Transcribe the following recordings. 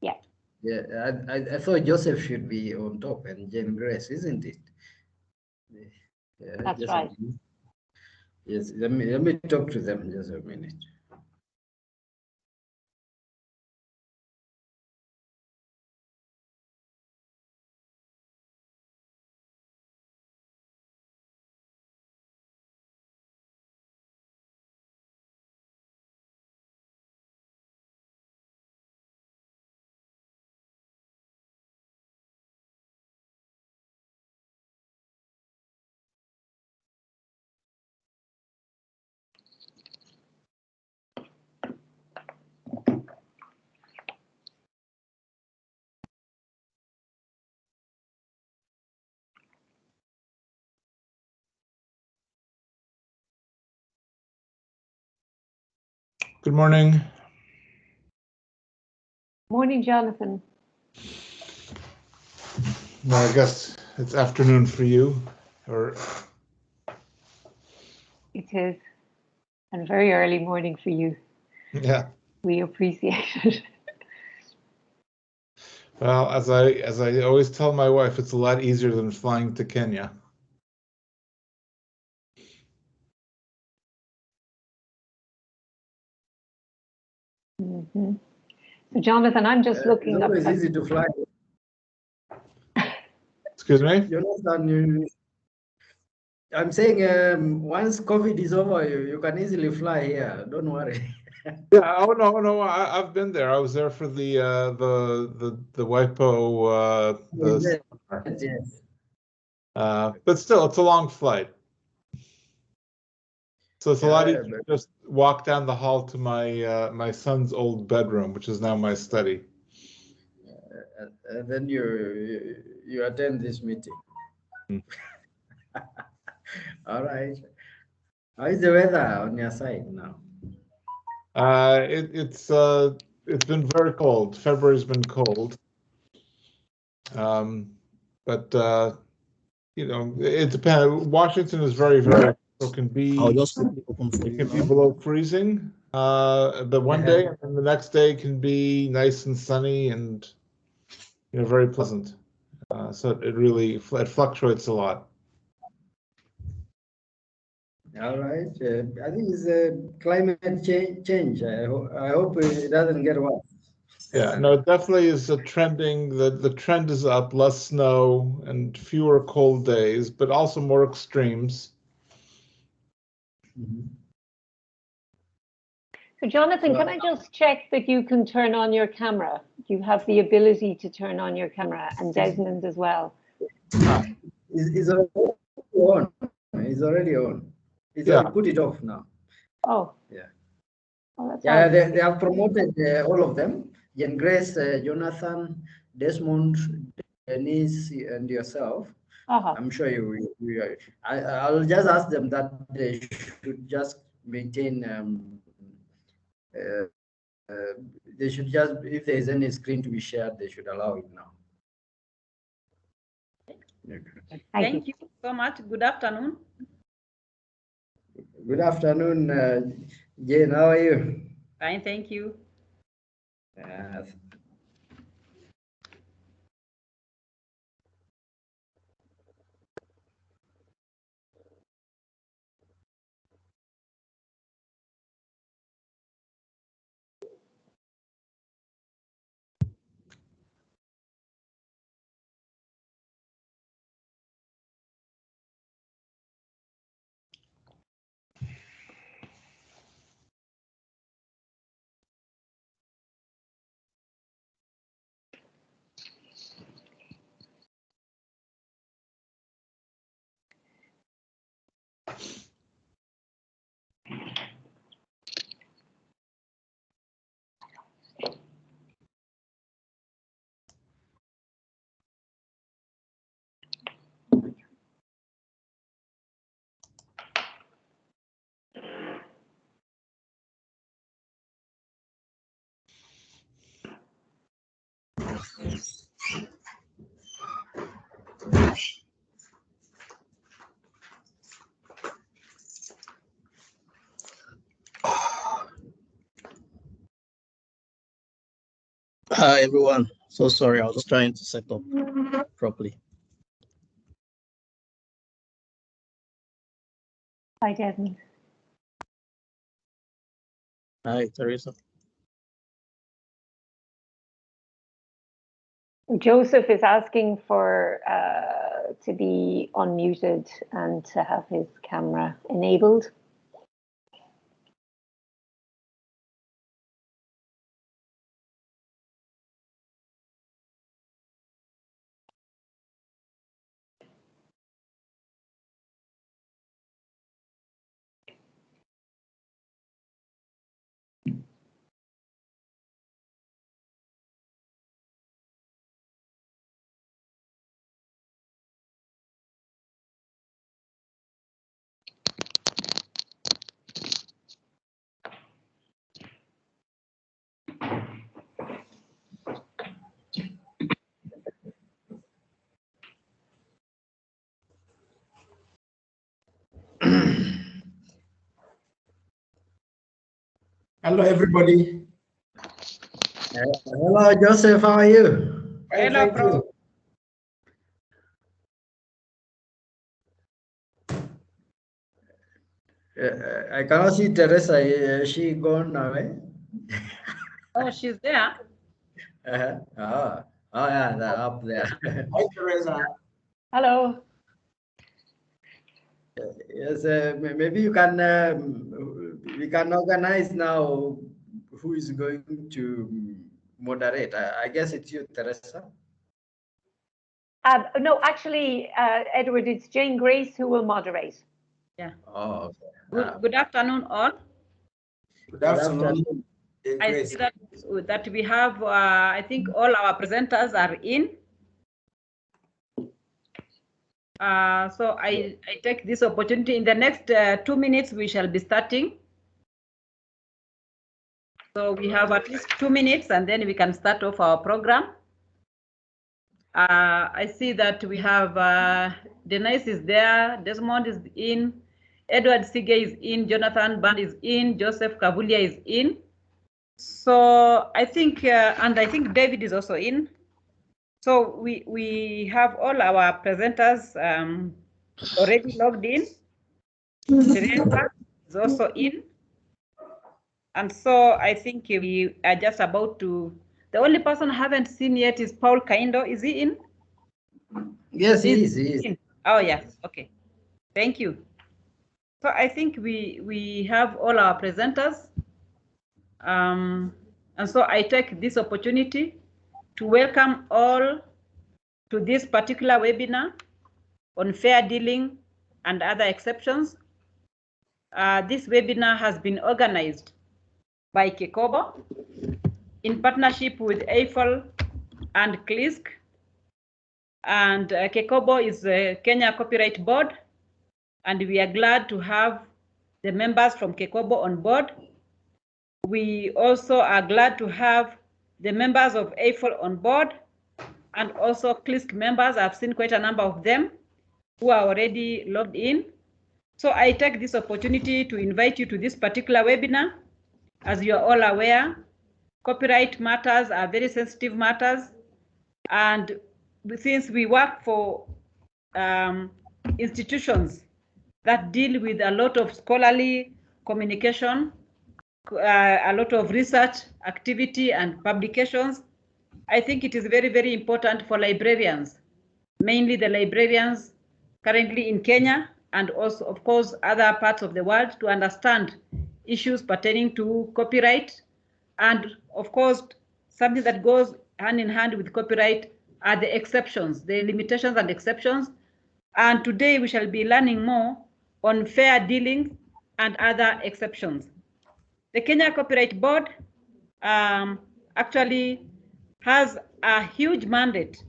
Yeah. Yeah, I thought Joseph should be on top and Jane Grace, isn't it? Yeah, That's just right. yes, let me talk to them just a minute. Good morning. Morning, Jonathan. Well, I guess it's afternoon for you, or It is, and very early morning for you. yeah. We appreciate it. Well, as I always tell my wife, it's a lot easier than flying to Kenya. Mm-hmm. So, Jonathan, I'm just looking it's up. always easy to fly. Excuse me? I'm saying once COVID is over, you can easily fly here. Don't worry. Yeah. Oh no. I've been there. I was there for the WIPO Yes. but still, it's a long flight. So it's a lot easier to just walk down the hall to my my son's old bedroom, which is now my study. And then you attend this meeting. All right. How is the weather on your side now? It's been very cold. February's been cold. But you know, it depends. Washington is very, so it can be below freezing the one day, and then the next day can be nice and sunny and very pleasant. So it really fluctuates a lot. All right. I think it's a climate change. I hope it doesn't get worse. Yeah, no, it definitely is a trending. The trend is up, less snow and fewer cold days, but also more extremes. Mm-hmm. So, Jonathan, can I just check that you can turn on your camera? You have the ability to turn on your camera, and Desmond as well. It's already on. It's already on. I put it off now. Oh. Yeah. Oh, that's yeah, they have promoted all of them. Jen Grace, Jonathan, Desmond, Denise, and yourself. I'm sure I'll just ask them that they should just maintain. They should just, if there is any screen to be shared, they should allow it now. Thank you so much. Good afternoon. Good afternoon, Jane. How are you? Fine, thank you. Hi, everyone. So sorry, I was trying to set up properly. Hi, Desmond. Hi, Teresa. Joseph is asking for to be unmuted and to have his camera enabled. Hello, everybody. Hello, Joseph. How are you? Hello, Prof. I cannot see Teresa. Is she gone away? Oh, she's there. Oh, yeah, they're up there. Hi, Teresa. Hello. Yes, maybe you can. We can organize now. Who is going to moderate? I guess it's you, Teresa. No, actually, Edward, it's Jane Grace who will moderate. Yeah. Oh, okay. Good afternoon, all. Good afternoon. I see that we have, I think all our presenters are in. So I take this opportunity. In the next 2 minutes, we shall be starting. So we have at least 2 minutes, and then we can start off our program. I see that we have Denise is there, Desmond is in, Edward Sige is in, Jonathan Band is in, Joseph Kabulia is in. So I think, and I think David is also in. So we have all our presenters already logged in. Teresa is also in. And so I think we are just about to, the only person I haven't seen yet is Paul Kaindo. Is he in? Yes, he is. Oh, yes. Okay. Thank you. So I think we have all our presenters. And so I take this opportunity to welcome all to this particular webinar on fair dealing and other exceptions. This webinar has been organized by Kekobo in partnership with AFL and CLISC. And Kekobo is the Kenya Copyright Board, and we are glad to have the members from Kekobo on board. We also are glad to have the members of AFL on board, and also CLISC members. I've seen quite a number of them who are already logged in. So I take this opportunity to invite you to this particular webinar. As you are all aware, copyright matters are very sensitive matters, and since we work for institutions that deal with a lot of scholarly communication, a lot of research activity and publications, I think it is very, very important for librarians, mainly the librarians currently in Kenya and also, of course, other parts of the world, to understand issues pertaining to copyright. And of course, something that goes hand in hand with copyright are the exceptions, the limitations and exceptions. And today we shall be learning more on fair dealing and other exceptions. The Kenya Copyright Board actually has a huge mandate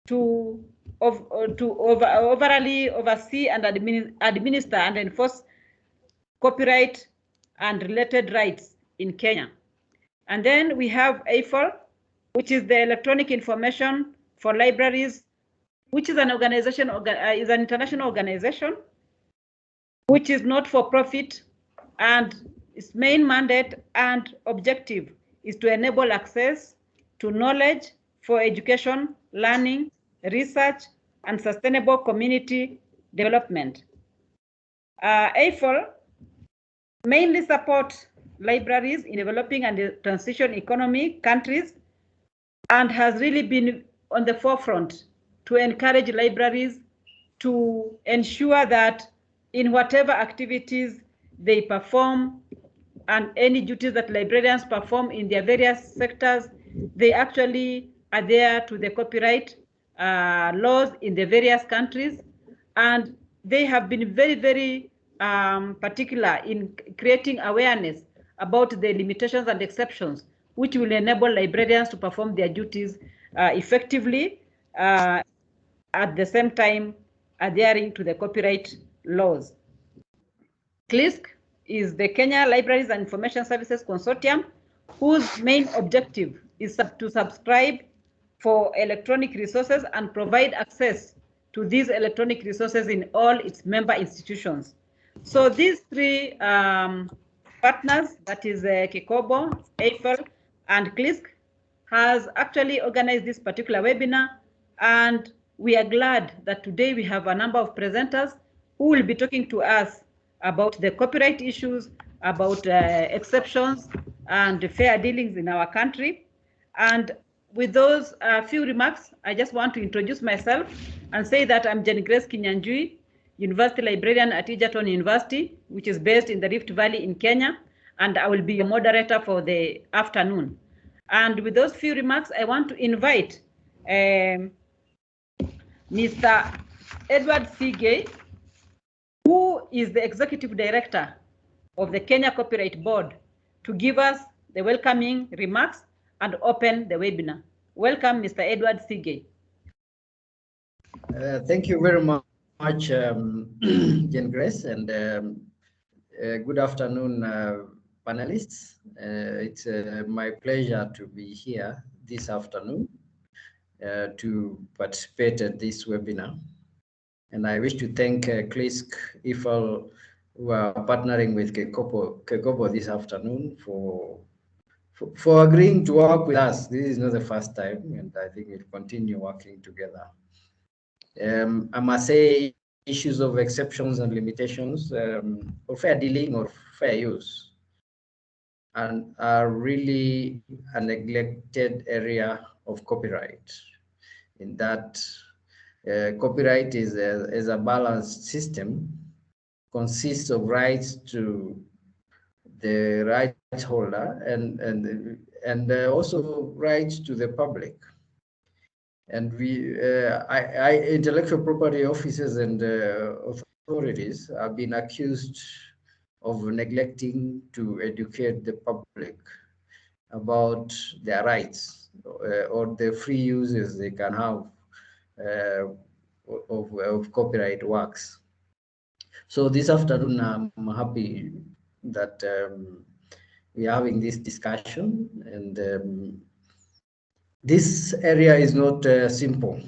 to overly oversee and administer and enforce copyright and related rights in Kenya. And then we have AFL, which is the Electronic Information for Libraries, which is an organization, is an international organization, which is not for profit, and its main mandate and objective is to enable access to knowledge for education, learning, research, and sustainable community development. AFL mainly supports libraries in developing and transition economy countries and has really been on the forefront to encourage libraries to ensure that in whatever activities they perform and any duties that librarians perform in their various sectors, they actually adhere to the copyright laws in the various countries. And they have been very, very particular in creating awareness about the limitations and exceptions, which will enable librarians to perform their duties effectively, at the same time adhering to the copyright laws. CLISC is the Kenya Libraries and Information Services Consortium, whose main objective is to subscribe for electronic resources and provide access to these electronic resources in all its member institutions. So these three partners, that is Kekobo, AFL, and CLISC, has actually organized this particular webinar, and we are glad that today we have a number of presenters who will be talking to us about the copyright issues, about exceptions and fair dealings in our country. And with those few remarks, I just want to introduce myself and say that I'm Jenny Grace Kinyanjui, University Librarian at Egerton University, which is based in the Rift Valley in Kenya, and I will be your moderator for the afternoon. And with those few remarks, I want to invite Mr. Edward Sige, who is the Executive Director of the Kenya Copyright Board, to give us the welcoming remarks and open the webinar. Welcome, Mr. Edward Sige. Thank you very much, Jen Grace, and good afternoon, panelists. It's my pleasure to be here this afternoon to participate at this webinar. And I wish to thank CLISC, IFL, who are partnering with Kekobo this afternoon for agreeing to work with us. This is not the first time, and I think we'll continue working together. I must say, issues of exceptions and limitations, or fair dealing or fair use, and are really a neglected area of copyright, in that copyright is a balanced system, consists of rights to the rights holder and also rights to the public. And intellectual property officers and authorities have been accused of neglecting to educate the public about their rights or the free uses they can have of copyright works. So this afternoon, I'm happy that we are having this discussion, and this area is not simple.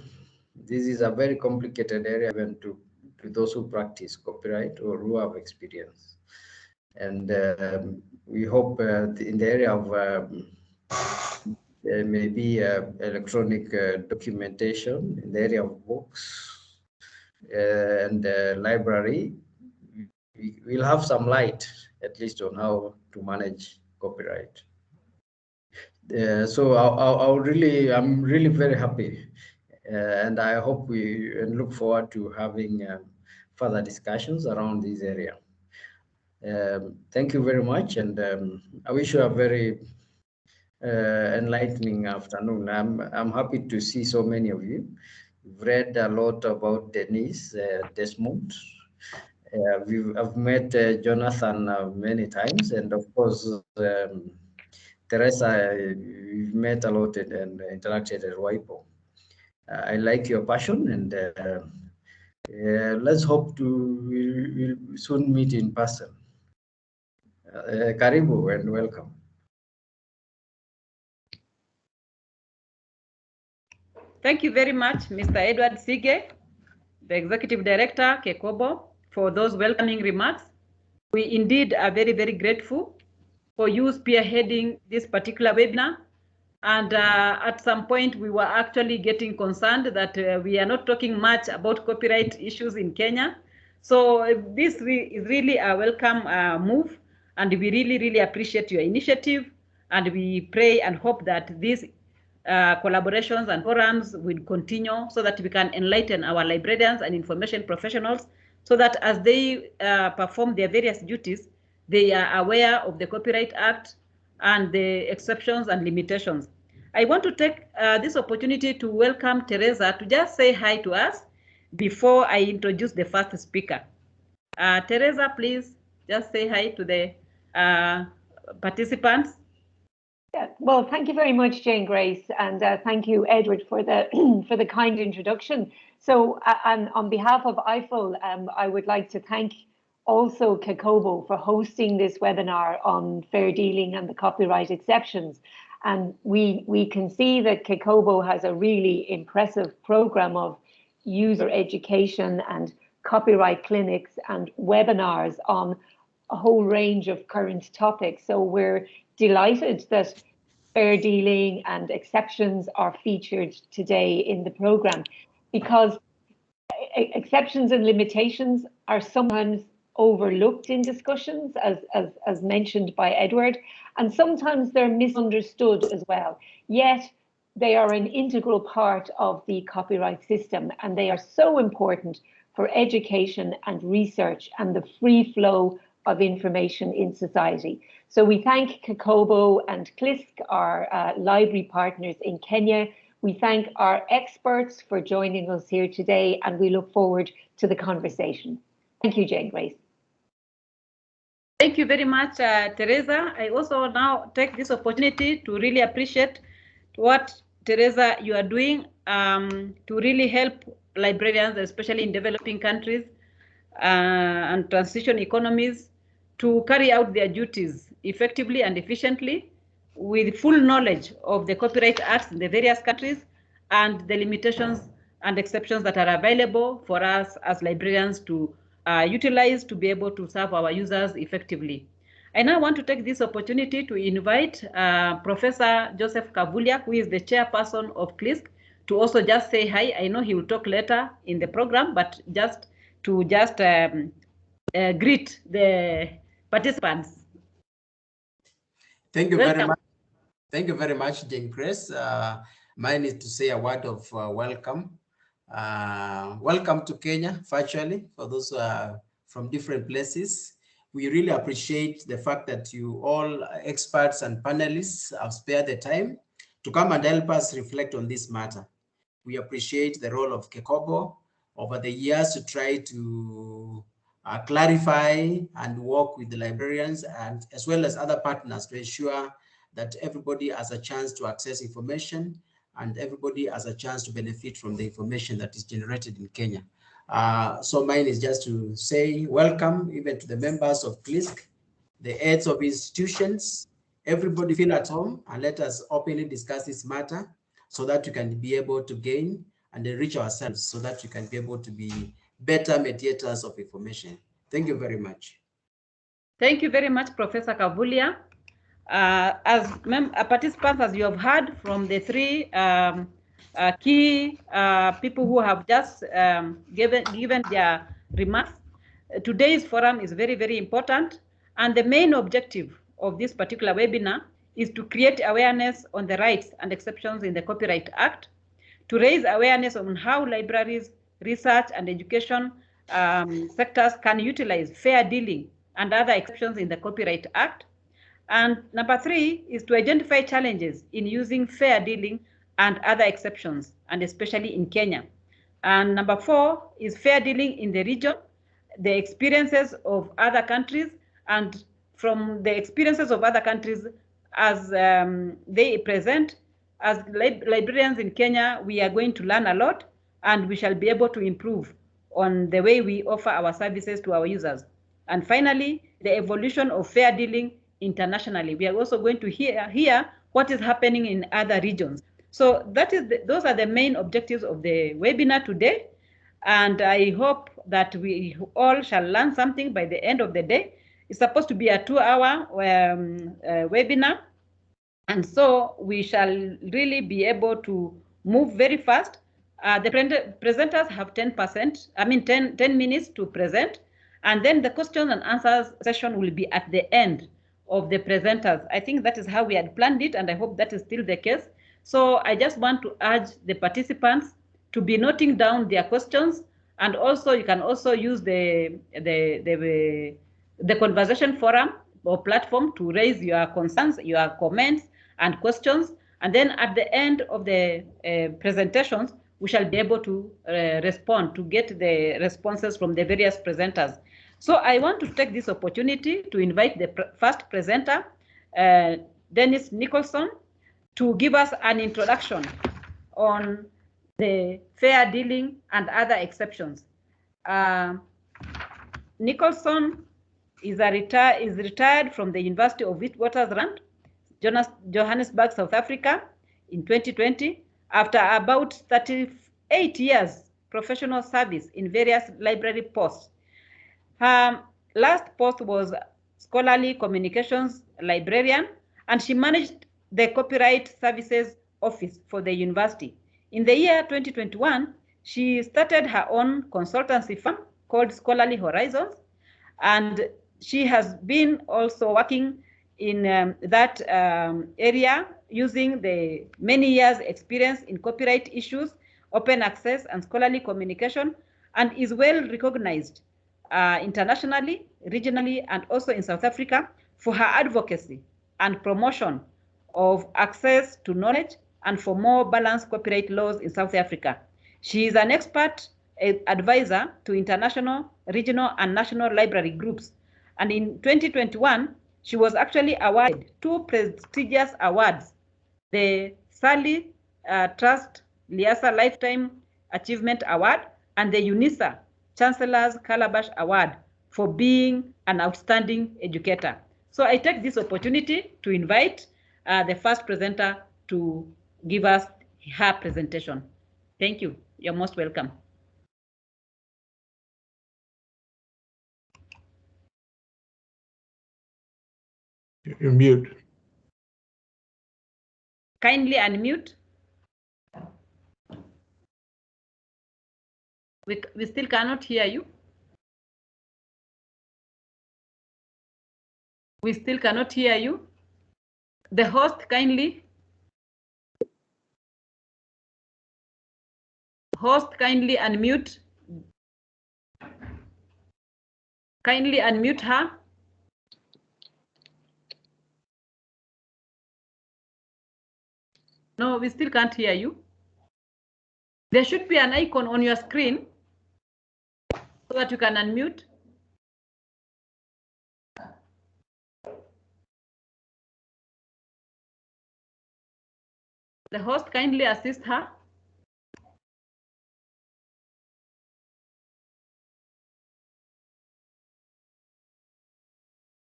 This is a very complicated area, even to those who practice copyright or who have experience. And we hope in the area of maybe electronic documentation, in the area of books and library, we'll have some light, at least, on how to manage copyright. So I'm really very happy, and I hope we look forward to having further discussions around this area. Thank you very much, and I wish you a very enlightening afternoon. I'm happy to see so many of you. We've read a lot about Denise Desmond. I've met Jonathan many times, and of course Teresa, we've met a lot and interacted at WIPO. I like your passion, and let's hope we'll soon meet in person. Karibu and welcome. Thank you very much, Mr. Edward Sige, the Executive Director, Kekobo, for those welcoming remarks. We indeed are very, very grateful for you spearheading this particular webinar And at some point, we were actually getting concerned that we are not talking much about copyright issues in Kenya. So this is really a welcome move, and we really, really appreciate your initiative. And we pray and hope that these collaborations and forums will continue so that we can enlighten our librarians and information professionals so that as they perform their various duties, they are aware of the Copyright Act and the exceptions and limitations. I want to take this opportunity to welcome Teresa to just say hi to us before I introduce the first speaker. Teresa, please just say hi to the participants. Yeah, well, thank you very much, Jane Grace, and thank you, Edward, for the for the kind introduction. So, and on behalf of IFL, I would like to thank also Kakobo for hosting this webinar on fair dealing and the copyright exceptions. And we can see that Kakobo has a really impressive program of user education and copyright clinics and webinars on a whole range of current topics. So we're delighted that fair dealing and exceptions are featured today in the program, because exceptions and limitations are sometimes overlooked in discussions, as mentioned by Edward, and sometimes they're misunderstood as well. Yet they are an integral part of the copyright system, and they are so important for education and research and the free flow of information in society. So we thank Kakobo and CLISC, our library partners in Kenya. We thank our experts for joining us here today, and we look forward to the conversation. Thank you, Jane Grace. Thank you very much, Teresa. I also now take this opportunity to really appreciate what, Teresa, you are doing to really help librarians, especially in developing countries and transition economies, to carry out their duties effectively and efficiently with full knowledge of the copyright acts in the various countries and the limitations and exceptions that are available for us as librarians to utilize to be able to serve our users effectively. I now want to take this opportunity to invite Professor Joseph Kavulia, who is the chairperson of CLISC, to also just say hi. I know he will talk later in the program, but just to greet the participants. Thank you very much. Thank you very much, Jane Grace. Mine is to say a word of welcome. Welcome to Kenya virtually for those who are from different places. We really appreciate the fact that you all experts and panelists have spared the time to come and help us reflect on this matter. We appreciate the role of Kakobo over the years to try to clarify and work with the librarians and as well as other partners to ensure that everybody has a chance to access information and everybody has a chance to benefit from the information that is generated in Kenya. So mine is just to say welcome even to the members of CLISC, the heads of institutions, everybody feel at home, and let us openly discuss this matter so that you can be able to gain and enrich ourselves so that you can be able to be better mediators of information. Thank you very much. Thank you very much, Professor Kavulia. As participants, as you have heard from the three key people who have just given their remarks, today's forum is very, very important. And the main objective of this particular webinar is to create awareness on the rights and exceptions in the Copyright Act, to raise awareness on how libraries, research, and education sectors can utilize fair dealing and other exceptions in the Copyright Act. And number 3 is to identify challenges in using fair dealing and other exceptions, and especially in Kenya. And number 4 is fair dealing in the region, the experiences of other countries, and from the experiences of other countries as they present, as librarians in Kenya, we are going to learn a lot, and we shall be able to improve on the way we offer our services to our users. And finally, the evolution of fair dealing internationally. We are also going to hear what is happening in other regions. So that is those are the main objectives of the webinar today. And I hope that we all shall learn something by the end of the day. It's supposed to be a 2-hour webinar. And so we shall really be able to move very fast. The presenters have 10 minutes to present, and then the question and answers session will be at the end of the presenters. I think that is how we had planned it, and I hope that is still the case. So I just want to urge the participants to be noting down their questions, and also you can also use the conversation forum or platform to raise your concerns, your comments, and questions. And then at the end of the presentations, we shall be able to respond, to get the responses from the various presenters. So I want to take this opportunity to invite the first presenter, Dennis Nicholson, to give us an introduction on the fair dealing and other exceptions. Nicholson is retired from the University of Witwatersrand, Johannesburg, South Africa, in 2020, after about 38 years professional service in various library posts. Her last post was scholarly communications librarian, and she managed the copyright services office for the university. In the year 2021, she started her own consultancy firm called Scholarly Horizons, and she has been also working in that area using the many years experience in copyright issues, open access, and scholarly communication, and is well recognized internationally, regionally, and also in South Africa for her advocacy and promotion of access to knowledge and for more balanced copyright laws in South Africa. She is an expert advisor to international, regional, and national library groups. And in 2021, she was actually awarded 2 prestigious awards, the Sally Trust Liasa Lifetime Achievement Award and the UNISA Chancellor's Calabash Award for being an outstanding educator. So I take this opportunity to invite the first presenter to give us her presentation. Thank you. You're most welcome. You're mute. Kindly unmute. We still cannot hear you. We still cannot hear you. The host kindly unmute. Kindly unmute her. No, we still can't hear you. There should be an icon on your screen so that you can unmute. The host kindly assist her.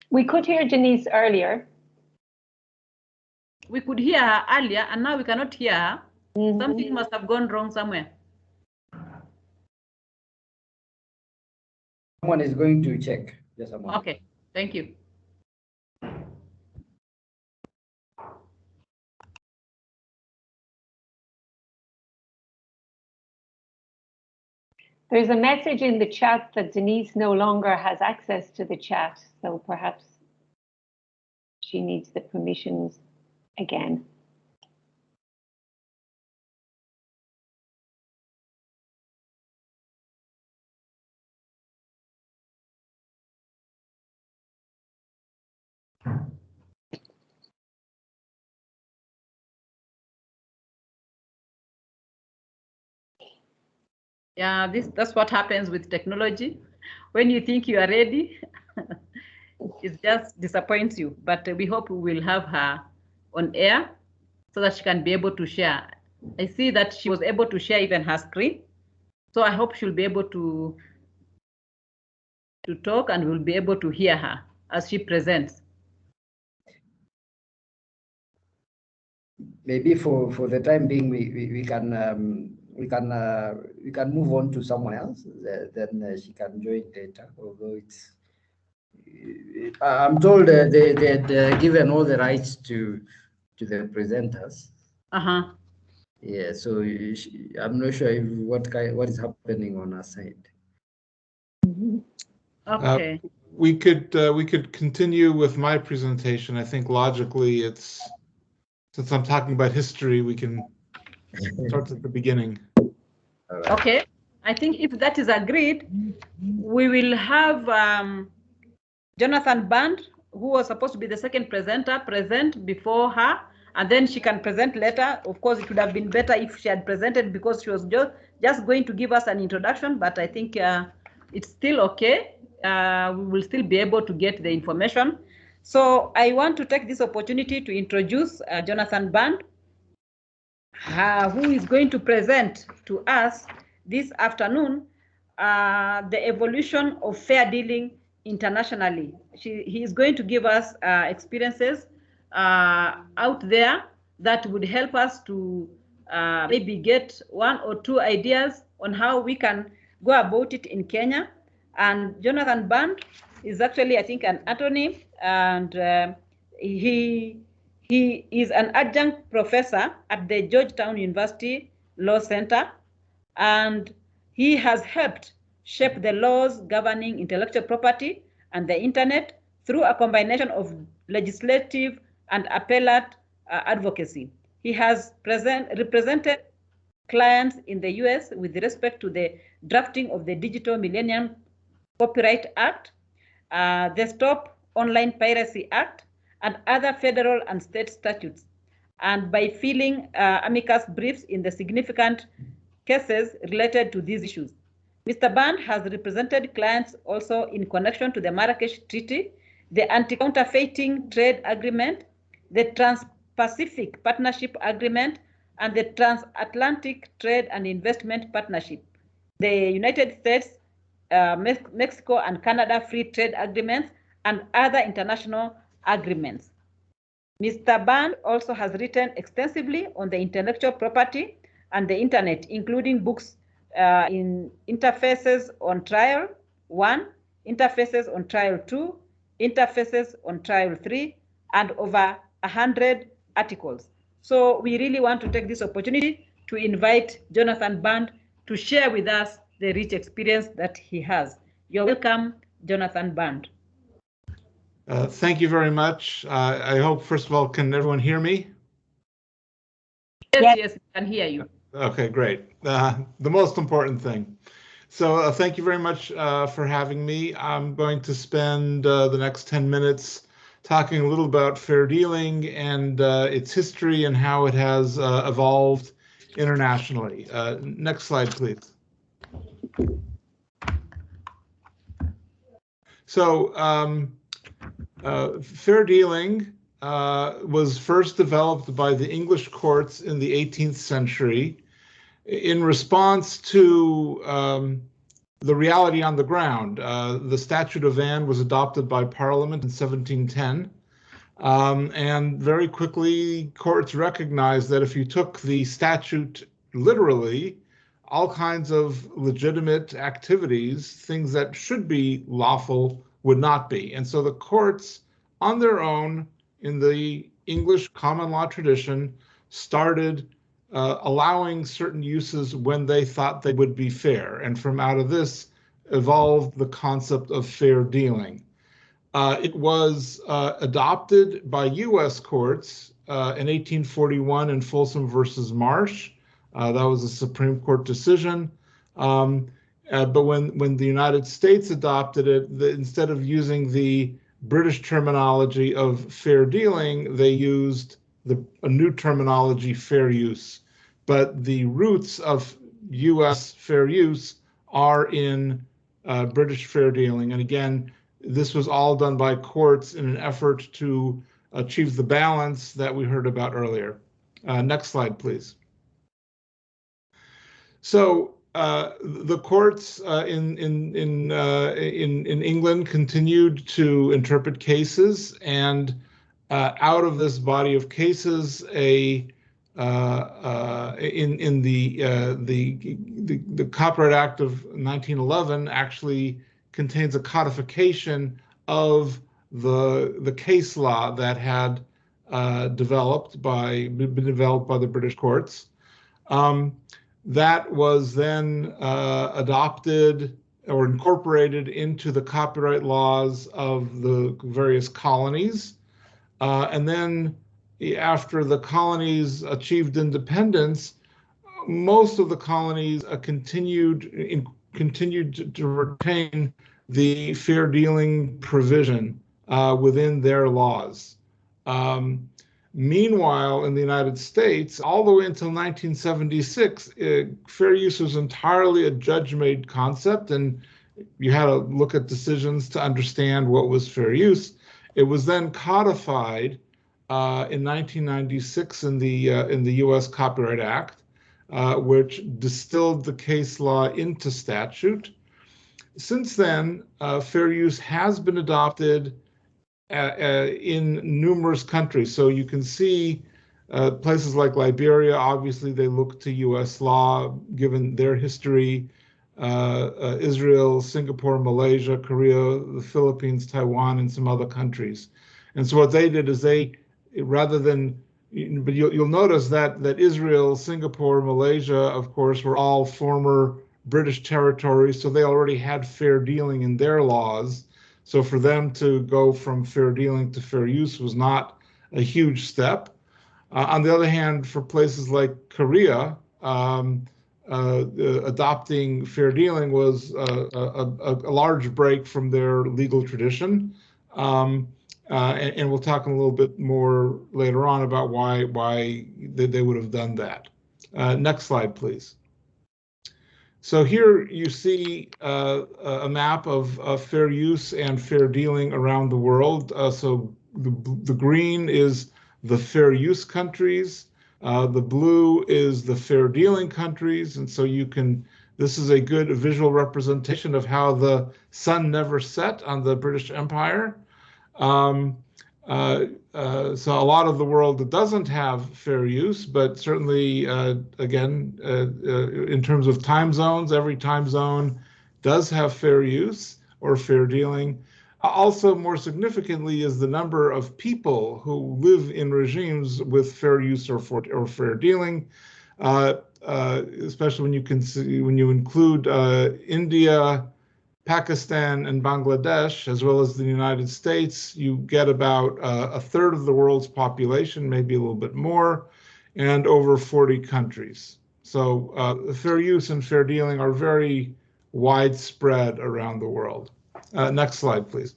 We could hear Denise earlier. We could hear her earlier, and now we cannot hear her. Mm-hmm. Something must have gone wrong somewhere. Someone is going to check. Just a moment. Okay, thank you. There's a message in the chat that Denise no longer has access to the chat, so perhaps she needs the permissions again. Yeah, that's what happens with technology. When you think you are ready, it just disappoints you. But we hope we will have her on air so that she can be able to share. I see that she was able to share even her screen. So I hope she'll be able to talk and we'll be able to hear her as she presents. Maybe for the time being, we can move on to someone else. Then she can join later. Although it's, I'm told they had given all the rights to to the presenters. Uh-huh. Yeah, so I'm not sure if what is happening on our side. Okay. We could continue with my presentation. I think logically it's, since I'm talking about history, we can start at the beginning. Right. Okay. I think if that is agreed, we will have Jonathan Band, who was supposed to be the second presenter, present before her, and then she can present later. Of course, it would have been better if she had presented because she was just going to give us an introduction, but I think it's still okay. We will still be able to get the information. So I want to take this opportunity to introduce Jonathan Band, who is going to present to us this afternoon the evolution of fair dealing internationally. He is going to give us experiences out there that would help us to maybe get one or two ideas on how we can go about it in Kenya. And Jonathan Band is actually, I think, an attorney, and he is an adjunct professor at the Georgetown University Law Center, and he has helped shape the laws governing intellectual property and the internet through a combination of legislative and appellate advocacy. He has represented clients in the US with respect to the drafting of the Digital Millennium Copyright Act, the Stop Online Piracy Act, and other federal and state statutes, and by filing amicus briefs in the significant cases related to these issues. Mr. Band has represented clients also in connection to the Marrakesh Treaty, the Anti-Counterfeiting Trade Agreement, the Trans-Pacific Partnership Agreement, and the Transatlantic Trade and Investment Partnership, the United States, Mexico, and Canada Free Trade Agreements, and other international agreements. Mr. Band also has written extensively on the intellectual property and the internet, including books in Interfaces on Trial 1, Interfaces on Trial 2, Interfaces on Trial 3, and over 100 articles. So we really want to take this opportunity to invite Jonathan Band to share with us the rich experience that he has. You're welcome, Jonathan Band. Thank you very much. I hope, first of all, can everyone hear me? Yes, we can hear you. Okay, great. The most important thing. So thank you very much for having me. I'm going to spend the next 10 minutes talking a little about fair dealing and its history and how it has evolved internationally. Next slide, please. So fair dealing was first developed by the English courts in the 18th century in response to the reality on the ground. The Statute of Anne was adopted by Parliament in 1710, and very quickly courts recognized that if you took the statute literally, all kinds of legitimate activities, things that should be lawful, would not be. And so the courts, on their own, in the English common law tradition, started allowing certain uses when they thought they would be fair. And from out of this evolved the concept of fair dealing. It was adopted by US courts in 1841 in Folsom versus Marsh. That was a Supreme Court decision. But when the United States adopted it, instead of using the British terminology of fair dealing, they used a new terminology, fair use. But the roots of US fair use are in British fair dealing. And again, this was all done by courts in an effort to achieve the balance that we heard about earlier. Next slide, please. So the courts in England continued to interpret cases, and out of this body of cases, in the Copyright Act of 1911 actually contains a codification of the case law that had been developed by the British courts. That was then adopted or incorporated into the copyright laws of the various colonies. And then after the colonies achieved independence, most of the colonies continued to retain the fair dealing provision within their laws. Meanwhile, in the United States, all the way until 1976, fair use was entirely a judge-made concept, and you had to look at decisions to understand what was fair use. It was then codified in 1996 in the U.S. Copyright Act, which distilled the case law into statute. Since then, fair use has been adopted in numerous countries. So you can see places like Liberia, obviously they look to US law given their history, Israel, Singapore, Malaysia, Korea, the Philippines, Taiwan, and some other countries. And so what they did is rather than, but you'll notice that Israel, Singapore, Malaysia, of course, were all former British territories, so they already had fair dealing in their laws. So for them to go from fair dealing to fair use was not a huge step. On the other hand, for places like Korea, adopting fair dealing was a large break from their legal tradition. And we'll talk a little bit more later on about why they would have done that. Next slide, please. So here you see a map of fair use and fair dealing around the world. So the green is the fair use countries. The blue is the fair dealing countries. And so this is a good visual representation of how the sun never set on the British Empire. So a lot of the world that doesn't have fair use, but certainly, again, in terms of time zones, every time zone does have fair use or fair dealing. Also, more significantly, is the number of people who live in regimes with fair use or fair dealing, especially when you include India, Pakistan, and Bangladesh, as well as the United States. You get about a third of the world's population, maybe a little bit more, and over 40 countries. So fair use and fair dealing are very widespread around the world. Next slide, please.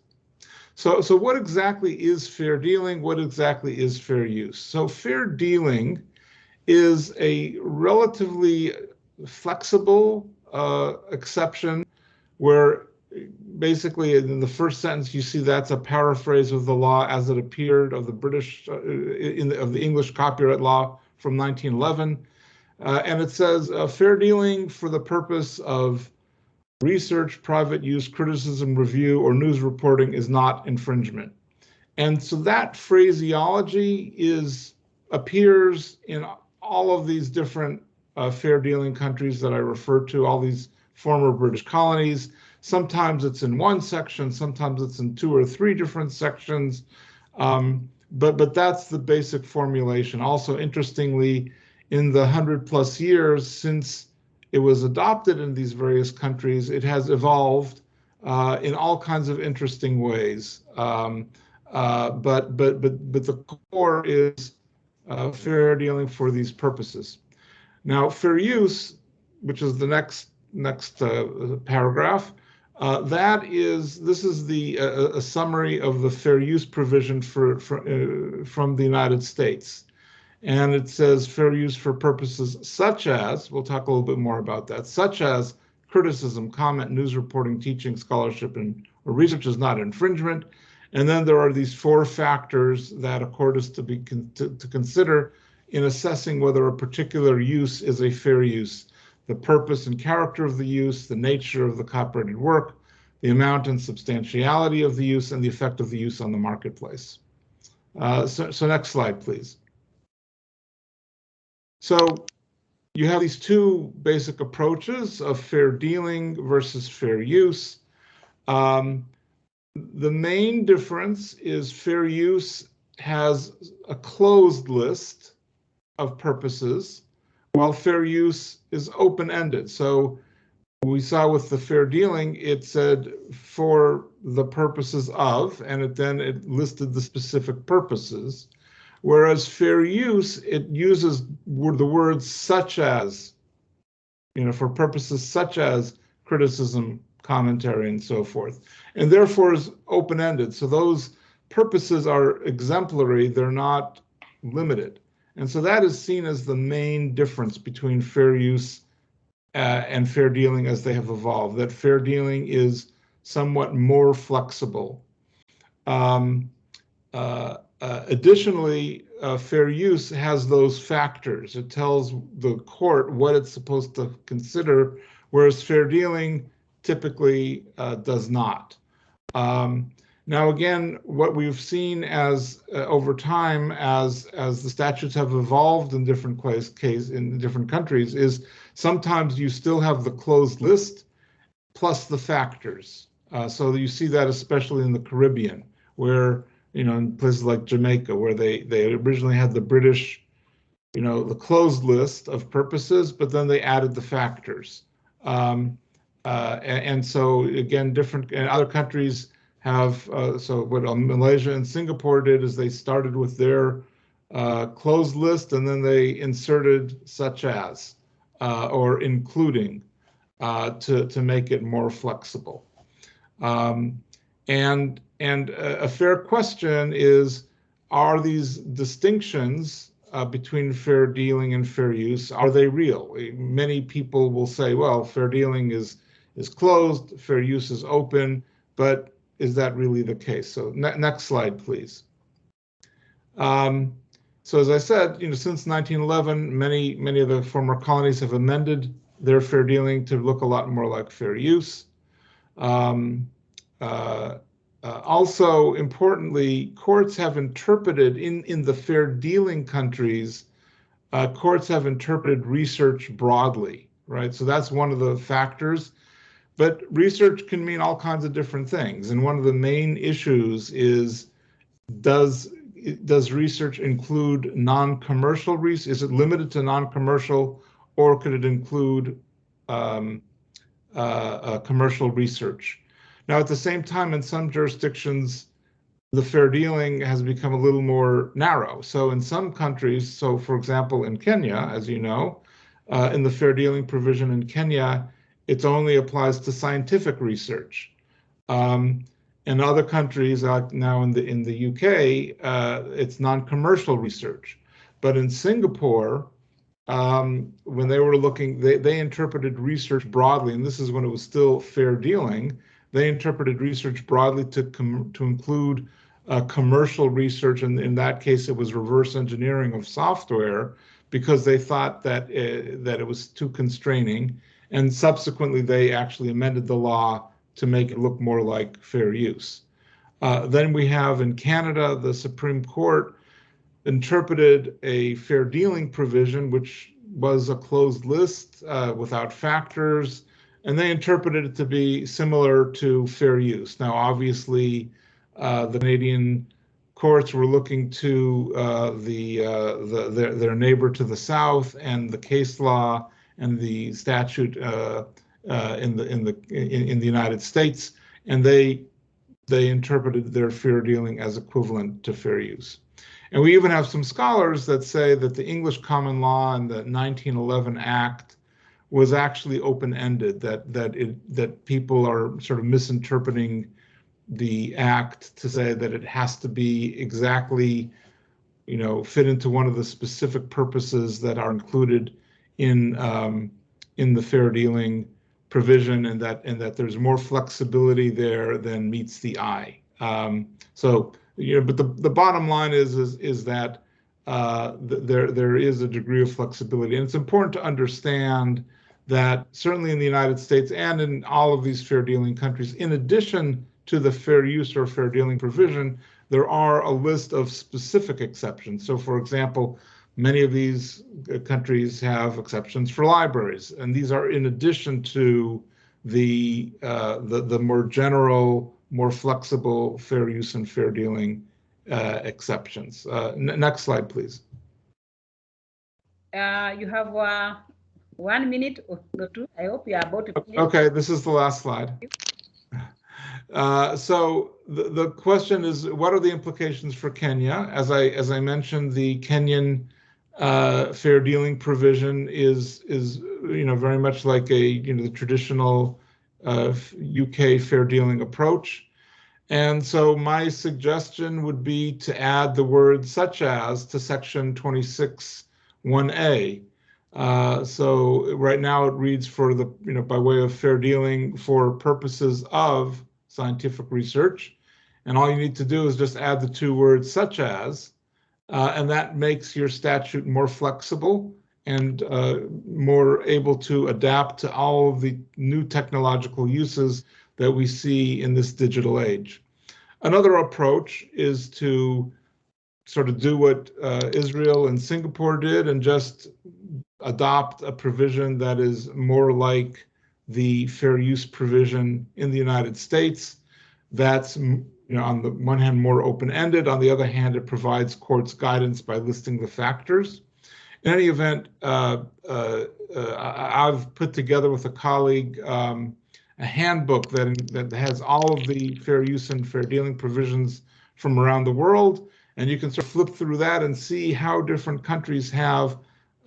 So what exactly is fair dealing? What exactly is fair use? So fair dealing is a relatively flexible exception where basically in the first sentence you see that's a paraphrase of the law as it appeared of the British of the English copyright law from 1911, and it says fair dealing for the purpose of research, private use, criticism, review, or news reporting is not infringement. And so that phraseology appears in all of these different fair dealing countries that I referred to, all these former British colonies. Sometimes it's in one section, sometimes it's in 2 or 3 different sections, but that's the basic formulation. Also, interestingly, in the 100+ years since it was adopted in these various countries, it has evolved in all kinds of interesting ways. But the core is fair dealing for these purposes. Now, fair use, which is the next paragraph, this is a summary of the fair use provision from the United States. And it says fair use for purposes such as, we'll talk a little bit more about that, such as criticism, comment, news reporting, teaching, scholarship, or research is not infringement. And then there are these 4 factors that a court is to consider in assessing whether a particular use is a fair use. The purpose and character of the use, the nature of the copyrighted work, the amount and substantiality of the use, and the effect of the use on the marketplace. So next slide, please. So you have these 2 basic approaches of fair dealing versus fair use. The main difference is fair use has a closed list of purposes, while fair use is open-ended. So we saw with the fair dealing, it said for the purposes of, and it listed the specific purposes. Whereas fair use, it uses the words such as, for purposes such as criticism, commentary, and so forth, and therefore is open-ended. So those purposes are exemplary, they're not limited. And so that is seen as the main difference between fair use and fair dealing as they have evolved, that fair dealing is somewhat more flexible. Additionally, fair use has those factors. It tells the court what it's supposed to consider, whereas fair dealing typically does not. Now, again, what we've seen as over time, as the statutes have evolved in different in different countries, is sometimes you still have the closed list plus the factors. So you see that especially in the Caribbean, where in places like Jamaica, where they originally had the British, the closed list of purposes, but then they added the factors. And so again, different and other countries have, so what Malaysia and Singapore did is they started with their closed list, and then they inserted such as or including to make it more flexible. And a fair question is, are these distinctions between fair dealing and fair use, are they real? Many people will say, well, fair dealing is closed, fair use is open, but is that really the case? So next slide, please. So as I said, since 1911, many of the former colonies have amended their fair dealing to look a lot more like fair use. Also, importantly, courts have interpreted in the fair dealing countries, courts have interpreted research broadly, right? So that's one of the factors. But research can mean all kinds of different things. And one of the main issues is, does research include non-commercial research? Is it limited to non-commercial, or could it include commercial research? Now, at the same time, in some jurisdictions, the fair dealing has become a little more narrow. So in some countries, so for example, in Kenya, as you know, in the fair dealing provision in Kenya, it only applies to scientific research. In other countries, like now in the UK, it's non-commercial research. But in Singapore, when they were looking, they interpreted research broadly, and this is when it was still fair dealing. They interpreted research broadly to include commercial research, and in that case, it was reverse engineering of software, because they thought that it was too constraining. And subsequently, they actually amended the law to make it look more like fair use. Then we have in Canada, the Supreme Court interpreted a fair dealing provision, which was a closed list without factors, and they interpreted it to be similar to fair use. Now, obviously, the Canadian courts were looking to their neighbor to the south, and the case law and the statute in the United States, and they interpreted their fair dealing as equivalent to fair use. And we even have some scholars that say that the English common law and the 1911 Act was actually open-ended, that people are sort of misinterpreting the Act to say that it has to be exactly, fit into one of the specific purposes that are included in the fair dealing provision, and that there's more flexibility there than meets the eye. But the bottom line is that there is a degree of flexibility, and it's important to understand that certainly in the United States and in all of these fair dealing countries, in addition to the fair use or fair dealing provision, there are a list of specific exceptions. So, for example, many of these countries have exceptions for libraries, and these are in addition to the more general, more flexible fair use and fair dealing exceptions. Next slide, please. You have 1 minute or two. I hope you are about to finish. Okay, this is the last slide. So the question is, what are the implications for Kenya? As I mentioned, the Kenyan fair dealing provision is very much like the traditional UK fair dealing approach. And so my suggestion would be to add the word "such as" to section 26(1)(a). So right now it reads for the, by way of fair dealing for purposes of scientific research. And all you need to do is just add the two words "such as," and that makes your statute more flexible and more able to adapt to all of the new technological uses that we see in this digital age. Another approach is to sort of do what Israel and Singapore did and just adopt a provision that is more like the fair use provision in the United States. That's, on the one hand, more open-ended. On the other hand, it provides courts guidance by listing the factors. In any event, I've put together with a colleague a handbook that has all of the fair use and fair dealing provisions from around the world, and you can sort of flip through that and see how different countries have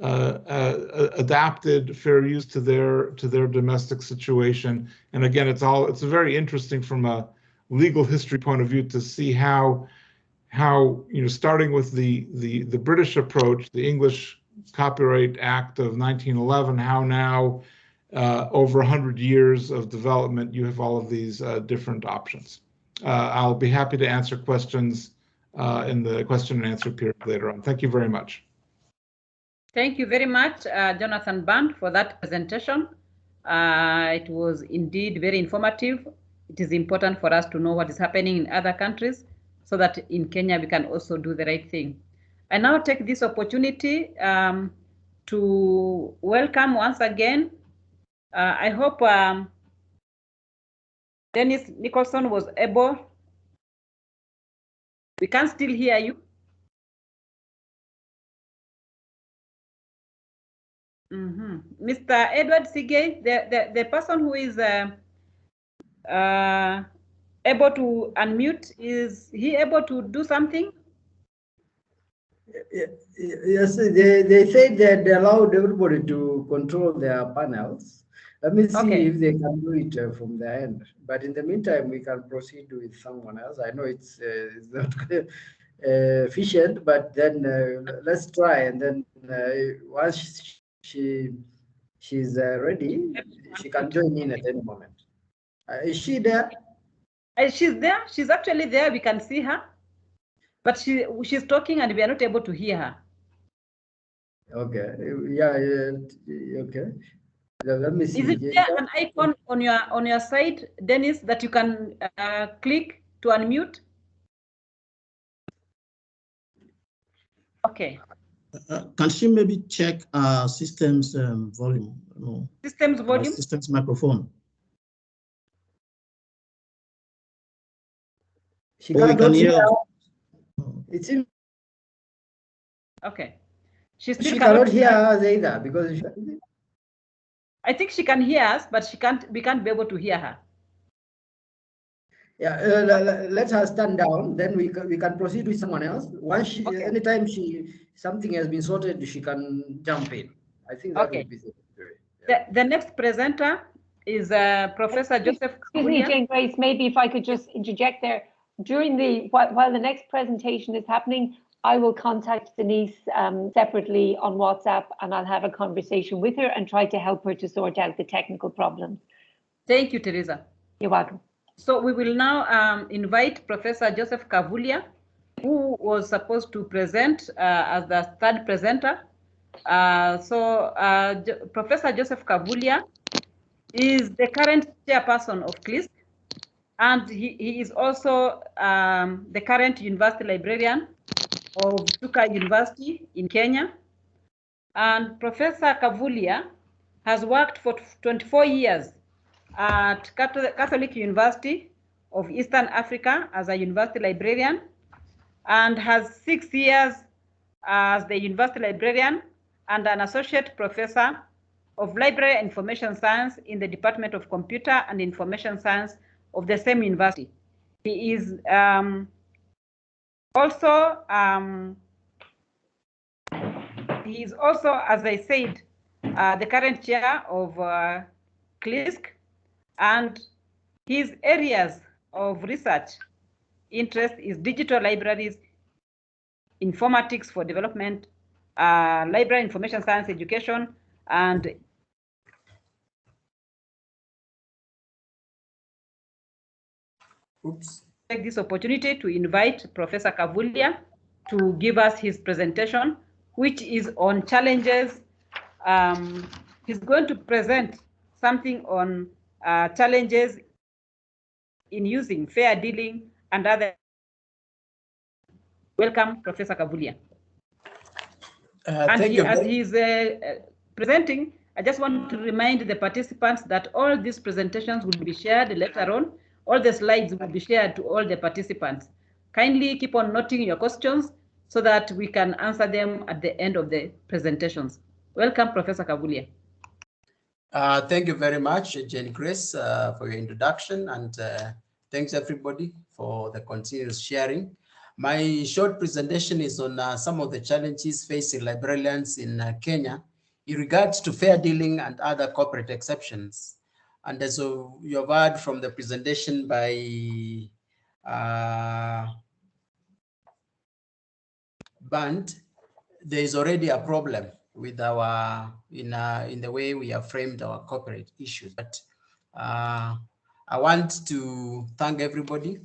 adapted fair use to their domestic situation. And again, it's very interesting from a legal history point of view to see how starting with the British approach, the English Copyright Act of 1911, how now over 100 years of development, you have all of these different options. I'll be happy to answer questions in the question and answer period later on. Thank you very much. Thank you very much, Jonathan Band, for that presentation. It was indeed very informative. It is important for us to know what is happening in other countries so that in Kenya we can also do the right thing. I now take this opportunity to welcome once again. I hope Dennis Nicholson was able. We can still hear you. Mr. Edward Sigei, the person who is able to unmute, is he able to do something? Yes, they said that they allowed everybody to control their panels. Let me see if they can do it from their end. But in the meantime, we can proceed with someone else. I know it's not efficient, but then let's try. And then once she's ready, she can join in at any moment. Is she there? She's there. She's actually there. We can see her. But she's talking and we are not able to hear her. Okay. Yeah. Okay. Let me see. Is there an icon on your side, Dennis, that you can click to unmute? Okay. Can she maybe check systems volume? No. Systems volume? Systems microphone. She can hear. It's in. Okay. She cannot hear us either because I think she can hear us, but we can't be able to hear her. Yeah, let her stand down, then we can proceed with someone else. Once anytime something has been sorted, she can jump in. I think that would be the next presenter is Professor Joseph. Excuse me, Jane Grace, maybe if I could just interject there. While the next presentation is happening, I will contact Denise separately on WhatsApp, and I'll have a conversation with her and try to help her to sort out the technical problems. Thank you, Teresa. You're welcome. So we will now invite Professor Joseph Kavulia, who was supposed to present as the third presenter. Professor Joseph Kavulia is the current chairperson of CLISC, and he is also the current university librarian of Chuka University in Kenya. And Professor Kavulia has worked for 24 years at Catholic University of Eastern Africa as a university librarian. and has 6 years as the university librarian and an associate professor of library and information science in the Department of Computer and Information Science of the same university. He is also, as I said, the current chair of CLISC, and his areas of research interest is digital libraries, informatics for development, library information science education, and take this opportunity to invite Professor Kavulia to give us his presentation, which is on challenges. He's going to present something on challenges in using fair dealing and other. Welcome, Professor Kavulia. Thank you. As he's presenting, I just want to remind the participants that all these presentations will be shared later on. All the slides will be shared to all the participants. Kindly keep on noting your questions so that we can answer them at the end of the presentations. Welcome, Professor Kavulia. Thank you very much, Jane Grace, for your introduction, and thanks everybody for the continuous sharing. My short presentation is on some of the challenges facing librarians in Kenya in regards to fair dealing and other corporate exceptions. And as you have heard from the presentation by Band, there is already a problem with our in the way we have framed our corporate issues. But I want to thank everybody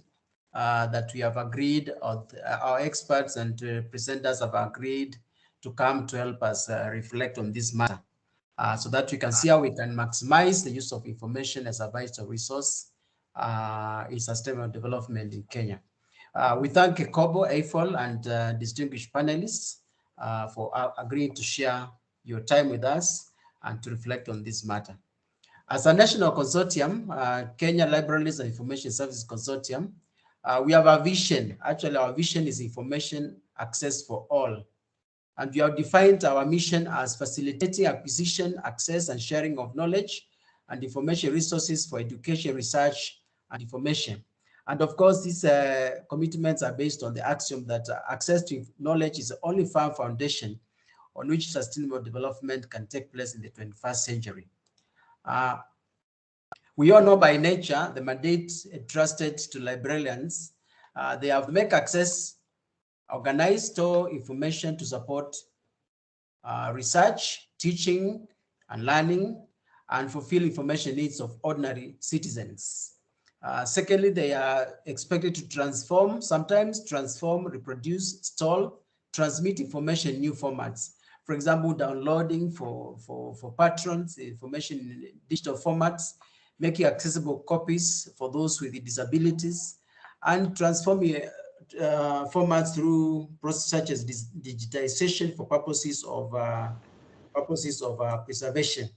that we have agreed, or our experts and presenters have agreed to come to help us reflect on this matter, so that we can see how we can maximize the use of information as a vital resource in sustainable development in Kenya. We thank Kobo, AFOL, and distinguished panelists for agreeing to share your time with us and to reflect on this matter. As a national consortium, Kenya Libraries and Information Services Consortium, we have a vision. Actually, our vision is information access for all. And we have defined our mission as facilitating acquisition, access, and sharing of knowledge and information resources for education, research, and information. And of course, these commitments are based on the axiom that access to knowledge is the only firm foundation on which sustainable development can take place in the 21st century. We all know by nature the mandate entrusted to librarians. They have to make access, organize, store information to support research, teaching, and learning, and fulfill information needs of ordinary citizens. Secondly, they are expected to transform, sometimes transform, reproduce, store, transmit information in new formats. For example, downloading for patrons, information in digital formats, making accessible copies for those with disabilities, and transforming formats through processes such as digitization for purposes of preservation.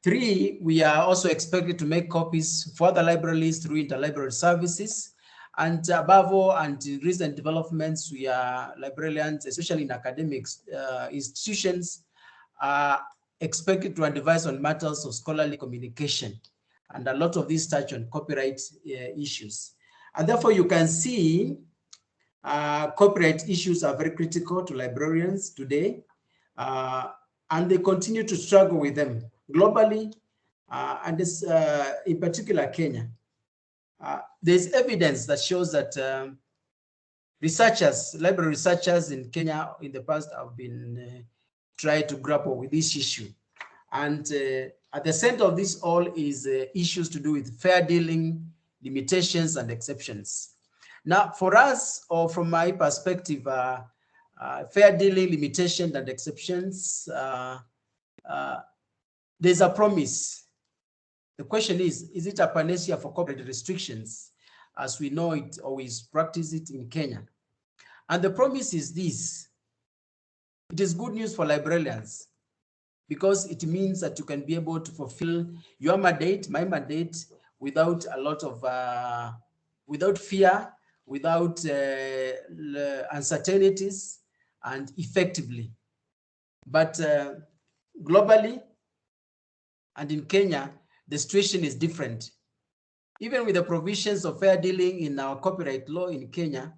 3, we are also expected to make copies for the libraries through interlibrary services. And above all, and in recent developments, we are librarians, especially in academics institutions, are expected to advise on matters of scholarly communication. And a lot of these touch on copyright issues. And therefore, you can see copyright issues are very critical to librarians today, and they continue to struggle with them globally, and this, in particular Kenya. There's evidence that shows that library researchers in Kenya in the past have been trying to grapple with this issue. And at the center of this all is issues to do with fair dealing, limitations, and exceptions. Now, for us, or from my perspective, fair dealing, limitations, and exceptions, there's a promise. The question is it a panacea for corporate restrictions as we know it or we practice it in Kenya? And the promise is this: it is good news for librarians, because it means that you can be able to fulfill your mandate, my mandate, without a lot of, without fear, without uncertainties and effectively. But globally and in Kenya, the situation is different. Even with the provisions of fair dealing in our copyright law in Kenya,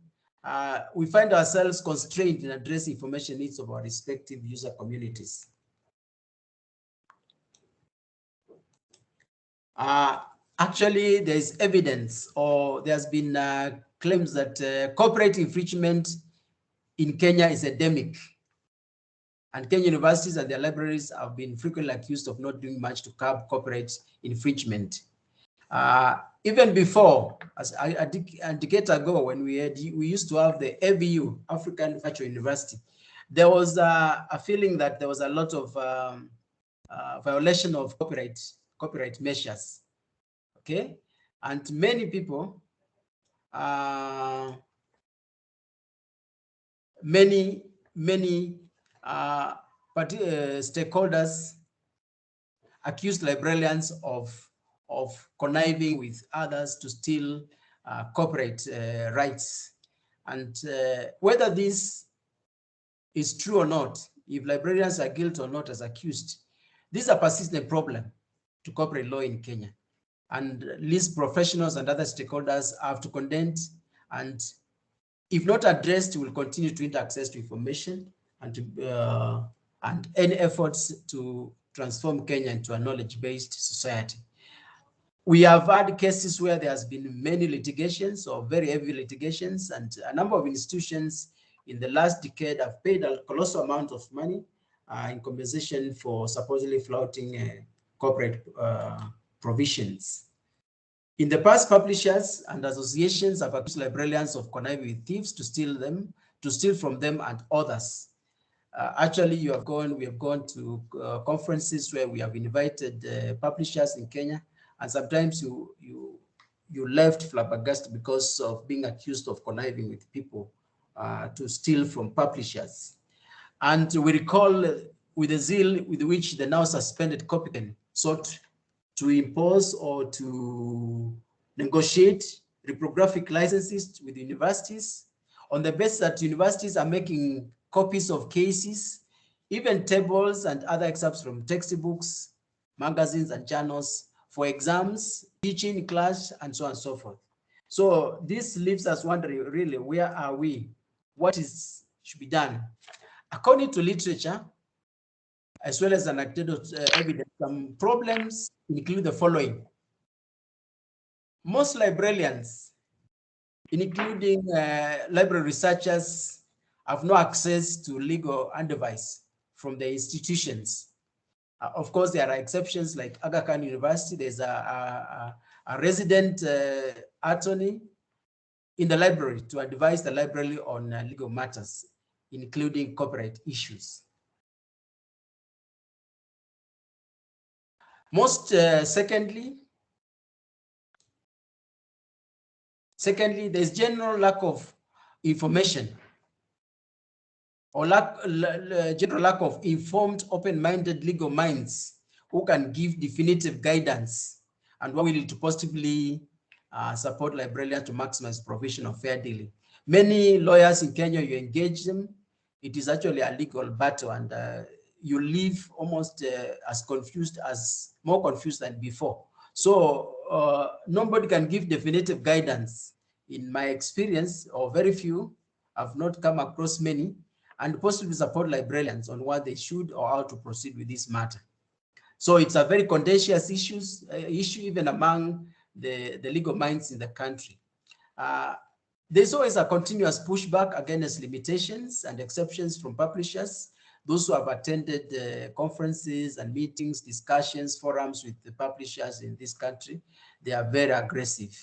we find ourselves constrained in addressing information needs of our respective user communities. Actually, there is evidence, or there's been claims that copyright infringement in Kenya is endemic. And Kenya universities and their libraries have been frequently accused of not doing much to curb copyright infringement. Even before, as a decade ago, when we used to have the AVU, African Virtual University, there was a feeling that there was a lot of violation of copyright measures. Okay, and many people, many stakeholders accused librarians of conniving with others to steal copyright rights. And whether this is true or not, if librarians are guilty or not as accused, this is a persistent problem to copyright law in Kenya. And least professionals and other stakeholders have to condemn, and if not addressed, will continue to hinder access to information and any efforts to transform Kenya into a knowledge-based society. We have had cases where there has been many litigations or very heavy litigations, and a number of institutions in the last decade have paid a colossal amount of money in compensation for supposedly flouting corporate provisions. In the past, publishers and associations have accused librarians of conniving with thieves to steal from them and others. Actually, we have gone to conferences where we have invited publishers in Kenya, and sometimes you left flabbergasted because of being accused of conniving with people to steal from publishers. And we recall with the zeal with which the now suspended Copyken sought to impose or to negotiate reprographic licenses with universities on the basis that universities are making copies of cases, even tables and other excerpts from textbooks, magazines and journals for exams, teaching, class, and so on and so forth. So this leaves us wondering, really, where are we? What should be done? According to literature, as well as anecdotal evidence, some problems include the following. Most librarians, including library researchers, have no access to legal advice from the institutions. Of course, there are exceptions like Aga Khan University. There's a resident attorney in the library to advise the library on legal matters, including copyright issues. Secondly, there's general lack of information or general lack of informed, open-minded legal minds who can give definitive guidance and who are willing to positively support librarians to maximize provision of fair dealing. Many lawyers in Kenya, you engage them, it is actually a legal battle, and you leave almost more confused than before. So nobody can give definitive guidance. In my experience, or very few, I've not come across many, and possibly support librarians on what they should or how to proceed with this matter. So it's a very contentious issue even among the legal minds in the country. There's always a continuous pushback against limitations and exceptions from publishers. Those who have attended conferences and meetings, discussions, forums with the publishers in this country, they are very aggressive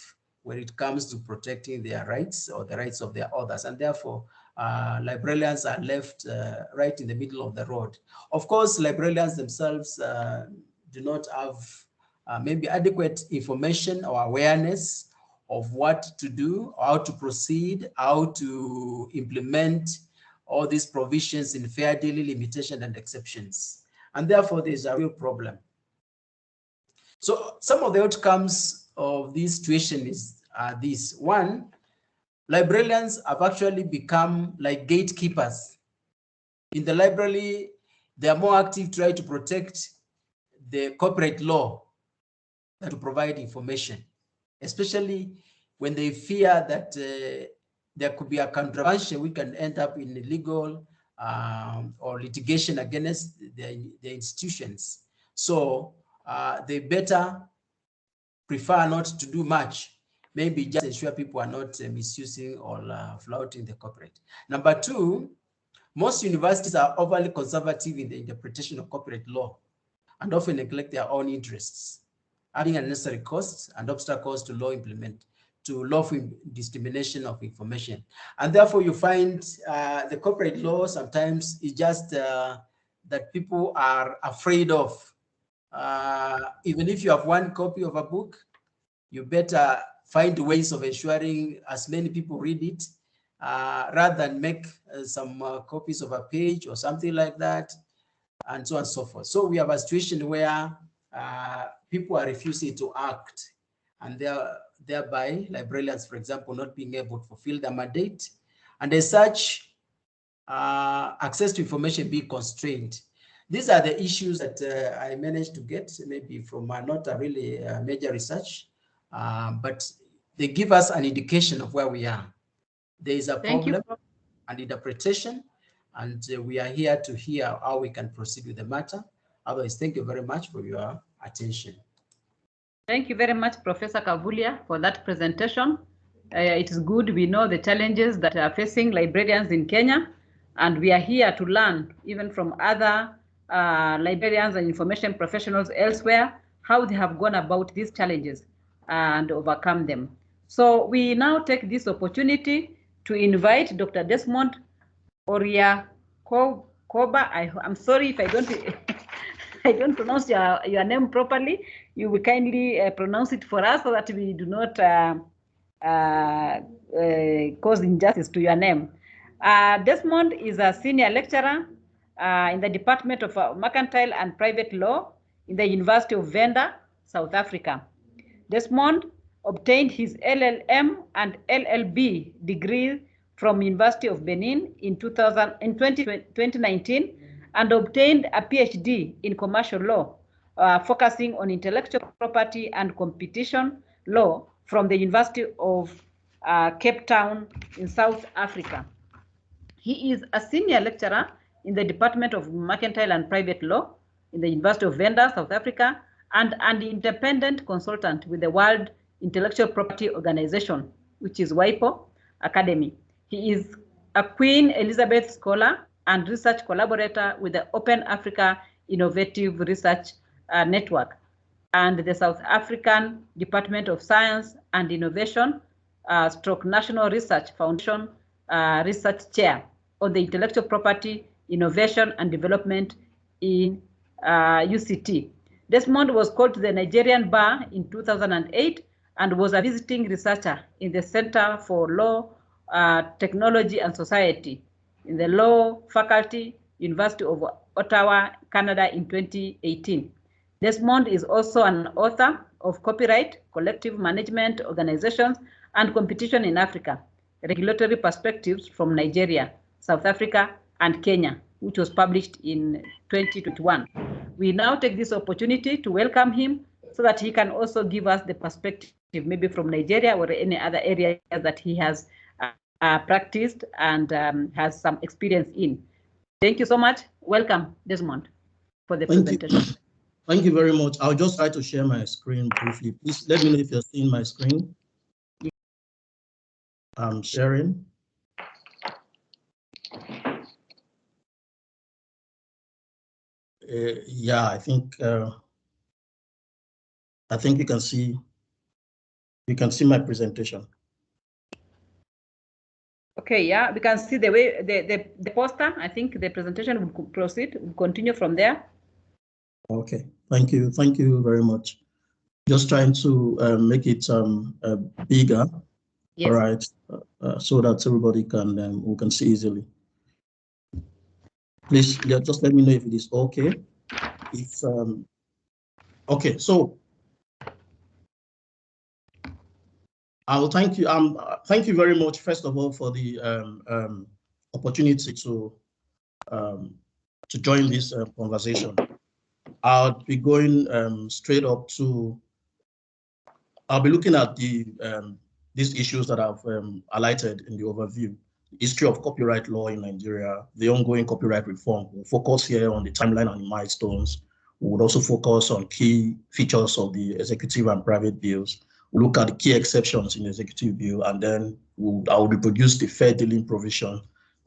when it comes to protecting their rights or the rights of their authors. And therefore, librarians are left right in the middle of the road. Of course, librarians themselves do not have maybe adequate information or awareness of what to do, how to proceed, how to implement all these provisions in fair dealing, limitation, and exceptions. And therefore, there's a real problem. So some of the outcomes of this situation are these. One, librarians have actually become like gatekeepers. In the library, they are more active, try to protect the corporate law to provide information, especially when they fear that there could be a controversy, we can end up in legal or litigation against the institutions. So they better prefer not to do much, maybe just ensure people are not misusing or flouting the corporate. Number two, most universities are overly conservative in the interpretation of corporate law and often neglect their own interests, adding unnecessary costs and obstacles to lawful dissemination of information. And therefore you find the corporate law sometimes is just that people are afraid of. Even if you have one copy of a book, you better find ways of ensuring as many people read it, rather than make some copies of a page or something like that, and so on and so forth. So we have a situation where people are refusing to act, and thereby librarians, for example, not being able to fulfill their mandate, and as such, access to information being constrained. These are the issues that I managed to get maybe from not a really major research, but they give us an indication of where we are. There is a problem and interpretation, and we are here to hear how we can proceed with the matter. Otherwise, thank you very much for your attention. Thank you very much, Professor Kavulia, for that presentation. It is good we know the challenges that are facing librarians in Kenya, and we are here to learn even from other librarians and information professionals elsewhere, how they have gone about these challenges and overcome them. So we now take this opportunity to invite Dr. Desmond Oria Koba. I'm sorry if I don't I don't pronounce your name properly. You will kindly pronounce it for us so that we do not cause injustice to your name. Desmond is a senior lecturer in the Department of Mercantile and Private Law in the University of Venda, South Africa. Desmond obtained his LLM and LLB degrees from University of Benin in 2019 and obtained a PhD in commercial law, focusing on intellectual property and competition law from the University of Cape Town in South Africa. He is a senior lecturer in the Department of Mercantile and Private Law in the University of Venda, South Africa, and an independent consultant with the World Intellectual Property Organization, which is WIPO Academy. He is a Queen Elizabeth Scholar and research collaborator with the Open Africa Innovative Research Network and the South African Department of Science and Innovation, stroke National Research Foundation Research Chair on the Intellectual Property Innovation and Development in UCT. Desmond was called to the Nigerian Bar in 2008 and was a visiting researcher in the Center for Law, Technology and Society in the Law Faculty, University of Ottawa, Canada in 2018. Desmond is also an author of Copyright, Collective Management Organizations, and Competition in Africa, Regulatory Perspectives from Nigeria, South Africa, and Kenya, which was published in 2021. We now take this opportunity to welcome him so that he can also give us the perspective, maybe from Nigeria or any other areas that he has practiced and has some experience in. Thank you so much. Welcome, Desmond, for the presentation. Thank you very much. I'll just try to share my screen briefly. Please let me know if you're seeing my screen. I'm sharing. Yeah, I think you can see my presentation. Okay, yeah, we can see the way the poster. I think the presentation will proceed. We'll continue from there. Okay, thank you very much. Just trying to make it bigger. Yes. All right, so that everybody can we can see easily. Please just let me know if it is okay. If okay, so I will thank you. Thank you very much, first of all, for the opportunity to join this conversation. I'll be going straight up to. I'll be looking at the these issues that I've highlighted in the overview: history of copyright law in Nigeria, the ongoing copyright reform. We'll focus here on the timeline and the milestones. We would also focus on key features of the executive and private bills. We'll look at the key exceptions in the executive bill, and then I will reproduce the fair dealing provision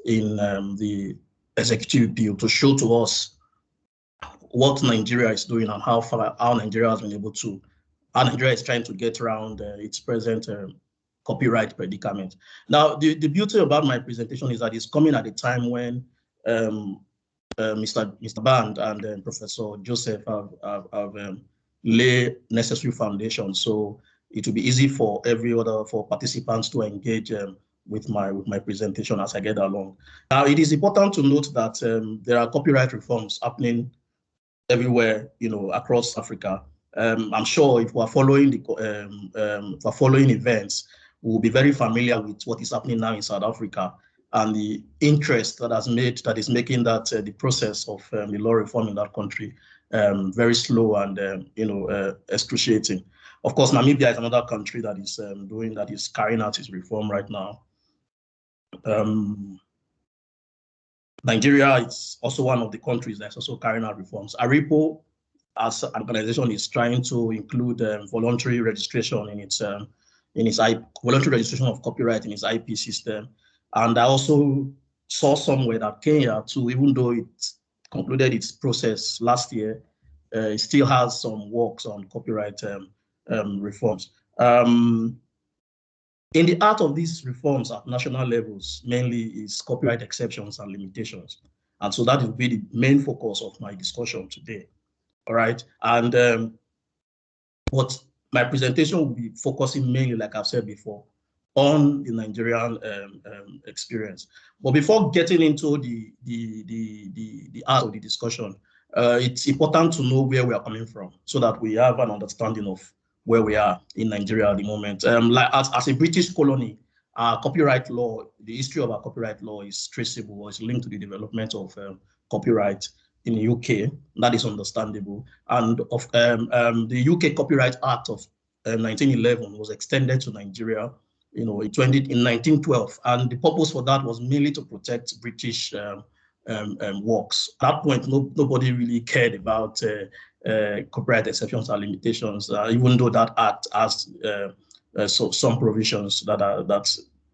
in the executive bill to show to us what Nigeria is doing and how Nigeria has been able to, how Nigeria is trying to get around its present copyright predicament. Now, the beauty about my presentation is that it's coming at a time when Mr. Band and Professor Joseph have laid necessary foundations. So it will be easy for for participants to engage with my presentation as I get along. Now, it is important to note that there are copyright reforms happening everywhere, across Africa. I'm sure if we're following events, we'll be very familiar with what is happening now in South Africa and the interest that is making that the process of the law reform in that country very slow and excruciating. Of course, Namibia is another country that is carrying out its reform right now. Nigeria is also one of the countries that's also carrying out reforms. ARIPO, as an organization, is trying to include voluntary registration in its voluntary registration of copyright in its IP system. And I also saw somewhere that Kenya, too, even though it concluded its process last year, it still has some works on copyright reforms. In the heart of these reforms at national levels, mainly is copyright exceptions and limitations. And so that will be the main focus of my discussion today. All right. And what my presentation will be focusing mainly, like I've said before, on the Nigerian experience. But before getting into the heart of the discussion, it's important to know where we are coming from so that we have an understanding of where we are in Nigeria at the moment. Like as a British colony, our copyright law, the history of our copyright law is traceable or is linked to the development of copyright in the UK. That is understandable. And of the UK Copyright Act of 1911 was extended to Nigeria, in 1912, and the purpose for that was mainly to protect British works. At that point, nobody really cared about copyright exceptions and limitations, even though that act has some provisions that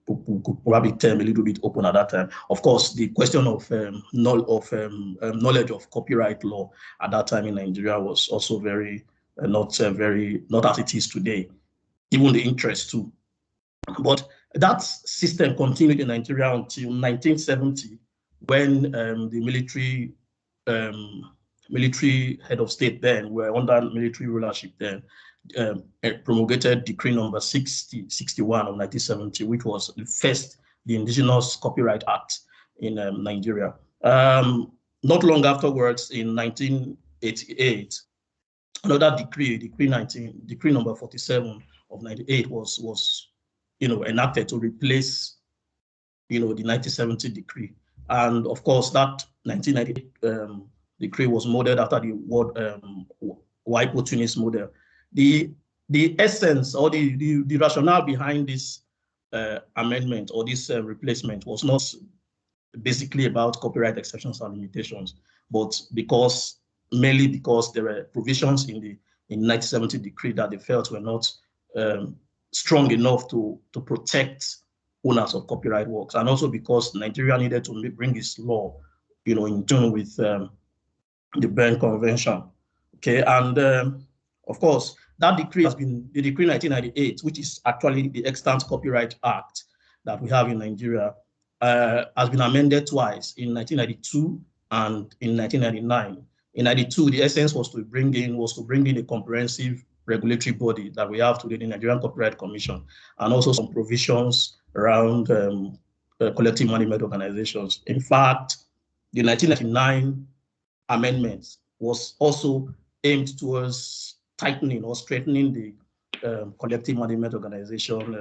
could probably term a little bit open at that time. Of course, the question of knowledge of copyright law at that time in Nigeria was also not as it is today. Even the interest too. But that system continued in Nigeria until 1970, when the military head of state then were under military rulership then promulgated Decree number 6061 of 1970, which was the Indigenous Copyright Act in Nigeria. Not long afterwards, in 1988, another decree number 47 of 98 was enacted to replace the 1970 decree. And of course, that 1998 decree was modeled after the WIPO-Tunis model. The essence or the rationale behind this amendment or this replacement was not basically about copyright exceptions and limitations, but mainly because there were provisions in 1970 decree that they felt were not strong enough to protect owners of copyright works, and also because Nigeria needed to bring its law, in tune with the Berne Convention. Okay, and of course, that decree has been the Decree 1998, which is actually the extant Copyright Act that we have in Nigeria, has been amended twice, in 1992 and in 1999. In 92, the essence was to bring in a comprehensive regulatory body that we have today, the Nigerian Copyright Commission, and also some provisions around collective management organizations. In fact, the 1999 amendment was also aimed towards tightening or strengthening the collective management organization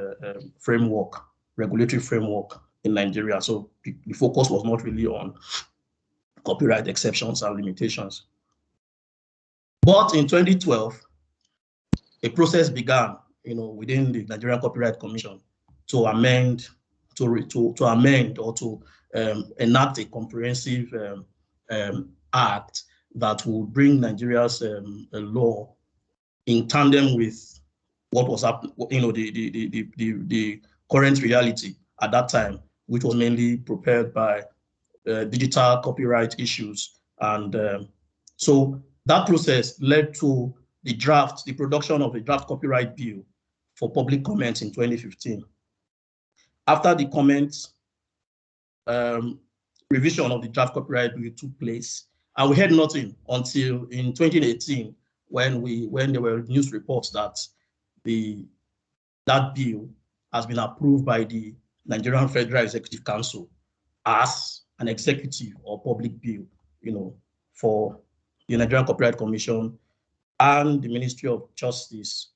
framework, regulatory framework in Nigeria. So the focus was not really on copyright exceptions and limitations. But in 2012, a process began, within the Nigerian Copyright Commission to amend, or to enact a comprehensive act that would bring Nigeria's law in tandem with what was happening, the current reality at that time, which was mainly propelled by digital copyright issues. And so that process led to the production of a draft copyright bill for public comment in 2015. After the comments, revision of the draft copyright bill took place, and we heard nothing until in 2018, when there were news reports that that bill has been approved by the Nigerian Federal Executive Council as an executive or public bill, for the Nigerian Copyright Commission and the Ministry of Justice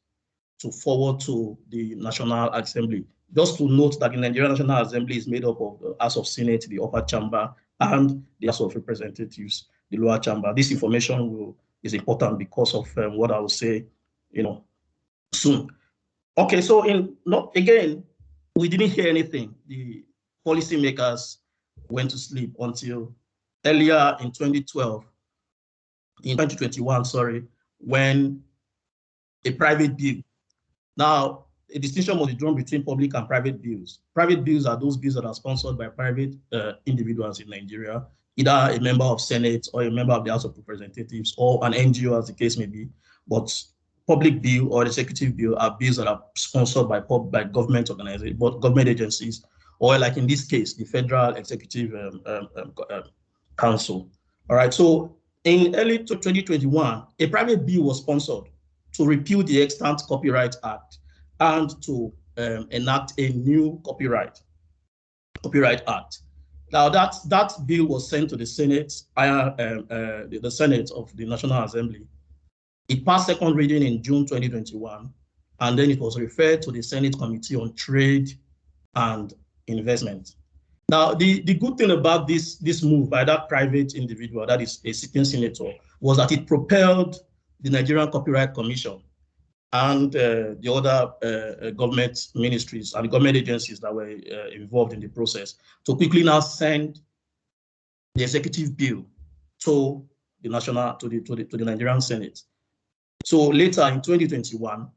to forward to the National Assembly. Just to note that the Nigerian National Assembly is made up of the House of Senate, the upper chamber, and the House of Representatives, the lower chamber. This information is important because of what I will say, soon. Okay, so again, we didn't hear anything. The policymakers went to sleep until earlier in 2021, when a private bill. Now, a distinction must be drawn between public and private bills. Private bills are those bills that are sponsored by private individuals in Nigeria, either a member of Senate or a member of the House of Representatives or an NGO, as the case may be. But public bill or executive bill are bills that are sponsored by government organizations, but government agencies, or like in this case, the Federal Executive Council. All right, so in early 2021, a private bill was sponsored to repeal the Extant Copyright Act and to enact a new Copyright Act. Now that bill was sent to the Senate, the Senate of the National Assembly. It passed second reading in June 2021, and then it was referred to the Senate Committee on Trade and Investment. Now, the good thing about this move by that private individual, that is a sitting senator, was that it propelled the Nigerian Copyright Commission and the other government ministries and government agencies that were involved in the process to quickly now send the executive bill to the Nigerian Senate. So later in 2021,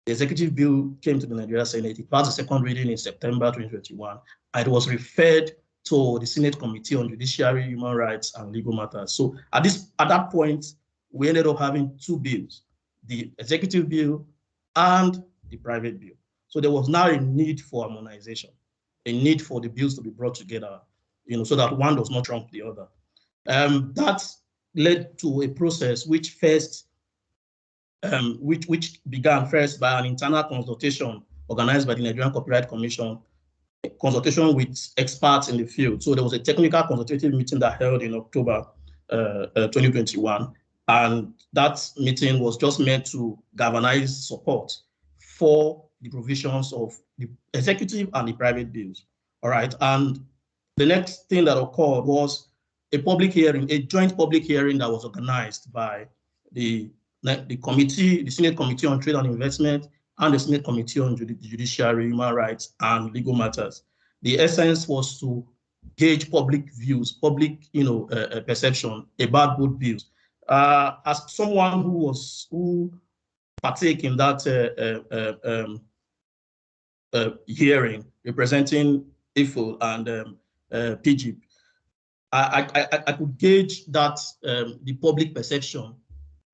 the executive bill came to the Nigerian Senate. It passed the second reading in September 2021, and it was referred to the Senate Committee on Judiciary, Human Rights, and Legal Matters. So at that point, we ended up having two bills, the executive bill and the private bill. So there was now a need for harmonization, a need for the bills to be brought together, so that one does not trump the other. That led to a process which began first by an internal consultation organized by the Nigerian Copyright Commission, a consultation with experts in the field. So there was a technical consultative meeting that held in October 2021. And that meeting was just meant to galvanize support for the provisions of the executive and the private bills. All right. And the next thing that occurred was a public hearing, a joint public hearing that was organized by the Senate Committee on Trade and Investment and the Senate Committee on Judiciary, Human Rights, and Legal Matters. The essence was to gauge public views, public perception about both bills. As someone who partake in that hearing representing IFL and PGIP, I could gauge that the public perception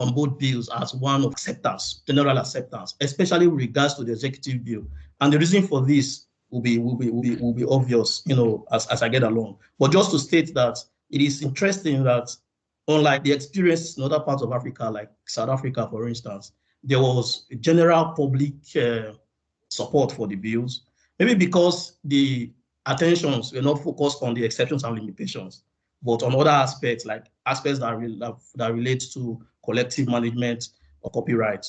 on both bills as one of acceptance, general acceptance, especially with regards to the executive bill. And the reason for this will be obvious, as I get along. But just to state that it is interesting that unlike the experience in other parts of Africa, like South Africa, for instance, there was general public support for the bills, maybe because the attentions were not focused on the exceptions and limitations, but on other aspects, like aspects that relate to collective management or copyright,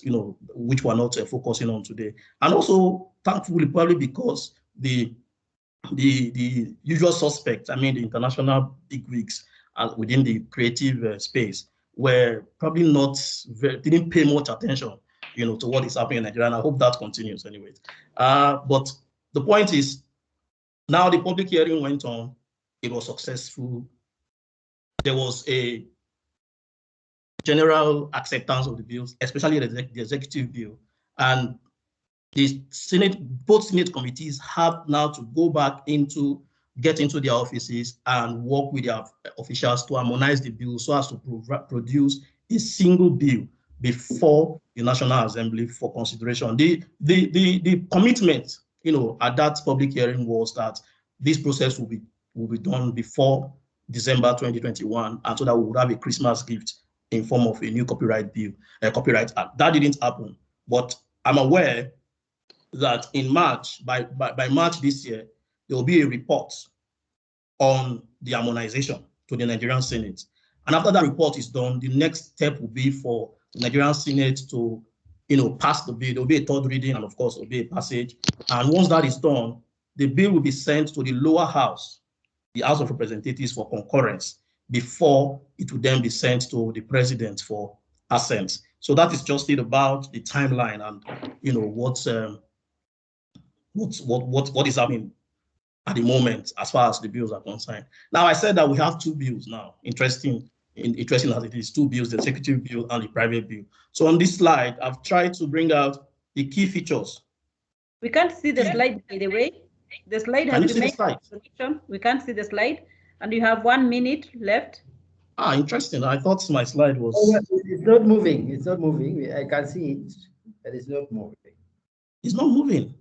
which we're not focusing on today. And also, thankfully, probably because the usual suspects, the international bigwigs within the creative space, were probably didn't pay much attention, to what is happening in Nigeria. And I hope that continues anyway. But the point is, now the public hearing went on. It was successful. There was a general acceptance of the bills, especially the executive bill. And the Senate, both Senate committees have now to go back get into their offices and work with their officials to harmonize the bill so as to produce a single bill before the National Assembly for consideration. The commitment, at that public hearing was that this process will be done before December 2021, and so that we would have a Christmas gift in form of a new copyright bill, copyright act. That didn't happen, but I'm aware that in March, by March this year, there will be a report on the harmonization to the Nigerian Senate. And after that report is done, the next step will be for the Nigerian Senate to, pass the bill. There will be a third reading, and of course, there will be a passage. And once that is done, the bill will be sent to the lower house, the House of Representatives, for concurrence before it will then be sent to the president for assent. So that is just it about the timeline and what is happening at the moment as far as the bills are concerned. Now, I said that we have two bills now. Interesting as it is, two bills, the executive bill and the private bill. So on this slide, I've tried to bring out the key features. We can't see the slide, by the way. The slide has been made. We can't see the slide, and you have 1 minute left. Ah, interesting. I thought my slide was... It's not moving. It's not moving. I can see it, but it's not moving. It's not moving?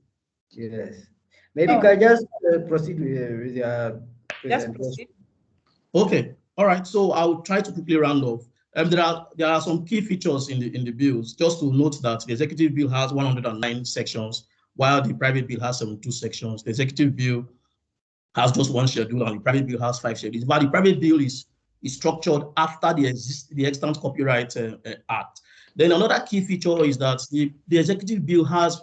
Yes. Maybe you can just proceed with your presentation. Just proceed. Okay. All right. So I'll try to quickly round off. There are some key features in the bills. Just to note that the executive bill has 109 sections, while the private bill has 72 sections. The executive bill has just one schedule, and the private bill has 5 schedules. But the private bill is structured after the Extant Copyright Act. Then another key feature is that the executive bill has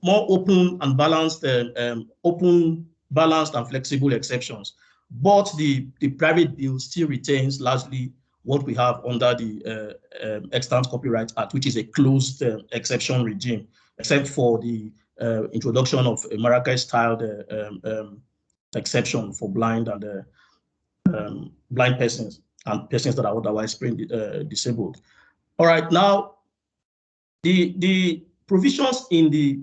more open and balanced, and flexible exceptions. But the private bill still retains largely what we have under the Extant Copyright Act, which is a closed exception regime, except for the introduction of a Marrakesh-styled exception for blind and blind persons and persons that are otherwise disabled. All right, now the provisions in the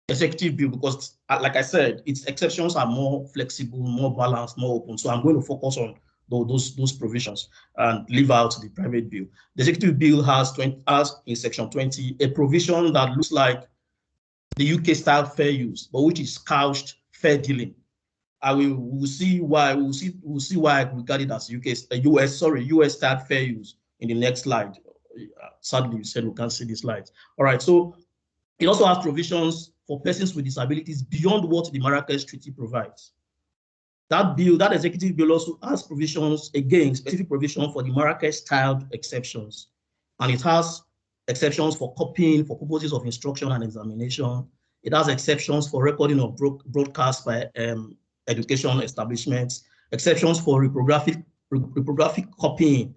executive bill, because like I said, its exceptions are more flexible, more balanced, more open. So I'm going to focus on those provisions and leave out the private bill. The executive bill has in section 20 a provision that looks like the UK style fair use, but which is couched fair dealing. We'll see why I regard it as US style fair use in the next slide. Sadly, you said we can't see the slides. All right, so it also has provisions for persons with disabilities beyond what the Marrakesh Treaty provides. That executive bill also has provisions, again, specific provision for the Marrakesh-styled exceptions. And it has exceptions for copying for purposes of instruction and examination. It has exceptions for recording of broadcasts by education establishments, exceptions for reprographic copying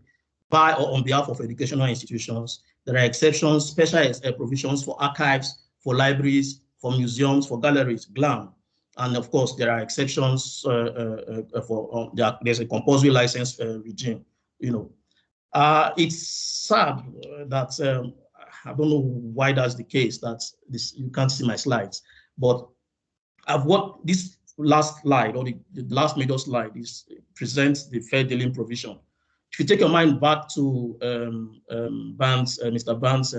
by or on behalf of educational institutions. There are exceptions, special provisions for archives, for libraries, for museums, for galleries, GLAM. And of course, there are exceptions there's a compulsory license regime. It's sad that I don't know why that's the case, that you can't see my slides, but this last slide, or the last major slide, presents the fair dealing provision. If you take your mind back to Mr. Band's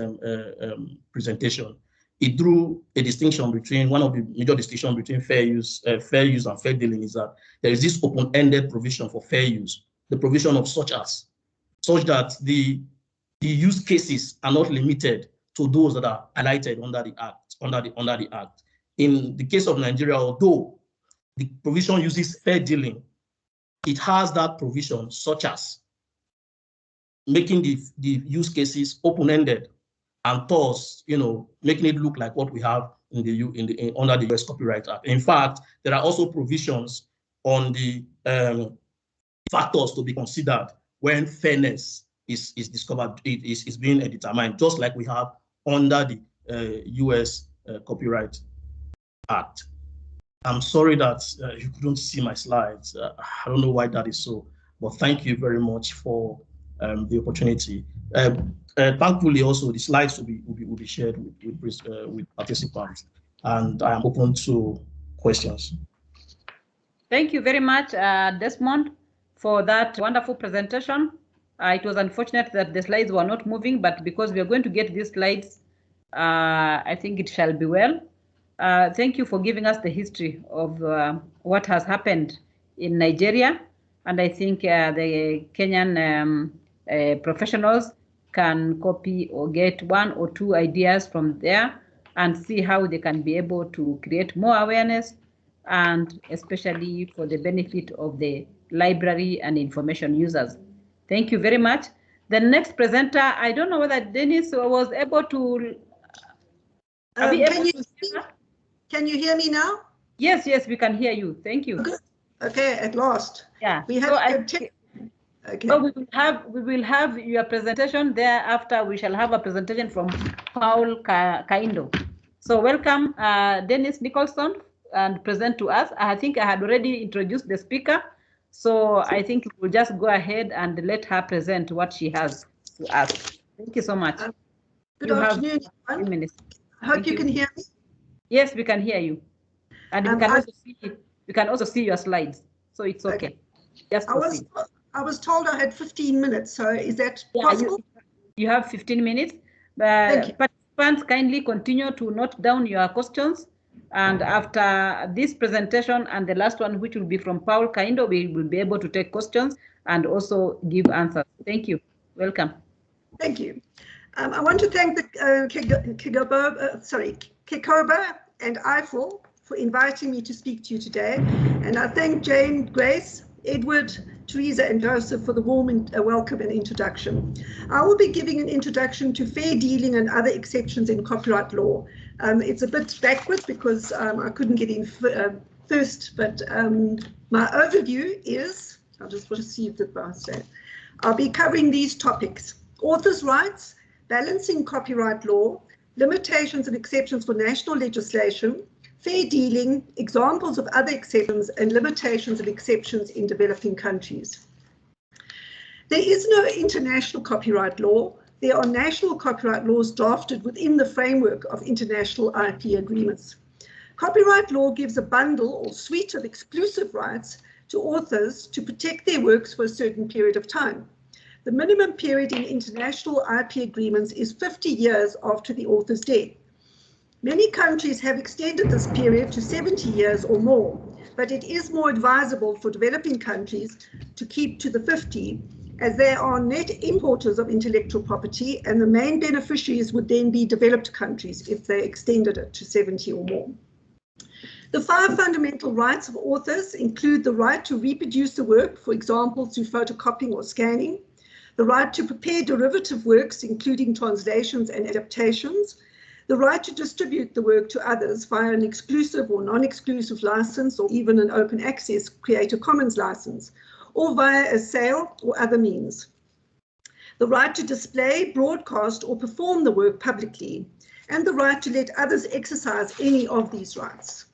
presentation, it drew a distinction between, one of the major distinctions between fair use and fair dealing is that there is this open-ended provision for fair use, the provision of such that the use cases are not limited to those that are highlighted under the act. In the case of Nigeria, although the provision uses fair dealing, it has that provision such as making the use cases open-ended and thus, making it look like what we have under the US Copyright Act. In fact, there are also provisions on the factors to be considered when fairness is discovered, is being determined, just like we have under the US Copyright Act. I'm sorry that you couldn't see my slides. I don't know why that is so, but thank you very much for the opportunity. Thankfully, also the slides will be shared with participants, and I am open to questions. Thank you very much, Desmond, for that wonderful presentation. It was unfortunate that the slides were not moving, but because we are going to get these slides, I think it shall be well. Thank you for giving us the history of what has happened in Nigeria. And I think the Kenyan professionals can copy or get 1 or 2 ideas from there and see how they can be able to create more awareness, and especially for the benefit of the library and information users. Thank you very much. The next presenter, I don't know whether Dennis was able to... Can you hear me now? Yes, we can hear you. Thank you. Good. Okay, at last. Yeah. We have okay. So we will have your presentation. Thereafter, we shall have a presentation from Paul Kaindo. So welcome, Dennis Nicholson, and present to us. I think I had already introduced the speaker, so I think we'll just go ahead and let her present what she has to ask. Thank you so much. Good afternoon, everyone. I hope you can hear me. Yes, we can hear you, and we can also see your slides, so it's okay. Just I was told I had 15 minutes, so is that possible? You have 15 minutes. Participants, kindly continue to note down your questions, and after this presentation and the last one, which will be from Paul Kaindo, we will be able to take questions and also give answers. Thank you. Welcome. Thank you. I want to thank the Kikoba and IFL for inviting me to speak to you today. And I thank Jane, Grace, Edward, Teresa and Joseph for the warm welcome and introduction. I will be giving an introduction to fair dealing and other exceptions in copyright law. It's a bit backwards because I couldn't get in first, but my overview is, I'll just want to see if the boss said, I'll be covering these topics: authors' rights, balancing copyright law, limitations and exceptions for national legislation, fair dealing, examples of other exceptions, and limitations and exceptions in developing countries. There is no international copyright law. There are national copyright laws drafted within the framework of international IP agreements. Copyright law gives a bundle or suite of exclusive rights to authors to protect their works for a certain period of time. The minimum period in international IP agreements is 50 years after the author's death. Many countries have extended this period to 70 years or more, but it is more advisable for developing countries to keep to the 50, as they are net importers of intellectual property, and the main beneficiaries would then be developed countries if they extended it to 70 or more. The 5 fundamental rights of authors include the right to reproduce the work, for example, through photocopying or scanning, the right to prepare derivative works, including translations and adaptations, the right to distribute the work to others via an exclusive or non-exclusive license, or even an open access Creative Commons license, or via a sale or other means, the right to display, broadcast, or perform the work publicly, and the right to let others exercise any of these rights.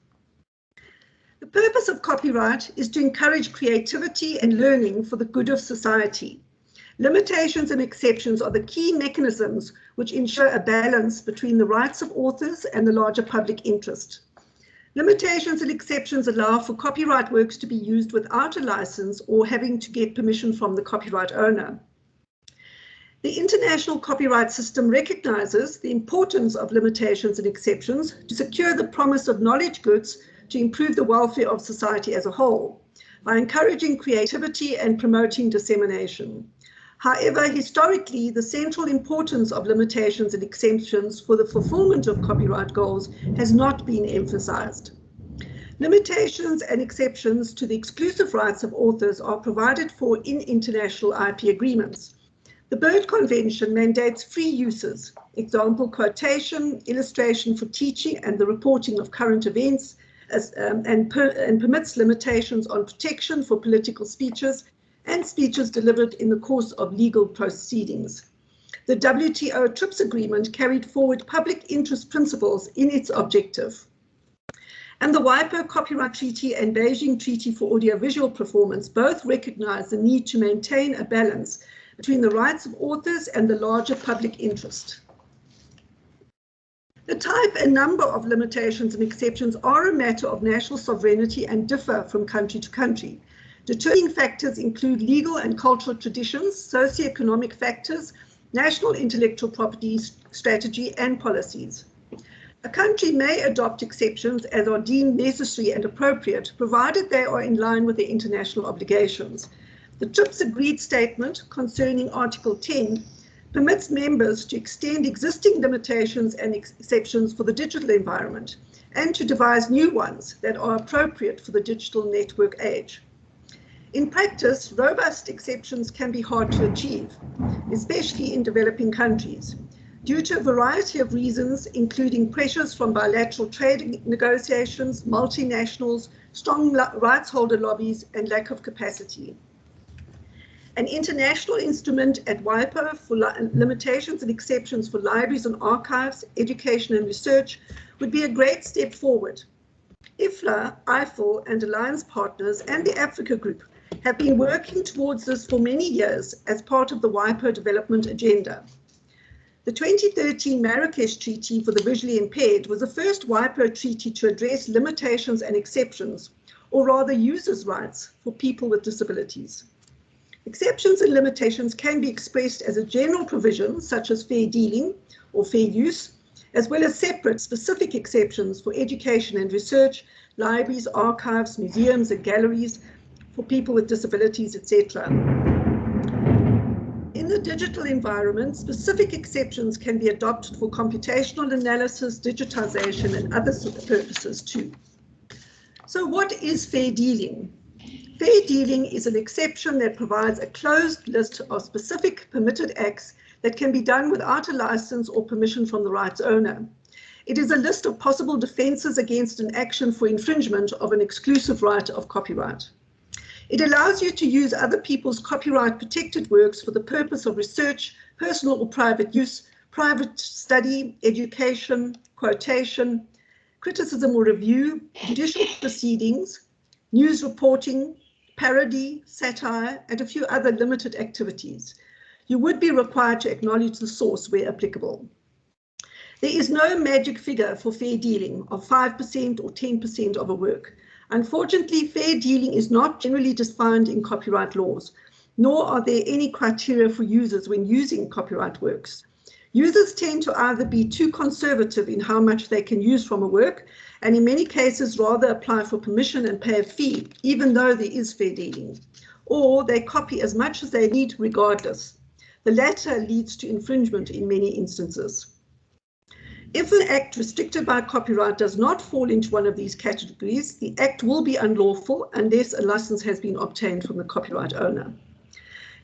The purpose of copyright is to encourage creativity and learning for the good of society. Limitations and exceptions are the key mechanisms which ensure a balance between the rights of authors and the larger public interest. Limitations and exceptions allow for copyright works to be used without a license or having to get permission from the copyright owner. The international copyright system recognizes the importance of limitations and exceptions to secure the promise of knowledge goods to improve the welfare of society as a whole, by encouraging creativity and promoting dissemination. However, historically, the central importance of limitations and exemptions for the fulfillment of copyright goals has not been emphasized. Limitations and exceptions to the exclusive rights of authors are provided for in international IP agreements. The Byrd Convention mandates free uses, example, quotation, illustration for teaching and the reporting of current events, and permits limitations on protection for political speeches and speeches delivered in the course of legal proceedings. The WTO TRIPS agreement carried forward public interest principles in its objective. And the WIPO Copyright Treaty and Beijing Treaty for Audiovisual Performance both recognize the need to maintain a balance between the rights of authors and the larger public interest. The type and number of limitations and exceptions are a matter of national sovereignty and differ from country to country. Determining factors include legal and cultural traditions, socioeconomic factors, national intellectual property strategy, and policies. A country may adopt exceptions as are deemed necessary and appropriate, provided they are in line with their international obligations. The TRIPS agreed statement concerning Article 10 permits members to extend existing limitations and exceptions for the digital environment and to devise new ones that are appropriate for the digital network age. In practice, robust exceptions can be hard to achieve, especially in developing countries, due to a variety of reasons, including pressures from bilateral trade negotiations, multinationals, strong rights holder lobbies, and lack of capacity. An international instrument at WIPO for limitations and exceptions for libraries and archives, education and research would be a great step forward. IFLA, IFL, and Alliance Partners and the Africa Group have been working towards this for many years as part of the WIPO development agenda. The 2013 Marrakesh Treaty for the Visually Impaired was the first WIPO treaty to address limitations and exceptions, or rather users' rights, for people with disabilities. Exceptions and limitations can be expressed as a general provision, such as fair dealing or fair use, as well as separate specific exceptions for education and research, libraries, archives, museums, and galleries, for people with disabilities, etc. In the digital environment, specific exceptions can be adopted for computational analysis, digitization, and other purposes too. So what is fair dealing? Fair dealing is an exception that provides a closed list of specific permitted acts that can be done without a license or permission from the rights owner. It is a list of possible defenses against an action for infringement of an exclusive right of copyright. It allows you to use other people's copyright protected works for the purpose of research, personal or private use, private study, education, quotation, criticism or review, judicial proceedings, news reporting, parody, satire, and a few other limited activities. You would be required to acknowledge the source where applicable. There is no magic figure for fair dealing of 5% or 10% of a work. Unfortunately, fair dealing is not generally defined in copyright laws, nor are there any criteria for users when using copyright works. Users tend to either be too conservative in how much they can use from a work, and in many cases rather apply for permission and pay a fee, even though there is fair dealing, or they copy as much as they need regardless. The latter leads to infringement in many instances. If an act restricted by copyright does not fall into one of these categories, the act will be unlawful unless a license has been obtained from the copyright owner.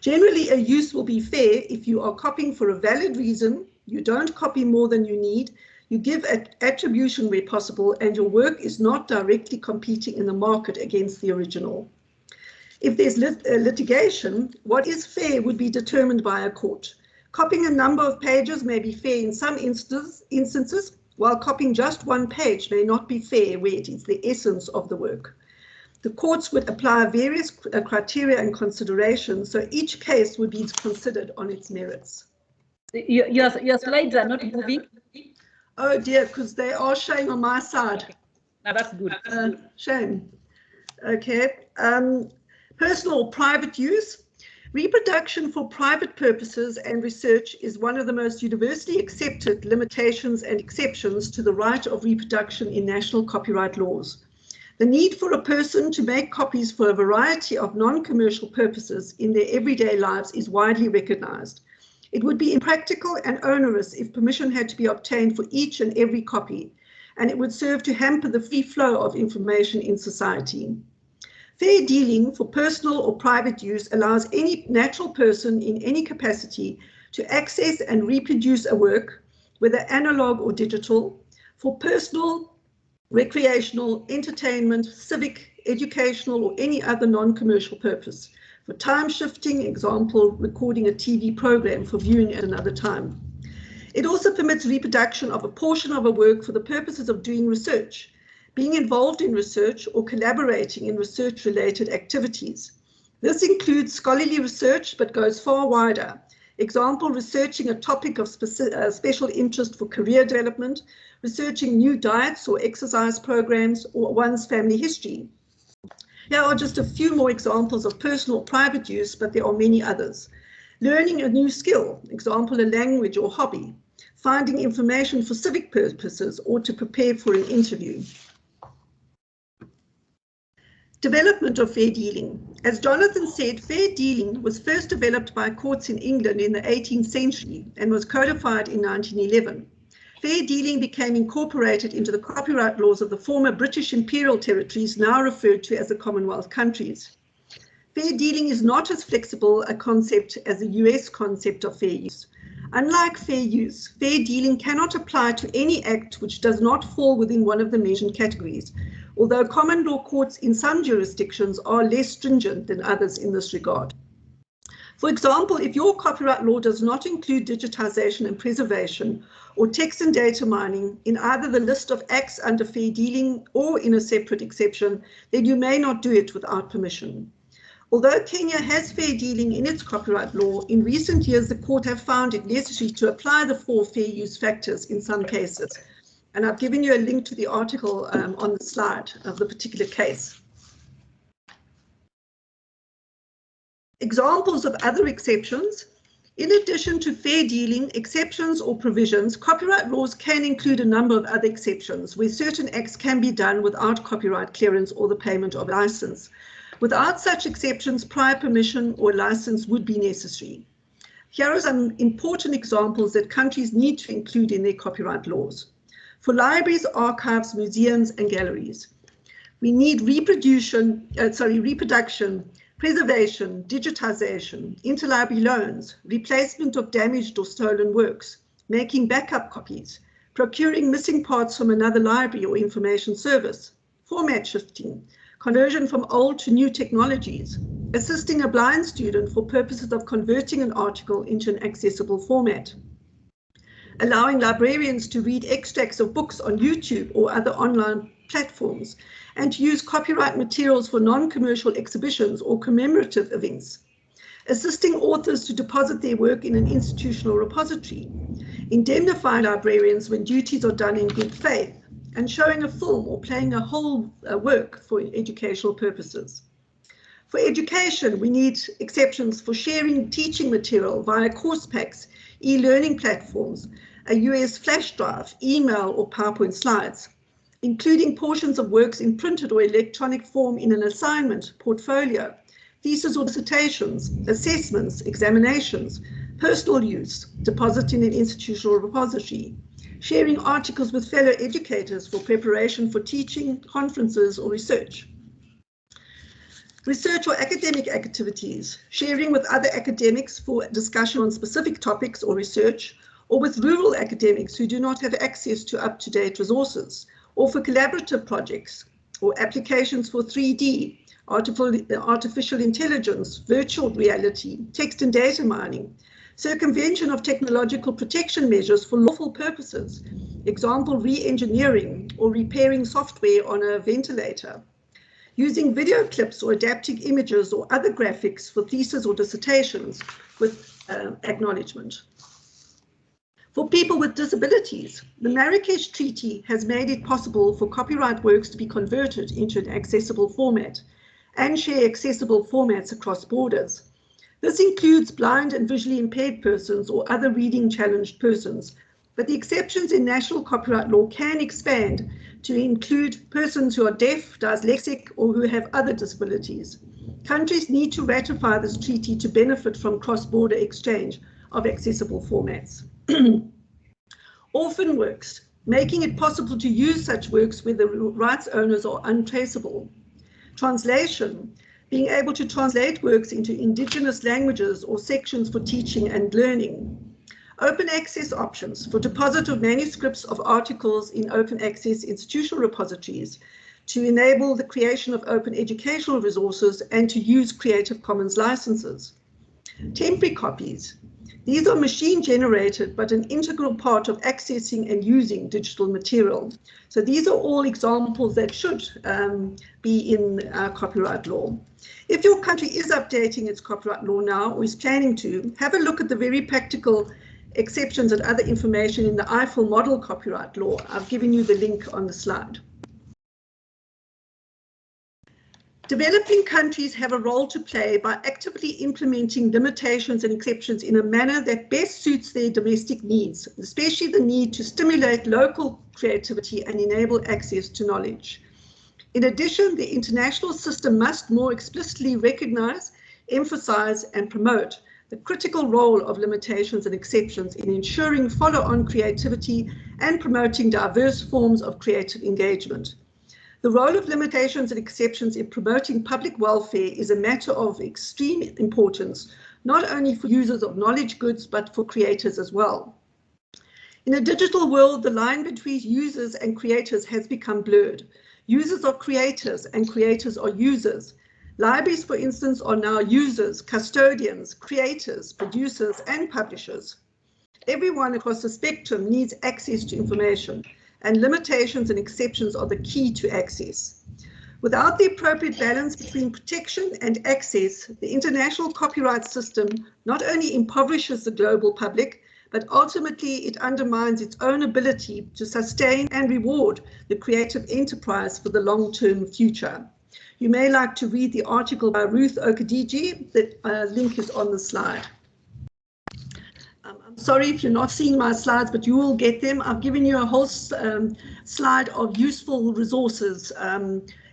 Generally, a use will be fair if you are copying for a valid reason, you don't copy more than you need, you give attribution where possible, and your work is not directly competing in the market against the original. If there's litigation, what is fair would be determined by a court. Copying a number of pages may be fair in some instances, while copying just one page may not be fair where it is the essence of the work. The courts would apply various criteria and considerations, so each case would be considered on its merits. Your slides are not moving? Oh dear, because they are showing on my side. Okay. Now that's good. Shame. Okay. Personal or private use. Reproduction for private purposes and research is one of the most universally accepted limitations and exceptions to the right of reproduction in national copyright laws. The need for a person to make copies for a variety of non-commercial purposes in their everyday lives is widely recognized. It would be impractical and onerous if permission had to be obtained for each and every copy, and it would serve to hamper the free flow of information in society. Fair dealing for personal or private use allows any natural person in any capacity to access and reproduce a work, whether analog or digital, for personal, recreational, entertainment, civic, educational, or any other non-commercial purpose. For time shifting, example, recording a TV program for viewing at another time. It also permits reproduction of a portion of a work for the purposes of doing research, being involved in research, or collaborating in research-related activities. This includes scholarly research, but goes far wider. Example, researching a topic of special interest for career development, researching new diets or exercise programs, or one's family history. Here are just a few more examples of personal or private use, but there are many others. Learning a new skill, example, a language or hobby. Finding information for civic purposes or to prepare for an interview. Development of fair dealing. As Jonathan said, fair dealing was first developed by courts in England in the 18th century and was codified in 1911. Fair dealing became incorporated into the copyright laws of the former British imperial territories, now referred to as the Commonwealth countries. Fair dealing is not as flexible a concept as the US concept of fair use. Unlike fair use, fair dealing cannot apply to any act which does not fall within one of the mentioned categories, although common law courts in some jurisdictions are less stringent than others in this regard. For example, if your copyright law does not include digitization and preservation or text and data mining in either the list of acts under fair dealing or in a separate exception, then you may not do it without permission. Although Kenya has fair dealing in its copyright law, in recent years the court have found it necessary to apply the 4 fair use factors in some cases. And I've given you a link to the article on the slide of the particular case. Examples of other exceptions. In addition to fair dealing, exceptions or provisions, copyright laws can include a number of other exceptions where certain acts can be done without copyright clearance or the payment of license. Without such exceptions, prior permission or license would be necessary. Here are some important examples that countries need to include in their copyright laws. For libraries, archives, museums, and galleries, we need reproduction, preservation, digitization, interlibrary loans, replacement of damaged or stolen works, making backup copies, procuring missing parts from another library or information service, format shifting, conversion from old to new technologies, assisting a blind student for purposes of converting an article into an accessible format, allowing librarians to read extracts of books on YouTube or other online platforms, and to use copyright materials for non-commercial exhibitions or commemorative events, assisting authors to deposit their work in an institutional repository, indemnifying librarians when duties are done in good faith, and showing a film or playing a whole work for educational purposes. For education, we need exceptions for sharing teaching material via course packs, e-learning platforms, a US flash drive, email, or PowerPoint slides, including portions of works in printed or electronic form in an assignment, portfolio, thesis or dissertations, assessments, examinations, personal use, deposit in an institutional repository, sharing articles with fellow educators for preparation for teaching, conferences, or research. Research or academic activities, sharing with other academics for discussion on specific topics or research, or with rural academics who do not have access to up-to-date resources, or for collaborative projects, or applications for 3D, artificial intelligence, virtual reality, text and data mining, circumvention of technological protection measures for lawful purposes, example, re-engineering or repairing software on a ventilator, using video clips or adapting images or other graphics for theses or dissertations with acknowledgement. For people with disabilities, the Marrakesh Treaty has made it possible for copyright works to be converted into an accessible format and share accessible formats across borders. This includes blind and visually impaired persons or other reading challenged persons, but the exceptions in national copyright law can expand to include persons who are deaf, dyslexic, or who have other disabilities. Countries need to ratify this treaty to benefit from cross-border exchange of accessible formats. Orphan works, making it possible to use such works where the rights owners are untraceable. Translation, being able to translate works into indigenous languages or sections for teaching and learning. Open access options for deposit of manuscripts of articles in open access institutional repositories to enable the creation of open educational resources and to use Creative Commons licenses. Temporary copies. These are machine generated, but an integral part of accessing and using digital material. So these are all examples that should be in copyright law. If your country is updating its copyright law now or is planning to, have a look at the very practical exceptions and other information in the EIFEL model copyright law. I've given you the link on the slide. Developing countries have a role to play by actively implementing limitations and exceptions in a manner that best suits their domestic needs, especially the need to stimulate local creativity and enable access to knowledge. In addition, the international system must more explicitly recognize, emphasize, and promote the critical role of limitations and exceptions in ensuring follow-on creativity and promoting diverse forms of creative engagement. The role of limitations and exceptions in promoting public welfare is a matter of extreme importance, not only for users of knowledge goods, but for creators as well. In a digital world, the line between users and creators has become blurred. Users are creators and creators are users. Libraries, for instance, are now users, custodians, creators, producers, and publishers. Everyone across the spectrum needs access to information, and limitations and exceptions are the key to access. Without the appropriate balance between protection and access, the international copyright system not only impoverishes the global public, but ultimately it undermines its own ability to sustain and reward the creative enterprise for the long-term future. You may like to read the article by Ruth Okadiji. The link is on the slide. I'm sorry if you're not seeing my slides, but you will get them. I've given you a whole slide of useful resources,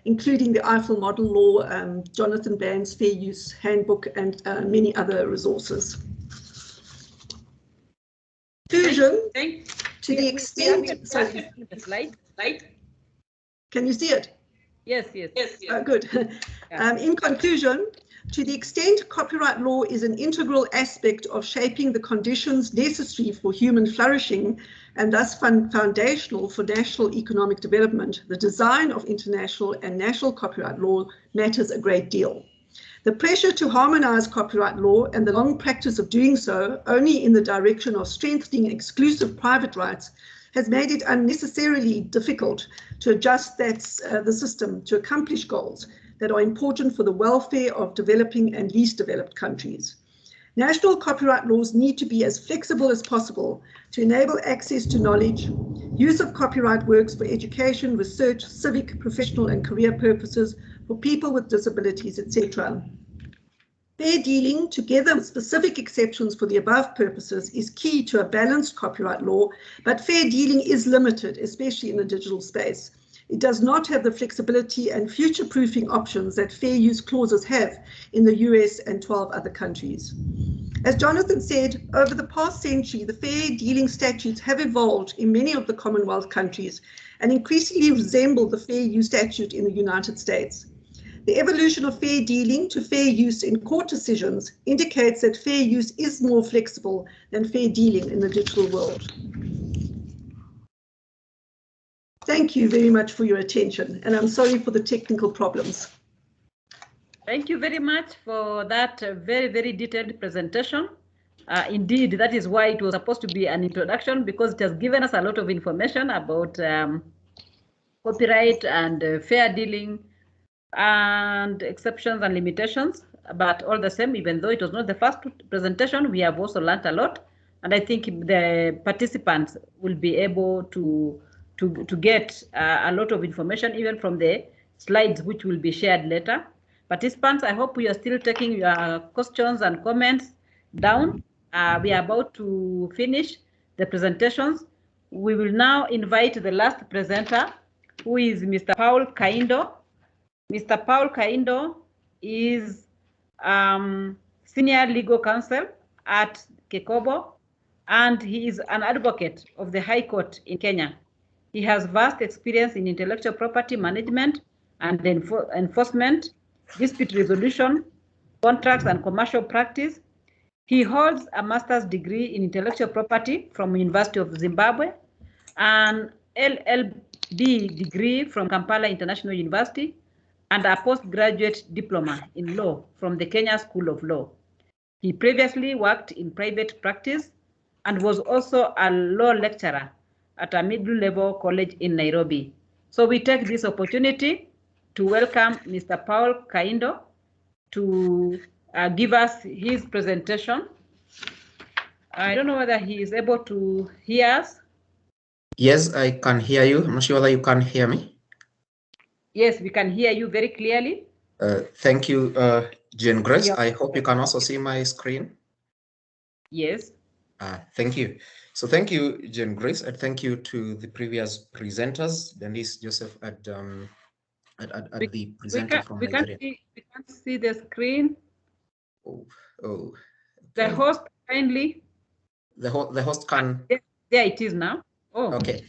including the EIFEL Model Law, Jonathan Band's Fair Use Handbook, and many other resources. Conclusion, to the extent... Sorry. Can you see it? Yes. Oh, good. In conclusion, to the extent copyright law is an integral aspect of shaping the conditions necessary for human flourishing and thus foundational for national economic development, the design of international and national copyright law matters a great deal. The pressure to harmonize copyright law and the long practice of doing so only in the direction of strengthening exclusive private rights has made it unnecessarily difficult to adjust the system to accomplish goals that are important for the welfare of developing and least developed countries. National copyright laws need to be as flexible as possible to enable access to knowledge, use of copyright works for education, research, civic, professional and career purposes for people with disabilities, etc. Fair dealing, together with specific exceptions for the above purposes, is key to a balanced copyright law, but fair dealing is limited, especially in the digital space. It does not have the flexibility and future-proofing options that fair use clauses have in the US and 12 other countries. As Jonathan said, over the past century, the fair dealing statutes have evolved in many of the Commonwealth countries and increasingly resemble the fair use statute in the United States. The evolution of fair dealing to fair use in court decisions indicates that fair use is more flexible than fair dealing in the digital world. Thank you very much for your attention, and I'm sorry for the technical problems. Thank you very much for that very, very detailed presentation. Indeed, that is why it was supposed to be an introduction, because it has given us a lot of information about copyright and fair dealing and exceptions and limitations. But all the same, even though it was not the first presentation, we have also learned a lot. And I think the participants will be able to get a lot of information, even from the slides, which will be shared later. Participants, I hope you are still taking your questions and comments down. We are about to finish the presentations. We will now invite the last presenter, who is Mr. Paul Kaindo. Mr. Paul Kaindo is Senior Legal Counsel at Kekobo, and he is an advocate of the High Court in Kenya. He has vast experience in intellectual property management, and enforcement, dispute resolution, contracts and commercial practice. He holds a master's degree in intellectual property from University of Zimbabwe, an LLB degree from Kampala International University, and a postgraduate diploma in law from the Kenya School of Law. He previously worked in private practice and was also a law lecturer at a middle-level college in Nairobi. So we take this opportunity to welcome Mr. Paul Kaindo to give us his presentation. I don't know whether he is able to hear us. Yes, I can hear you. I'm not sure whether you can hear me. Yes, we can hear you very clearly. Thank you, Jane Grace. I hope you can also see my screen. Yes. Thank you. So thank you, Jane Grace, and thank you to the previous presenters, Denise, Joseph, and the presenter from Nigeria. We can't see the screen. Okay. The host kindly. The host can. There it is now. Oh. Okay.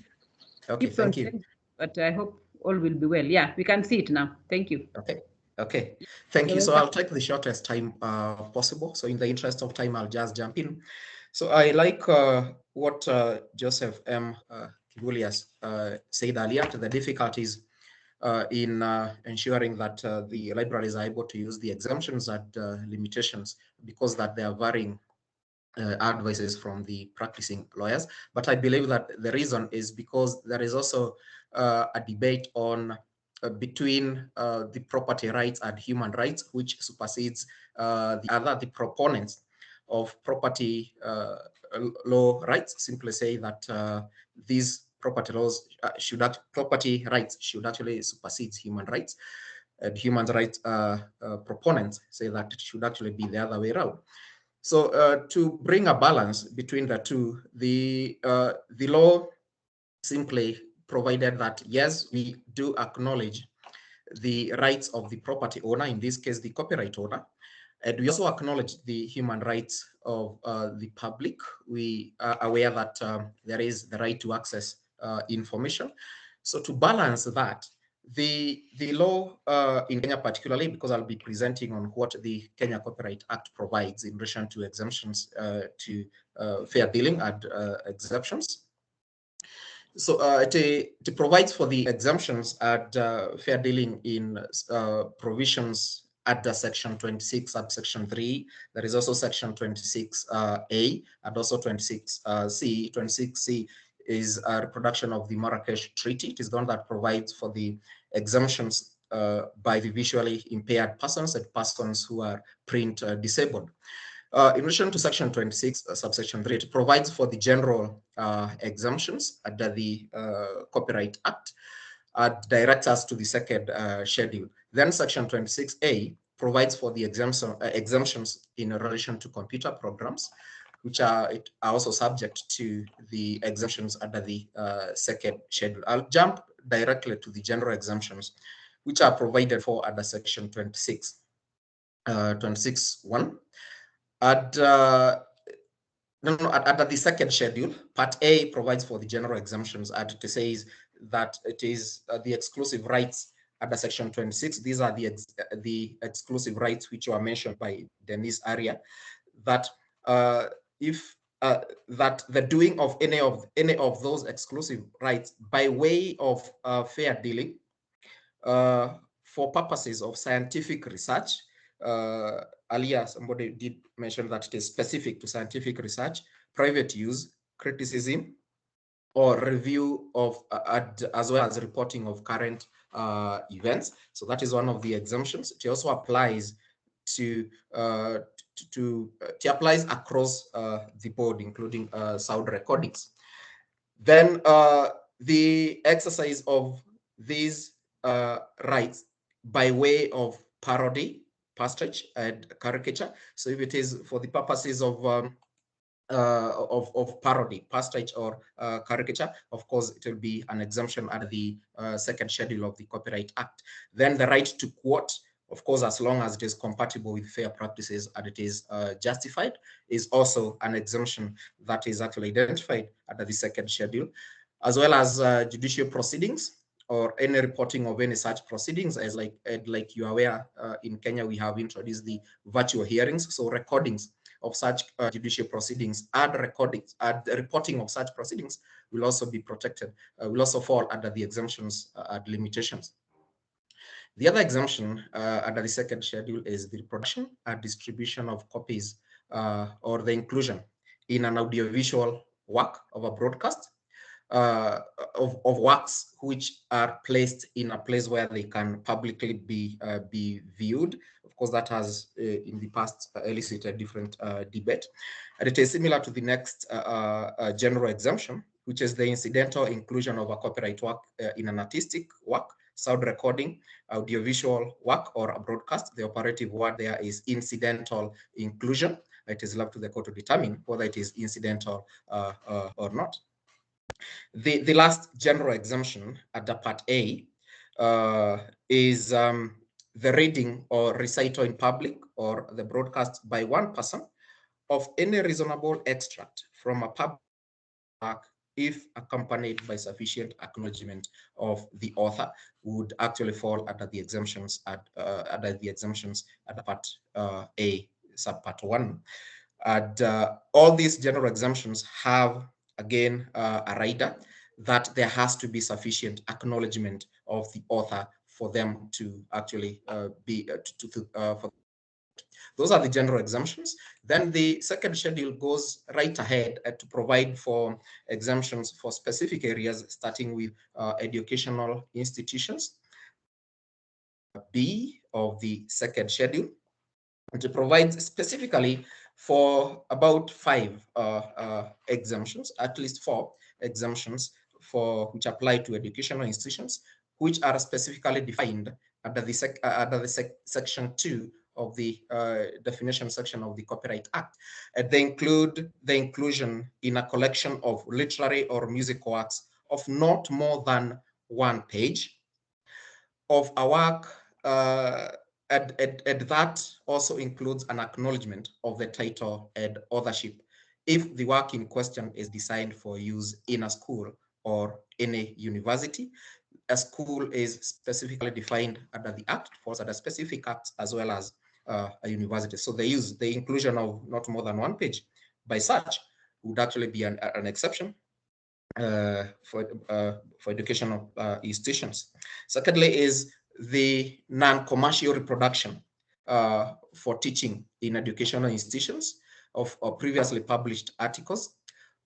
Okay. Thank you. But I hope all will be well. Yeah, we can see it now. Thank you. Okay. Okay. Thank you. So I'll take the shortest time possible. So in the interest of time, I'll just jump in. So I like what Joseph M. Kivulias said earlier, to the difficulties in ensuring that the libraries are able to use the exemptions and limitations, because that they are varying advices from the practicing lawyers. But I believe that the reason is because there is also a debate on between the property rights and human rights, which supersedes the proponents of property law rights simply say that these property rights should actually supersede human rights, and human rights proponents say that it should actually be the other way around. So to bring a balance between the two, the law simply provided that, yes, we do acknowledge the rights of the property owner, in this case, the copyright owner, and we also acknowledge the human rights of the public. We are aware that there is the right to access information. So to balance that, the law in Kenya particularly, because I'll be presenting on what the Kenya Copyright Act provides in relation to exemptions to fair dealing and exceptions. So it provides for the exemptions at fair dealing in provisions at the section 26 subsection 3. There is also section 26A and also 26C. 26C is a reproduction of the Marrakesh Treaty. It is the one that provides for the exemptions by the visually impaired persons and persons who are print disabled. In relation to section 26, subsection 3, it provides for the general exemptions under the Copyright Act, directs us to the second schedule. Then section 26A provides for the exemptions in relation to computer programs, which are also subject to the exemptions under the second schedule. I'll jump directly to the general exemptions, which are provided for under section 26.1. At the second schedule, Part A provides for the general exemptions, and it says that it is the exclusive rights under section 26. These are the exclusive rights which were mentioned by Denise Aria, that if that the doing of any of those exclusive rights by way of fair dealing for purposes of scientific research. Earlier, somebody did mention that it is specific to scientific research, private use, criticism, or review of, as well as reporting of current events. So that is one of the exemptions. It also applies it applies across the board, including sound recordings. Then the exercise of these rights by way of parody, pastiche, and caricature. So if it is for the purposes of parody, pastiche, or caricature, of course, it will be an exemption under the second schedule of the Copyright Act. Then the right to quote, of course, as long as it is compatible with fair practices and it is justified, is also an exemption that is actually identified under the second schedule, as well as judicial proceedings or any reporting of any such proceedings, as like you are aware, in Kenya we have introduced the virtual hearings, so recordings of such judicial proceedings and recordings and reporting of such proceedings will also be protected, will also fall under the exemptions and limitations. The other exemption under the second schedule is the production and distribution of copies or the inclusion in an audiovisual work of a broadcast of works which are placed in a place where they can publicly be viewed. Of course, that has in the past elicited different debate. And it is similar to the next general exemption, which is the incidental inclusion of a copyright work in an artistic work, sound recording, audiovisual work, or a broadcast. The operative word there is incidental inclusion. It is left to the court to determine whether it is incidental or not. The last general exemption under Part A is the reading or recital in public or the broadcast by one person of any reasonable extract from a public work, if accompanied by sufficient acknowledgement of the author, would actually fall under the exemptions under Part A, subpart 1. And all these general exemptions have, again, a rider that there has to be sufficient acknowledgement of the author for them to actually those are the general exemptions. Then the second schedule goes right ahead to provide for exemptions for specific areas, starting with educational institutions, B of the second schedule, and to provide specifically for about 5 exemptions, at least 4 exemptions for which apply to educational institutions, which are specifically defined under the section 2 of the definition section of the Copyright Act. They include the inclusion in a collection of literary or music works of not more than 1 page of a work, and that also includes an acknowledgement of the title and authorship if the work in question is designed for use in a school or in a university. A school is specifically defined under the Act, falls under specific acts, as well as a university. So they use the inclusion of not more than 1 page by such would actually be an exception for educational institutions. Secondly is the non-commercial reproduction for teaching in educational institutions of previously published articles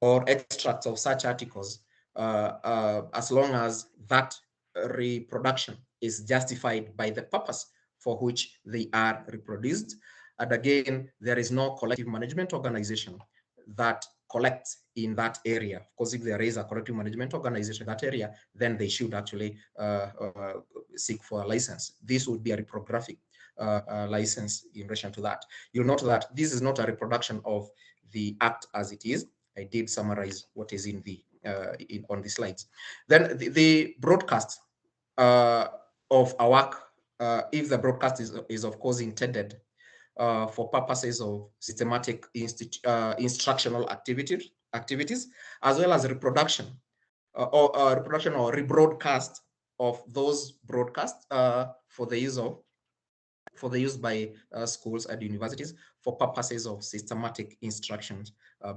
or extracts of such articles, as long as that reproduction is justified by the purpose for which they are reproduced. And again, there is no collective management organization that collects in that area. Of course, if there is a collective management organization in that area, then they should actually seek for a license. This would be a reprographic license in relation to that. You'll note that this is not a reproduction of the Act as it is. I did summarize what is in the on the slides. Then the broadcast of a work, if the broadcast is of course intended for purposes of systematic instructional activities, as well as reproduction or rebroadcast of those broadcasts for the use by schools and universities for purposes of systematic instructions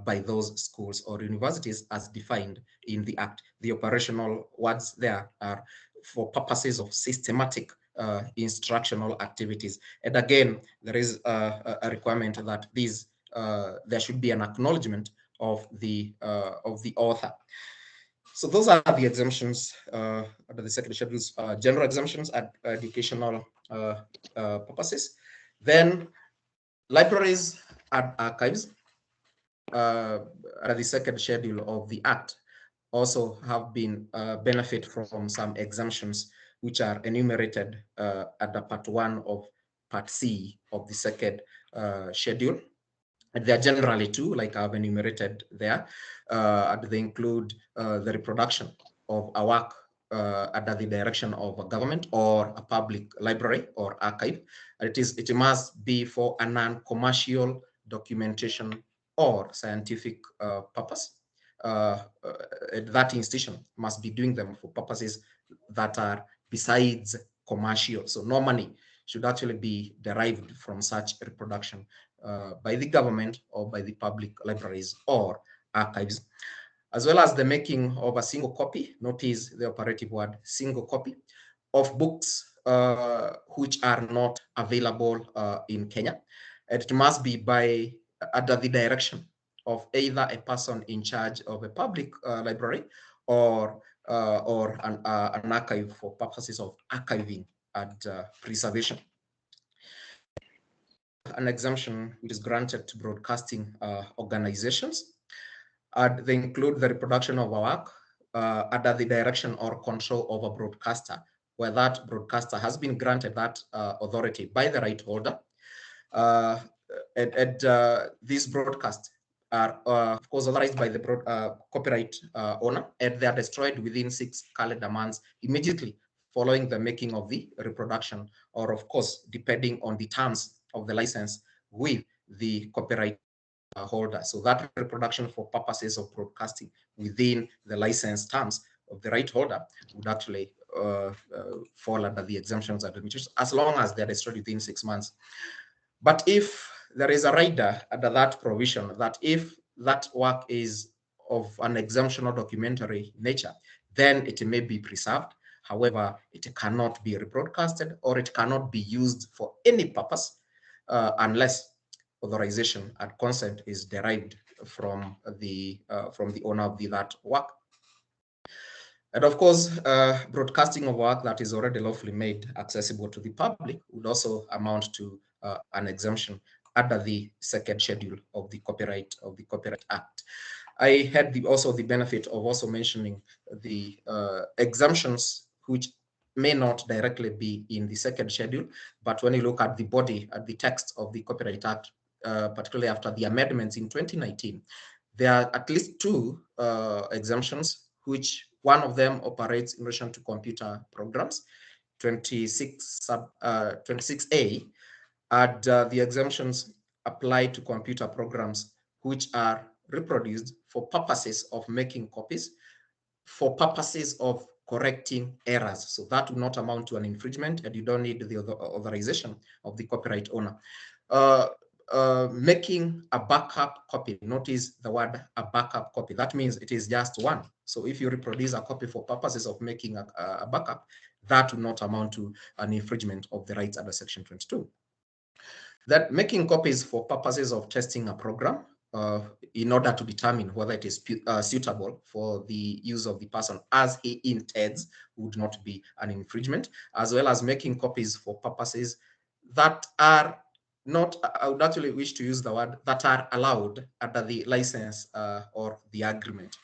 by those schools or universities as defined in the Act. The operational words there are for purposes of systematic instructional activities. And again, there is a requirement that these there should be an acknowledgement of the author. So those are the exemptions under the second schedule's general exemptions at educational purposes. Then libraries and archives under the second schedule of the Act also have been benefit from some exemptions which are enumerated under Part 1 of Part C of the second schedule. And there are generally 2, like I've enumerated there, and they include the reproduction of a work under the direction of a government or a public library or archive. It must be for a non-commercial documentation or scientific purpose. That institution must be doing them for purposes that are besides commercial. So no money should actually be derived from such reproduction by the government or by the public libraries or archives, as well as the making of a single copy, notice the operative word, single copy, of books which are not available in Kenya. And it must be under the direction of either a person in charge of a public library or an archive for purposes of archiving and preservation. An exemption which is granted to broadcasting organizations. They include the reproduction of a work under the direction or control of a broadcaster, where that broadcaster has been granted that authority by the right holder. These broadcasts are, of course, authorized by the copyright owner, and they are destroyed within 6 calendar months immediately following the making of the reproduction, or of course, depending on the terms of the license with the copyright holder. So that reproduction for purposes of broadcasting within the license terms of the right holder would actually fall under the exemptions and limitations, as long as they're destroyed within 6 months. But if there is a rider under that provision, that if that work is of an exemption or documentary nature, then it may be preserved. However, it cannot be rebroadcasted or it cannot be used for any purpose unless authorization and consent is derived from the owner of that work. And of course, broadcasting of work that is already lawfully made accessible to the public would also amount to an exemption under the second schedule of the Copyright Act. I had also the benefit of also mentioning the exemptions which may not directly be in the second schedule, but when you look at the body, at the text of the Copyright Act, particularly after the amendments in 2019, there are at least 2 exemptions, which one of them operates in relation to computer programs, 26A, and the exemptions apply to computer programs which are reproduced for purposes of making copies, for purposes of correcting errors. So that will not amount to an infringement, and you don't need the authorization of the copyright owner. Making a backup copy, notice the word a backup copy. That means it is just one. So if you reproduce a copy for purposes of making a backup, that will not amount to an infringement of the rights under Section 22. That making copies for purposes of testing a program in order to determine whether it is suitable for the use of the person as he intends would not be an infringement, as well as making copies for purposes that are not, I would actually wish to use the word, that are allowed under the license or the agreement.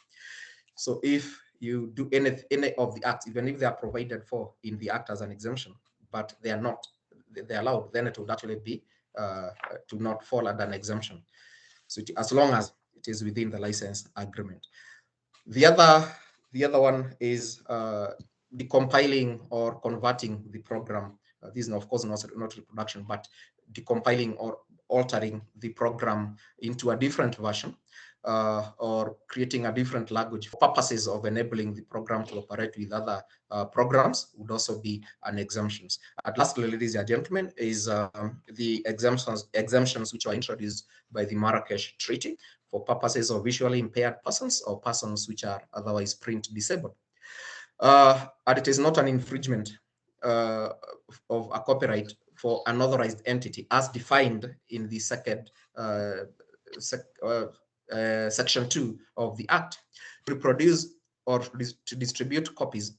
So if you do any of the acts, even if they are provided for in the act as an exemption, but they are not, they're allowed, then it would actually be to not fall under an exemption. So as long as it is within the license agreement. The other one is decompiling or converting the program. This is of course not reproduction, but decompiling or altering the program into a different version or creating a different language for purposes of enabling the program to operate with other programs would also be an exemptions. And lastly, ladies and gentlemen, is the exemptions which were introduced by the Marrakesh Treaty for purposes of visually impaired persons or persons which are otherwise print disabled. And it is not an infringement of a copyright for an authorized entity as defined in the second Section 2 of the Act to produce or to distribute copies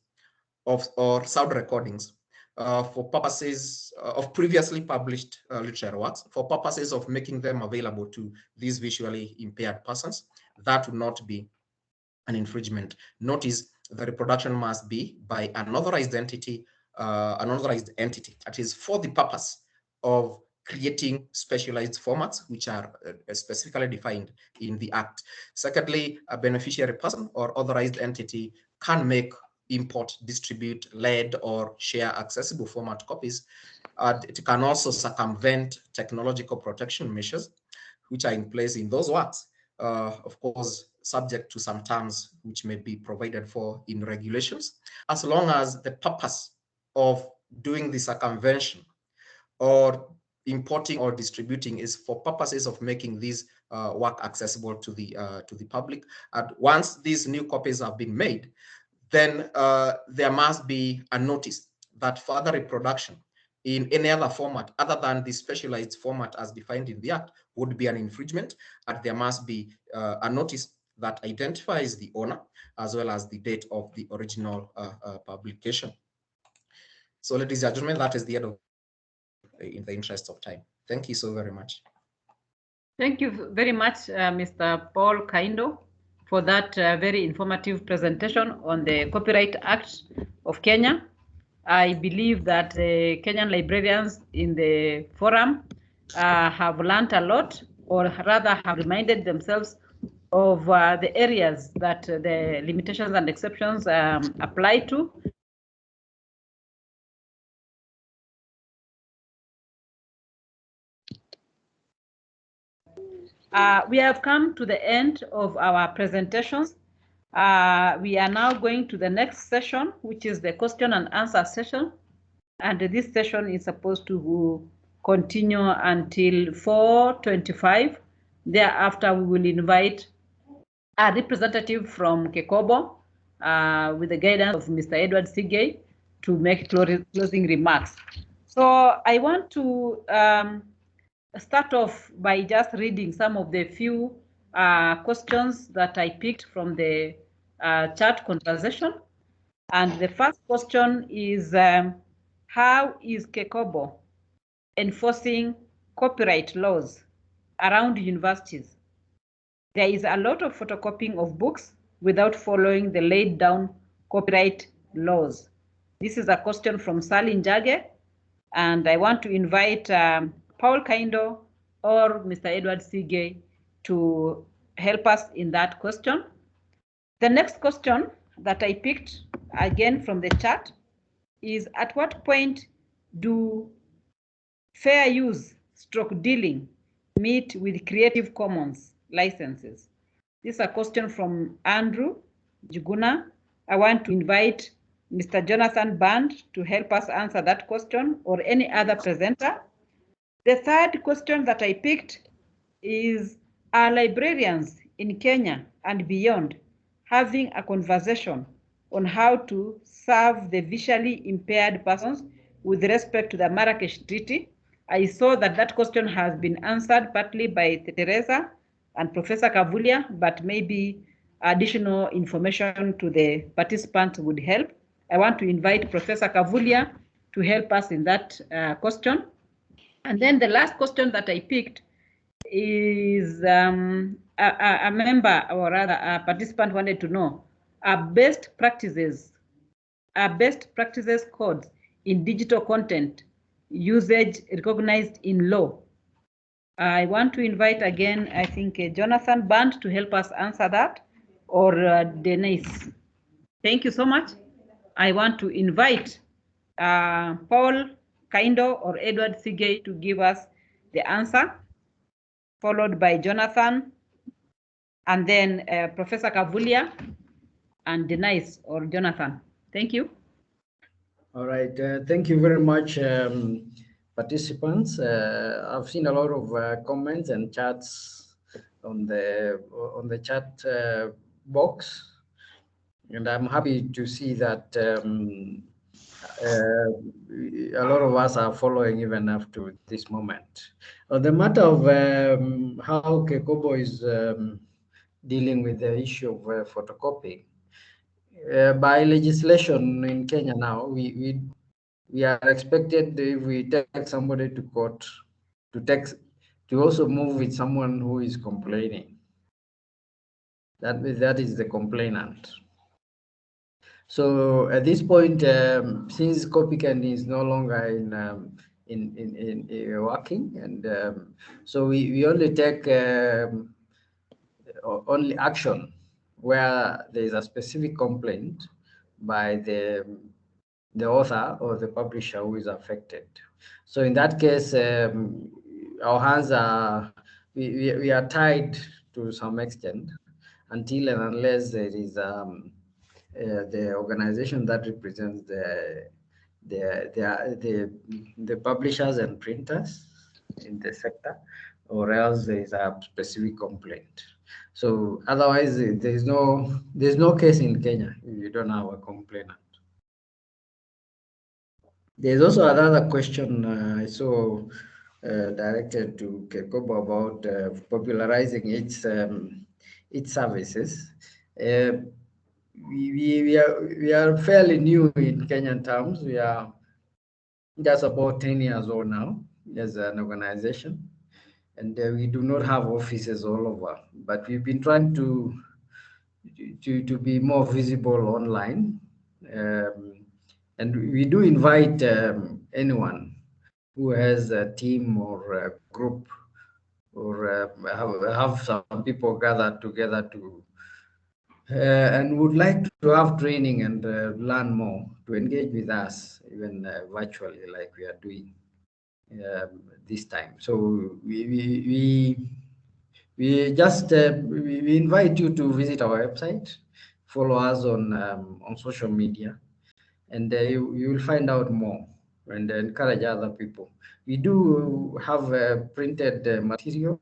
of or sound recordings for purposes of previously published literary works, for purposes of making them available to these visually impaired persons. That would not be an infringement. Notice the reproduction must be by an authorized entity, that is for the purpose of creating specialized formats which are specifically defined in the Act. Secondly, a beneficiary person or authorized entity can make, import, distribute, lead, or share accessible format copies. It can also circumvent technological protection measures which are in place in those works. Of course, subject to some terms which may be provided for in regulations, as long as the purpose of doing the circumvention or importing or distributing is for purposes of making these work accessible to the public. And once these new copies have been made, then there must be a notice that further reproduction in any other format other than the specialized format as defined in the Act would be an infringement, and there must be a notice that identifies the owner as well as the date of the original publication. So, ladies and gentlemen, that is the end of in the interest of time. Thank you so very much. Thank you very much, Mr. Paul Kaindo, for that very informative presentation on the Copyright Act of Kenya. I believe that the Kenyan librarians in the forum have learned a lot, or rather have reminded themselves of the areas that the limitations and exceptions apply to. We have come to the end of our presentations. We are now going to the next session, which is the question and answer session. And this session is supposed to continue until 4:25. Thereafter, we will invite a representative from Kekobo with the guidance of Mr. Edward Sigei to make closing remarks. So I want to start off by just reading some of the few questions that I picked from the chat conversation. And the first question is, how is Kekobo enforcing copyright laws around universities? There is a lot of photocopying of books without following the laid down copyright laws. This is a question from Sally Njage, and I want to invite Paul Kaindo or Mr. Edward Sigei to help us in that question. The next question that I picked, again from the chat, is at what point do fair use / dealing meet with Creative Commons licenses? This is a question from Andrew Juguna. I want to invite Mr. Jonathan Band to help us answer that question, or any other presenter. The third question that I picked is, are librarians in Kenya and beyond having a conversation on how to serve the visually impaired persons with respect to the Marrakesh Treaty? I saw that that question has been answered partly by Teresa and Professor Kavulia, but maybe additional information to the participants would help. I want to invite Professor Kavulia to help us in that question. And then the last question that I picked is a member, or rather a participant, wanted to know best practices codes in digital content usage recognized in law. I want to invite again, I think, Jonathan Band to help us answer that, or Denise. Thank you so much. I want to invite Paul Kaindo or Edward Sigei to give us the answer, followed by Jonathan, and then Professor Kavulia and Denise or Jonathan. Thank you. All right, thank you very much, participants. I've seen a lot of comments and chats on the chat box, and I'm happy to see that a lot of us are following even after this moment. On the matter of how Kekobo is dealing with the issue of photocopying, by legislation in Kenya now, we are expected, if we take somebody to court, to also move with someone who is complaining. That is the complainant. So at this point, since Copycan is no longer in working, and so we only take only action where there is a specific complaint by the author or the publisher who is affected. So in that case, our hands are, we are tied to some extent, until and unless there is the organization that represents the publishers and printers in the sector, or else there is a specific complaint. So otherwise, there's no case in Kenya if you don't have a complainant. There's also another question I saw directed to Kekobo about popularizing its services. We are fairly new in Kenyan terms. We are just about 10 years old now as an organization, and we do not have offices all over. But we've been trying to be more visible online, and we do invite anyone who has a team or a group, or have some people gathered together to and would like to have training and learn more, to engage with us, even virtually, like we are doing this time. So we just we invite you to visit our website, follow us on social media, and you will find out more, and encourage other people. We do have printed material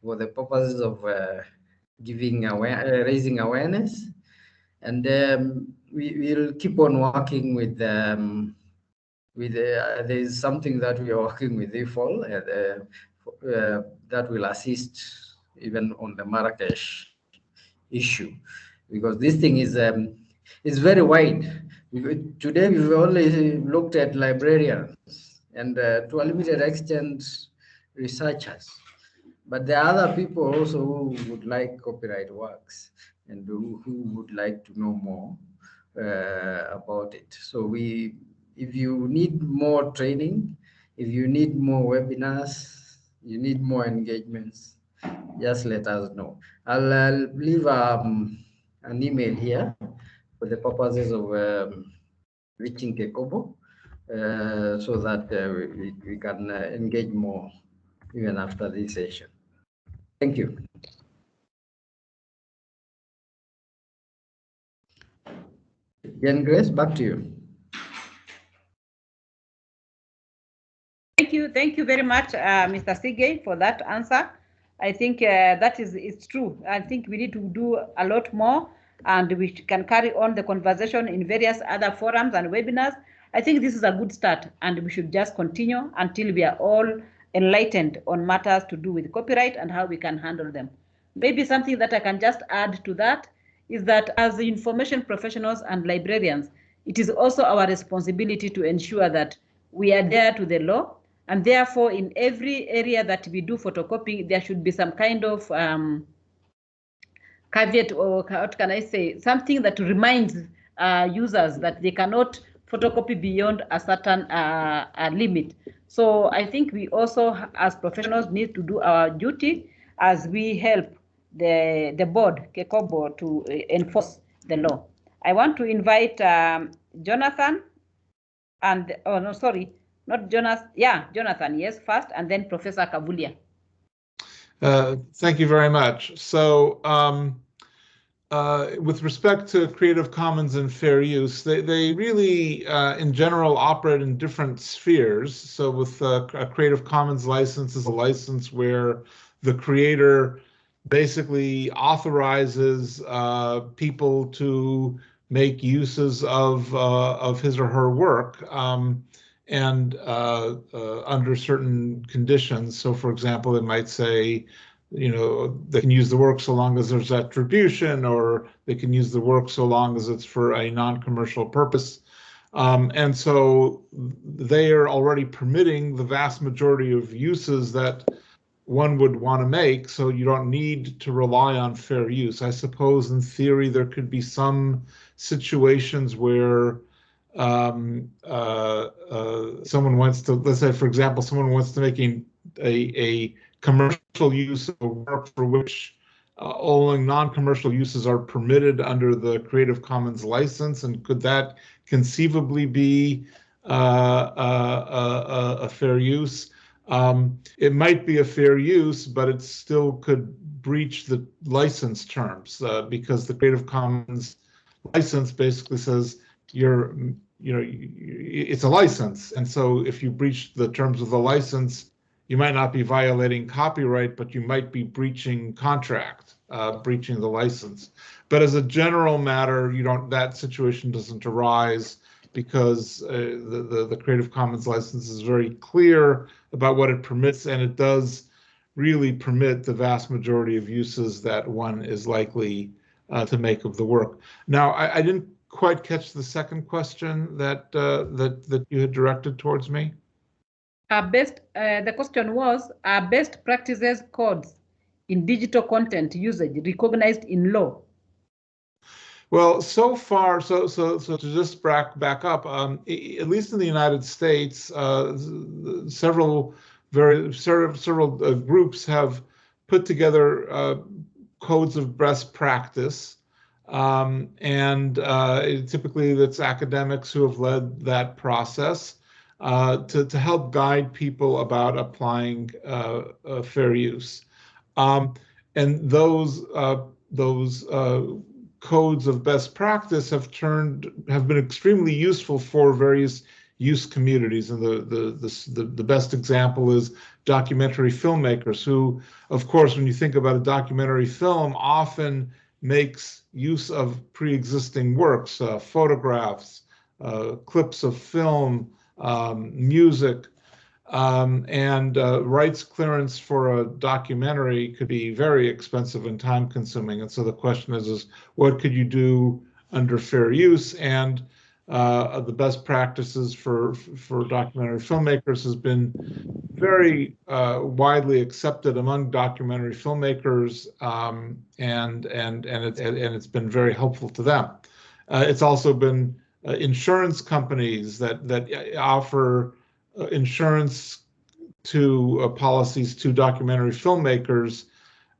for the purposes of raising awareness, and we will keep on working with there's something that we are working with IFOL that will assist even on the Marrakesh issue, because this thing is very wide. Today we've only looked at librarians and to a limited extent researchers, but there are other people also who would like copyright works and who would like to know more about it. So if you need more training, if you need more webinars, you need more engagements, just let us know. I'll leave an email here for the purposes of reaching Kekobo, so that we can engage more even after this session. Thank you. Jane Grace, back to you. Thank you very much, Mr. Sige, for that answer. I think it's true. I think we need to do a lot more, and we can carry on the conversation in various other forums and webinars. I think this is a good start, and we should just continue until we are all enlightened on matters to do with copyright and how we can handle them. Maybe something that I can just add to that is that as information professionals and librarians, it is also our responsibility to ensure that we adhere to the law, and therefore in every area that we do photocopying, there should be some kind of caveat, or what can I say, something that reminds users that they cannot photocopy beyond a certain limit. So I think we also, as professionals, need to do our duty as we help the board, Kekobo, to enforce the law. I want to invite Jonathan and, oh no, sorry, not Jonas, yeah, Jonathan, yes, first, and then Professor Kavulia. Thank you very much. So with respect to Creative Commons and fair use, they really, in general, operate in different spheres. So with a Creative Commons license is a license where the creator basically authorizes people to make uses of his or her work, and under certain conditions. So, for example, it might say, you know, they can use the work so long as there's attribution, or they can use the work so long as it's for a non-commercial purpose. And so they are already permitting the vast majority of uses that one would want to make, so you don't need to rely on fair use. I suppose in theory there could be some situations where someone wants to, let's say, for example, someone wants to make a commercial use of a work for which only non-commercial uses are permitted under the Creative Commons license, and could that conceivably be a fair use? It might be a fair use, but it still could breach the license terms because the Creative Commons license basically says it's a license, and so if you breach the terms of the license, you might not be violating copyright, but you might be breaching contract, breaching the license. But as a general matter, that situation doesn't arise because the Creative Commons license is very clear about what it permits, and it does really permit the vast majority of uses that one is likely to make of the work. Now, I didn't quite catch the second question that you had directed towards me. The question was, are best practices codes in digital content usage recognized in law? Well, so far, so to just back up, at least in the United States, several groups have put together codes of best practice, and typically that's academics who have led that process to help guide people about applying fair use. And those codes of best practice have been extremely useful for various use communities, and the best example is documentary filmmakers, who, of course, when you think about a documentary film, often makes use of pre-existing works, photographs, clips of film, music, and rights clearance for a documentary could be very expensive and time consuming. And so the question is what could you do under fair use? And the best practices for documentary filmmakers has been very widely accepted among documentary filmmakers, and it's been very helpful to them. It's also been insurance companies that offer insurance to policies to documentary filmmakers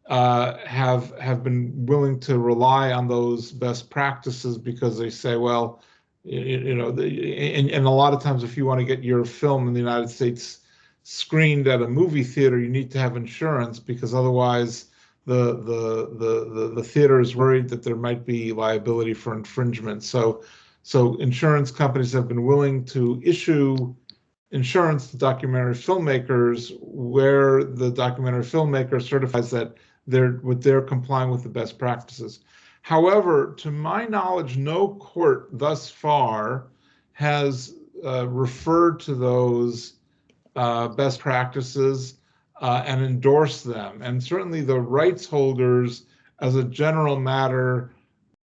have been willing to rely on those best practices because they say, well, and a lot of times if you want to get your film in the United States screened at a movie theater, you need to have insurance, because otherwise the theater is worried that there might be liability for infringement. So insurance companies have been willing to issue insurance to documentary filmmakers where the documentary filmmaker certifies that they're complying with the best practices. However, to my knowledge, no court thus far has referred to those best practices and endorsed them. And certainly the rights holders, as a general matter,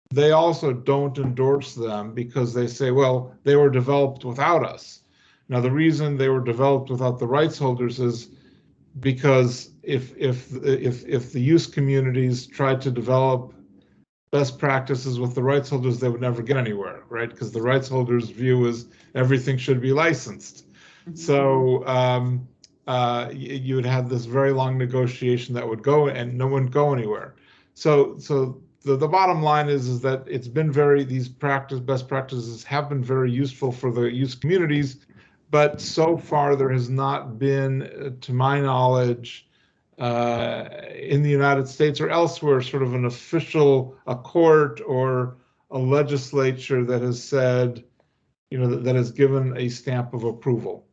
they also don't endorse them because they say, well, they were developed without us. Now, the reason they were developed without the rights holders is because if the use communities tried to develop best practices with the rights holders, they would never get anywhere, right? Because the rights holders' view is everything should be licensed. Mm-hmm. So you would have this very long negotiation that would go, and no one would go anywhere. So the bottom line is that it's been these best practices have been very useful for the use communities, but so far there has not been, to my knowledge, in the United States or elsewhere, sort of a court or a legislature that has said, that has given a stamp of approval.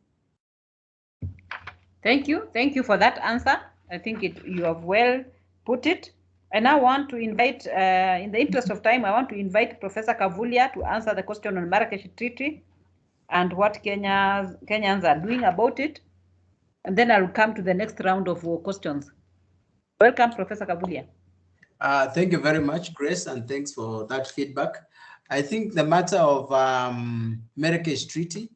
Thank you for that answer. I think you have well put it. I now want to invite, in the interest of time, I want to invite Professor Kavulia to answer the question on Marrakesh Treaty and what Kenyans are doing about it. And then I'll come to the next round of questions. Welcome, Professor Kavulia. Thank you very much, Grace, and thanks for that feedback. I think the matter of Marrakesh Treaty,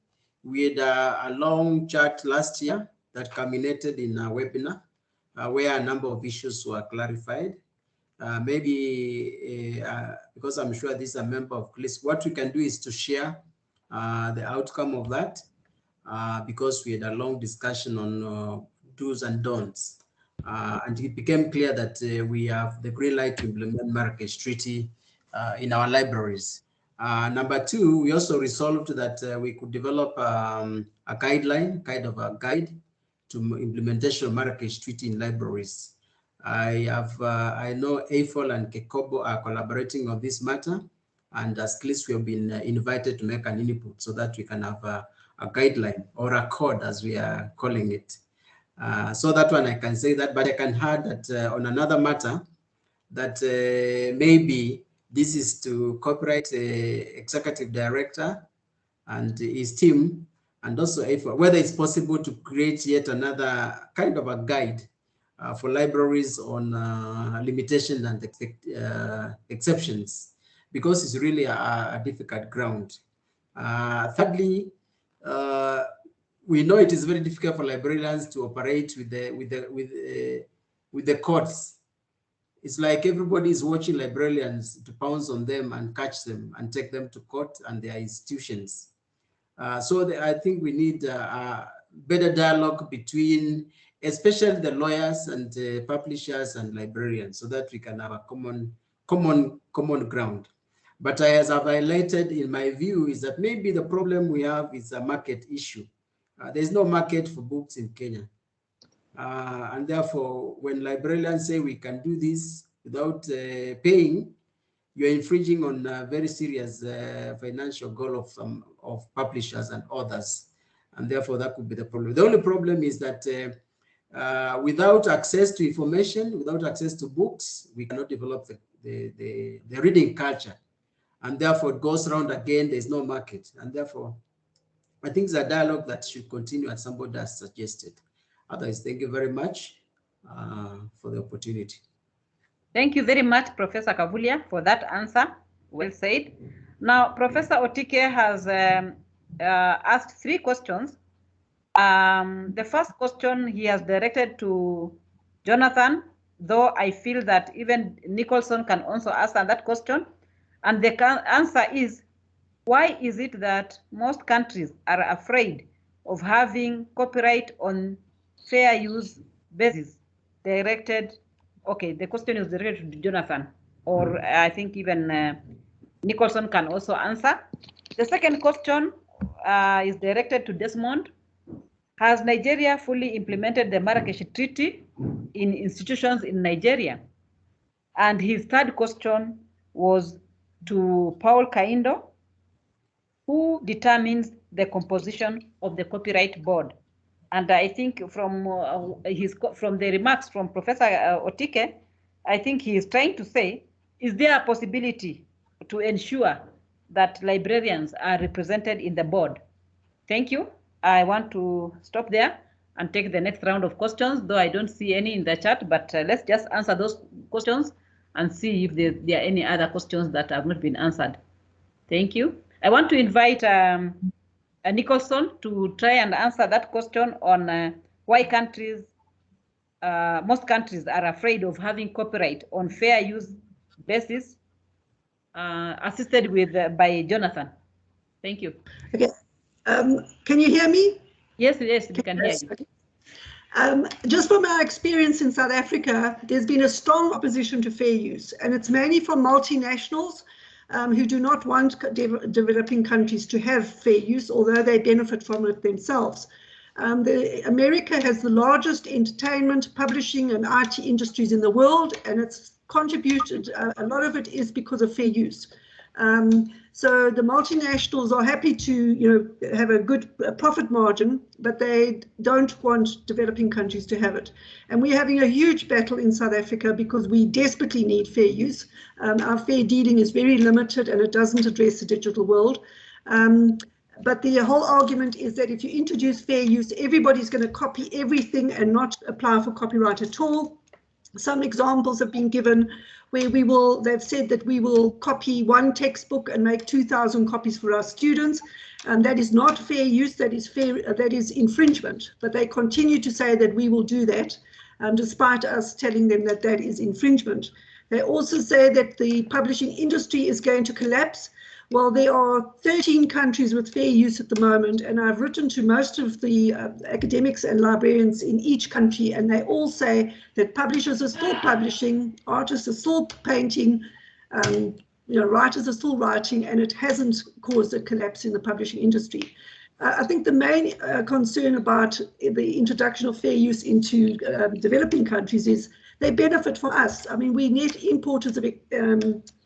we had a long chat last year that culminated in a webinar where a number of issues were clarified. Because I'm sure this is a member of CLIS, what we can do is to share the outcome of that, because we had a long discussion on do's and don'ts. And it became clear that we have the green light to implement Marrakesh Treaty in our libraries. Number two, we also resolved that we could develop a guideline, kind of a guide to implementation of Marrakesh Treaty in libraries. I know AFOL and Kekobo are collaborating on this matter, and as CLIS we have been invited to make an input so that we can have a guideline or a code, as we are calling it. So that one I can say that, but I can add that on another matter, that maybe this is to cooperate executive director and his team, and also AFOL, whether it's possible to create yet another kind of a guide for libraries on limitations and exceptions, because it's really a difficult ground. Thirdly, we know it is very difficult for librarians to operate with the courts. It's like everybody is watching librarians to pounce on them and catch them and take them to court and their institutions. So I think we need a better dialogue between, especially the lawyers and publishers and librarians, so that we can have a common ground. But as I've highlighted, in my view, is that maybe the problem we have is a market issue. There's no market for books in Kenya. And therefore, when librarians say we can do this without paying, you're infringing on a very serious financial goal of publishers and others. And therefore, that could be the problem. The only problem is that without access to information, without access to books, we cannot develop the reading culture. And therefore, it goes around again, there's no market. And therefore, I think it's a dialogue that should continue, as somebody has suggested. Otherwise, thank you very much for the opportunity. Thank you very much, Professor Kavulia, for that answer. Well said. Now, Professor Otike has asked 3 questions. The first question he has directed to Jonathan, though I feel that even Nicholson can also answer that question. And the answer is, why is it that most countries are afraid of having copyright on fair use basis? Directed, okay, the question is directed to Jonathan, or I think even Nicholson can also answer. The second question is directed to Desmond. Has Nigeria fully implemented the Marrakesh Treaty in institutions in Nigeria? And his third question was to Paul Kaindo, who determines the composition of the Copyright Board? And I think from the remarks from Professor Otike, I think he is trying to say, is there a possibility to ensure that librarians are represented in the board? Thank you. I want to stop there and take the next round of questions, though I don't see any in the chat, but let's just answer those questions and see if there are any other questions that have not been answered. Thank you. I want to invite Nicholson to try and answer that question on why most countries are afraid of having copyright on fair use basis, assisted with by Jonathan. Thank you. Okay. Can you hear me? Yes, yes, we can hear you. Just from our experience in South Africa, there's been a strong opposition to fair use, and it's mainly from multinationals who do not want developing countries to have fair use, although they benefit from it themselves. America has the largest entertainment, publishing and IT industries in the world, and it's contributed, a lot of it is because of fair use. So the multinationals are happy to, have a good profit margin, but they don't want developing countries to have it. And we're having a huge battle in South Africa because we desperately need fair use. Our fair dealing is very limited and it doesn't address the digital world. But the whole argument is that if you introduce fair use, everybody's going to copy everything and not apply for copyright at all. Some examples have been given where they've said that we will copy one textbook and make 2,000 copies for our students. And that is not fair use, that is infringement. But they continue to say that we will do that, despite us telling them that that is infringement. They also say that the publishing industry is going to collapse. Well, there are 13 countries with fair use at the moment, and I've written to most of the academics and librarians in each country, and they all say that publishers are still publishing, artists are still painting, writers are still writing, and it hasn't caused a collapse in the publishing industry. I think the main concern about the introduction of fair use into developing countries is they benefit from us. I mean, we're net importers of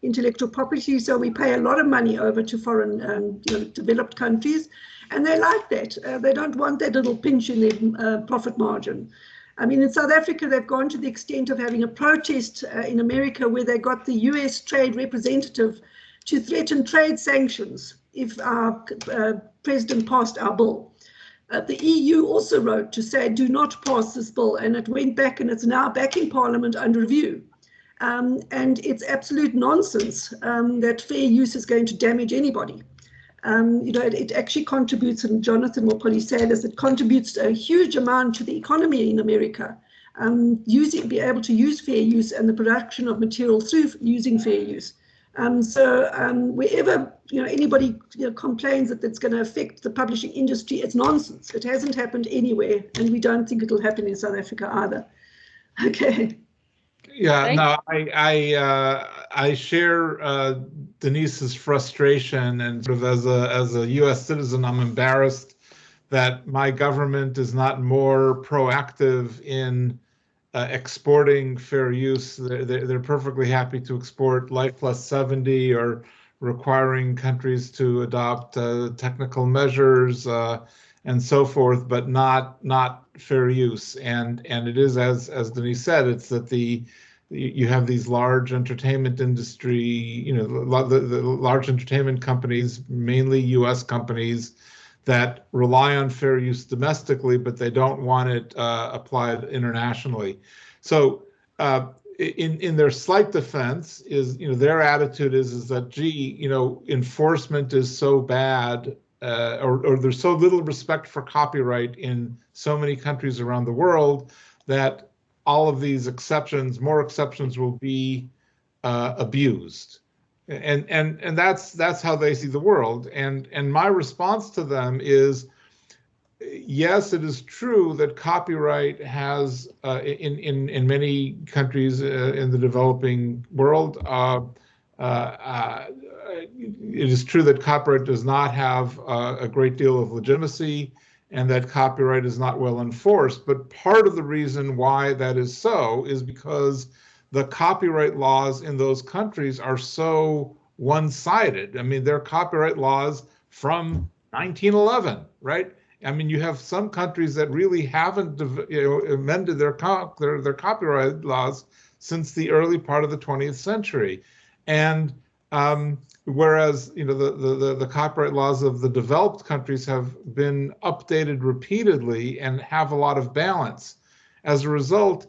intellectual property, so we pay a lot of money over to foreign developed countries, and they like that. They don't want that little pinch in their profit margin. I mean, in South Africa, they've gone to the extent of having a protest in America where they got the US trade representative to threaten trade sanctions if our president passed our bill. The EU also wrote to say, do not pass this bill, and it went back and it's now back in Parliament under review. And it's absolute nonsense that fair use is going to damage anybody. It actually contributes, and Jonathan will probably say this, it contributes a huge amount to the economy in America, be able to use fair use and the production of material through using fair use. Wherever anybody complains that it's going to affect the publishing industry, it's nonsense. It hasn't happened anywhere, and we don't think it'll happen in South Africa either. Okay. Yeah, no, I share Denise's frustration, and sort of as a U.S. citizen, I'm embarrassed that my government is not more proactive in exporting fair use. They're perfectly happy to export Life Plus 70 or requiring countries to adopt technical measures and so forth, but not fair use. And it is, as Denise said, it's that you have these large entertainment industry, the large entertainment companies, mainly U.S. companies, that rely on fair use domestically, but they don't want it applied internationally. So in their slight defense is, their attitude is that, gee, enforcement is so bad, or there's so little respect for copyright in so many countries around the world that all of these more exceptions will be abused. And that's how they see the world. And my response to them is, yes, it is true that copyright has in many countries in the developing world, it is true that copyright does not have a great deal of legitimacy, and that copyright is not well enforced. But part of the reason why that is so is because the copyright laws in those countries are so one-sided. I mean, they're copyright laws from 1911, right? I mean, you have some countries that really haven't amended their copyright laws since the early part of the 20th century. And whereas the copyright laws of the developed countries have been updated repeatedly and have a lot of balance. As a result,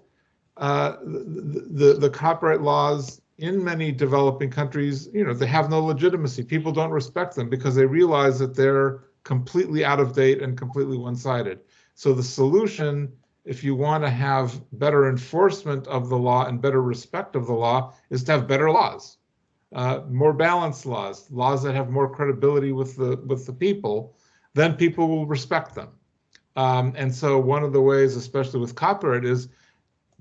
the copyright laws in many developing countries, they have no legitimacy. People don't respect them because they realize that they're completely out of date and completely one-sided. So the solution, if you want to have better enforcement of the law and better respect of the law, is to have better laws, more balanced laws that have more credibility with the people. Then people will respect them. And so one of the ways, especially with copyright, is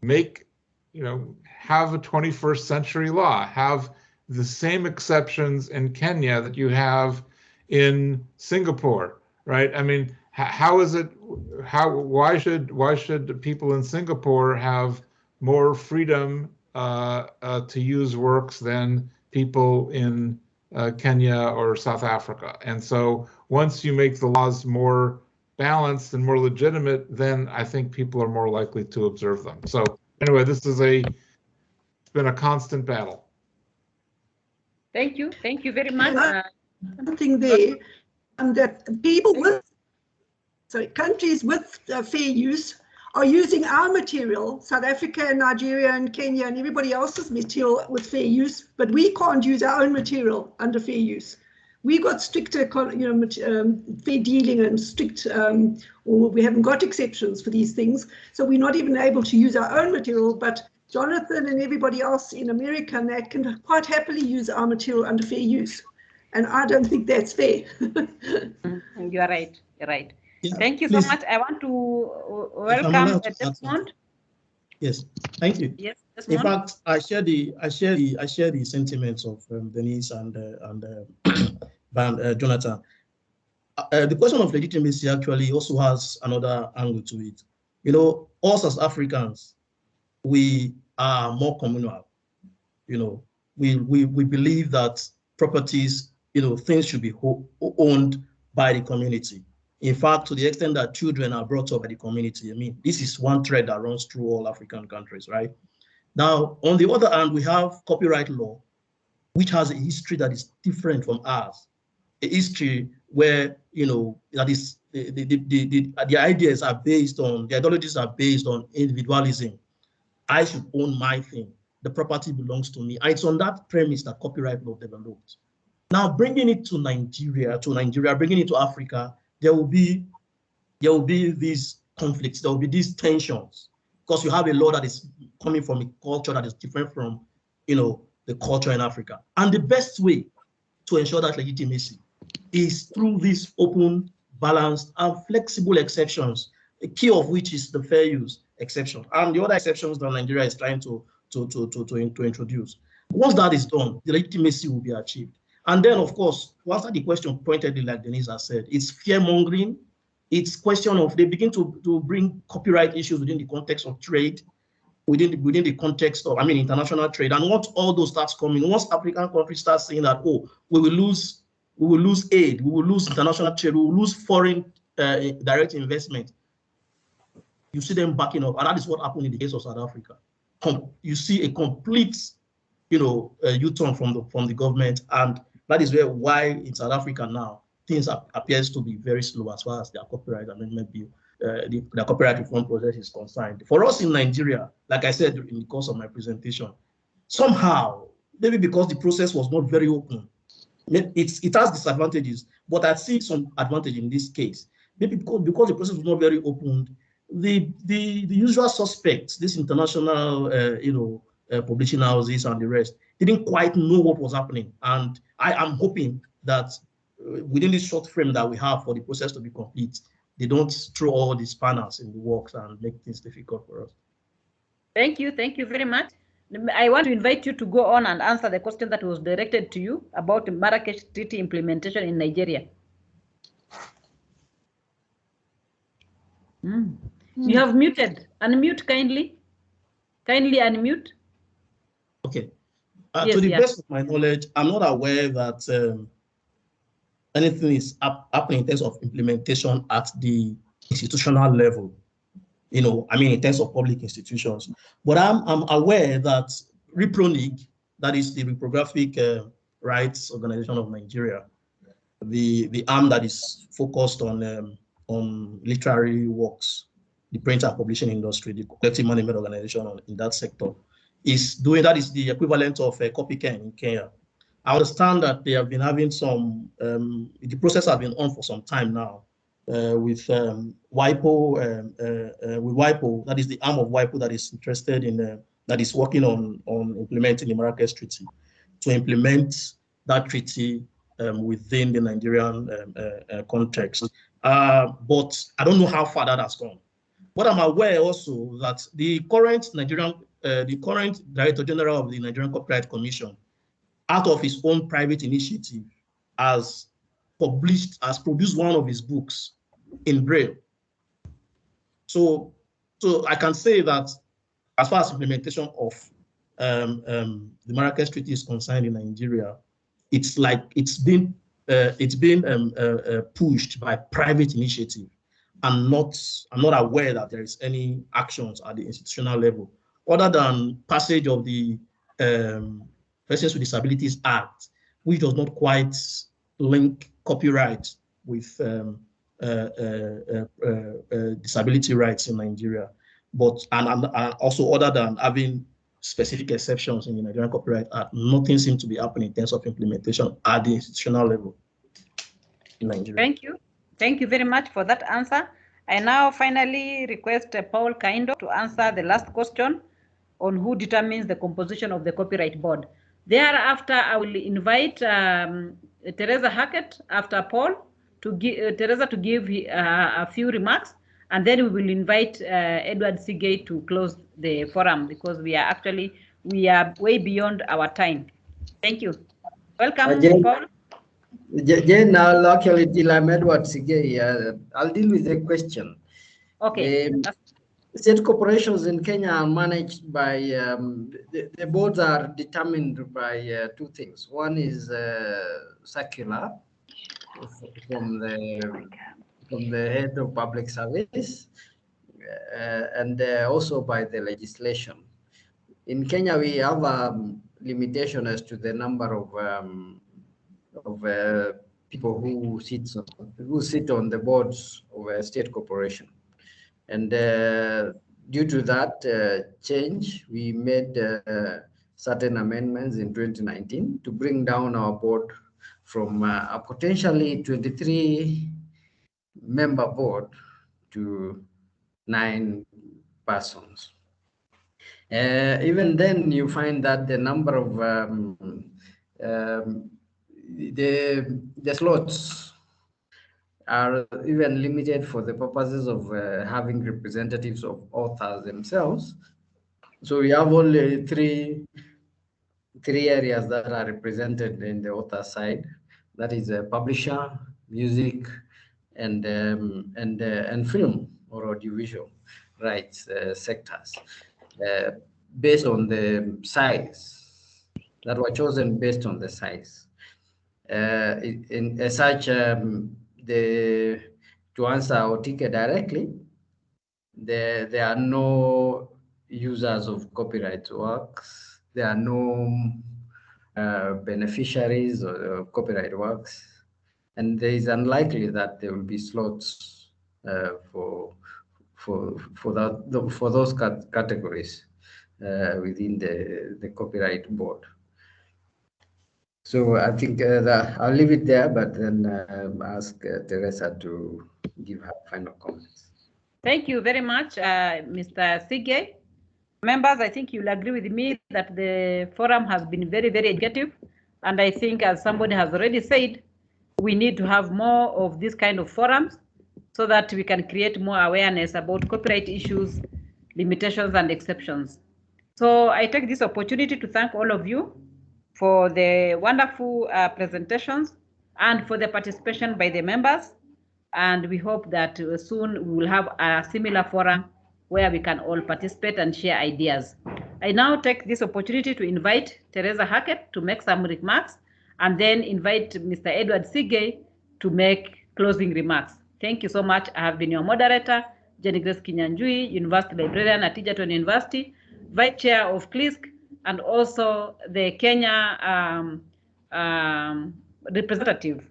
have a 21st century law, have the same exceptions in Kenya that you have in Singapore, right? I mean, why should people in Singapore have more freedom to use works than people in Kenya or South Africa? And so once you make the laws more balanced and more legitimate, then I think people are more likely to observe them. So anyway, it's been a constant battle. Thank you very much. Something there, that countries with fair use are using our material, South Africa and Nigeria and Kenya and everybody else's material with fair use, but we can't use our own material under fair use. We got stricter, fair dealing and strict, or we haven't got exceptions for these things. So we're not even able to use our own material, but Jonathan and everybody else in America and that can quite happily use our material under fair use. And I don't think that's fair. You're right. Yeah, thank you please. so much. I want to welcome Desmond. Yes, thank you. Yes, Desmond. In fact, I share the sentiments of Denise and Jonathan. The question of legitimacy actually also has another angle to it. Us as Africans, we are more communal. We believe that properties, things should be owned by the community. In fact, to the extent that children are brought up by the community, I mean, this is one thread that runs through all African countries, right? Now, on the other hand, we have copyright law, which has a history that is different from ours. A history where, that is, the ideas are based on, the ideologies are based on individualism. I should own my thing. The property belongs to me. And it's on that premise that copyright law developed. Now, bringing it to Nigeria, bringing it to Africa, there will be these conflicts, there will be these tensions, because you have a law that is coming from a culture that is different from, the culture in Africa. And the best way to ensure that legitimacy is through these open, balanced, and flexible exceptions, a key of which is the fair use exception, and the other exceptions that Nigeria is trying to introduce. Once that is done, the legitimacy will be achieved. And then, of course, to answer the question pointedly, like Denise has said, it's fear-mongering. It's question of, they begin to bring copyright issues within the context of trade, within the context of, international trade. And once all those starts coming, once African countries start saying that, oh, we will lose aid, we will lose international trade, we will lose foreign direct investment, you see them backing up. And that is what happened in the case of South Africa. You see a complete, U-turn from the government, and that is why in South Africa now things appears to be very slow as far as their copyright amendment bill, the copyright reform process is concerned. For us in Nigeria, like I said in the course of my presentation, somehow, maybe because the process was not very open, it has disadvantages, but I see some advantage in this case. Maybe because the process was not very open, the usual suspects, these international, publishing houses and the rest, didn't quite know what was happening. And I am hoping that within this short frame that we have for the process to be complete, they don't throw all the spanners in the works and make things difficult for us. Thank you very much. I want to invite you to go on and answer the question that was directed to you about the Marrakesh Treaty implementation in Nigeria. You have muted. Unmute kindly. Kindly unmute. Okay. Yes, to the best of my knowledge, I'm not aware that anything is happening in terms of implementation at the institutional level, in terms of public institutions. But I'm aware that REPRONIG, that is the Reprographic Rights Organization of Nigeria, the arm that is focused on literary works, the print and publishing industry, the collective management organization in that sector, is doing, that is the equivalent of CopyCare in Kenya. I understand that they have been having some, the process has been on for some time now with WIPO, that is the arm of WIPO that is interested in, that is working on implementing the Marrakesh Treaty, to implement that treaty within the Nigerian context. But I don't know how far that has gone. But I'm aware also that the current Director General of the Nigerian Copyright Commission, out of his own private initiative, has produced one of his books in Braille. So I can say that as far as implementation of the Marrakesh Treaty is concerned in Nigeria, it's been pushed by private initiative. I'm not aware that there is any actions at the institutional level, other than passage of the Persons with Disabilities Act, which does not quite link copyright with disability rights in Nigeria. But and also, other than having specific exceptions in the Nigerian Copyright Act, nothing seems to be happening in terms of implementation at the institutional level in Nigeria. Thank you. Thank you very much for that answer. I now finally request Paul Kaindo to answer the last question on who determines the composition of the Copyright Board. Thereafter, I will invite Teresa Hackett after Paul to give Teresa to give a few remarks, and then we will invite Edward Sigei to close the forum, because we are way beyond our time. Thank you. Welcome, Paul. Jane, I'll actually deal. I'm Edward Sigei. I'll deal with the question. Okay. state corporations in Kenya are managed by, the boards are determined by two things. One is circular from the head of public service, and also by the legislation. In Kenya, we have a limitation as to the number of people who sit on the boards of a state corporation. And due to that change, we made certain amendments in 2019 to bring down our board from a potentially 23-member board to 9 persons. Even then, you find that the number of the slots are even limited for the purposes of having representatives of authors themselves. So we have only three areas that are represented in the author side. That is publisher, music, and film or audiovisual rights sectors, based on the size that were chosen based on the size. As such, to answer Otike directly, there are no users of copyright works. There are no beneficiaries of copyright works, and there is unlikely that there will be slots for those categories within the copyright board. So I think that I'll leave it there, but then ask Teresa to give her final comments. Thank you very much, Mr. Sige. Members, I think you'll agree with me that the forum has been very, very educative. And I think, as somebody has already said, we need to have more of this kind of forums so that we can create more awareness about copyright issues, limitations, and exceptions. So I take this opportunity to thank all of you for the wonderful presentations and for the participation by the members. And we hope that soon we will have a similar forum where we can all participate and share ideas. I now take this opportunity to invite Teresa Hackett to make some remarks, and then invite Mr. Edward Sige to make closing remarks. Thank you so much. I have been your moderator, Jenny Grace Kinyanjui, University Librarian at Egerton University, Vice Chair of CLISC, and also the Kenya representative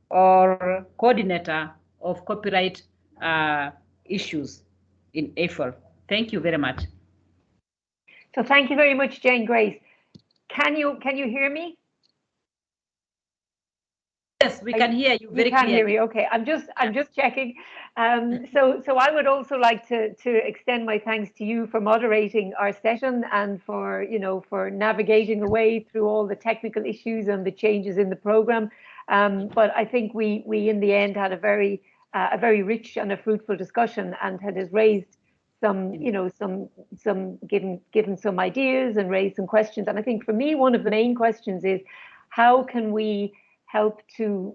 or coordinator of copyright issues in AFL. Thank you very much. So thank you very much, Jane Grace. Can you hear me? Yes, we can hear you very clearly. You can hear me. Okay, I'm just checking. So I would also like to extend my thanks to you for moderating our session and for for navigating the way through all the technical issues and the changes in the program. But I think we in the end had a very rich and a fruitful discussion, and has raised some given some ideas and raised some questions. And I think for me, one of the main questions is, how can we help to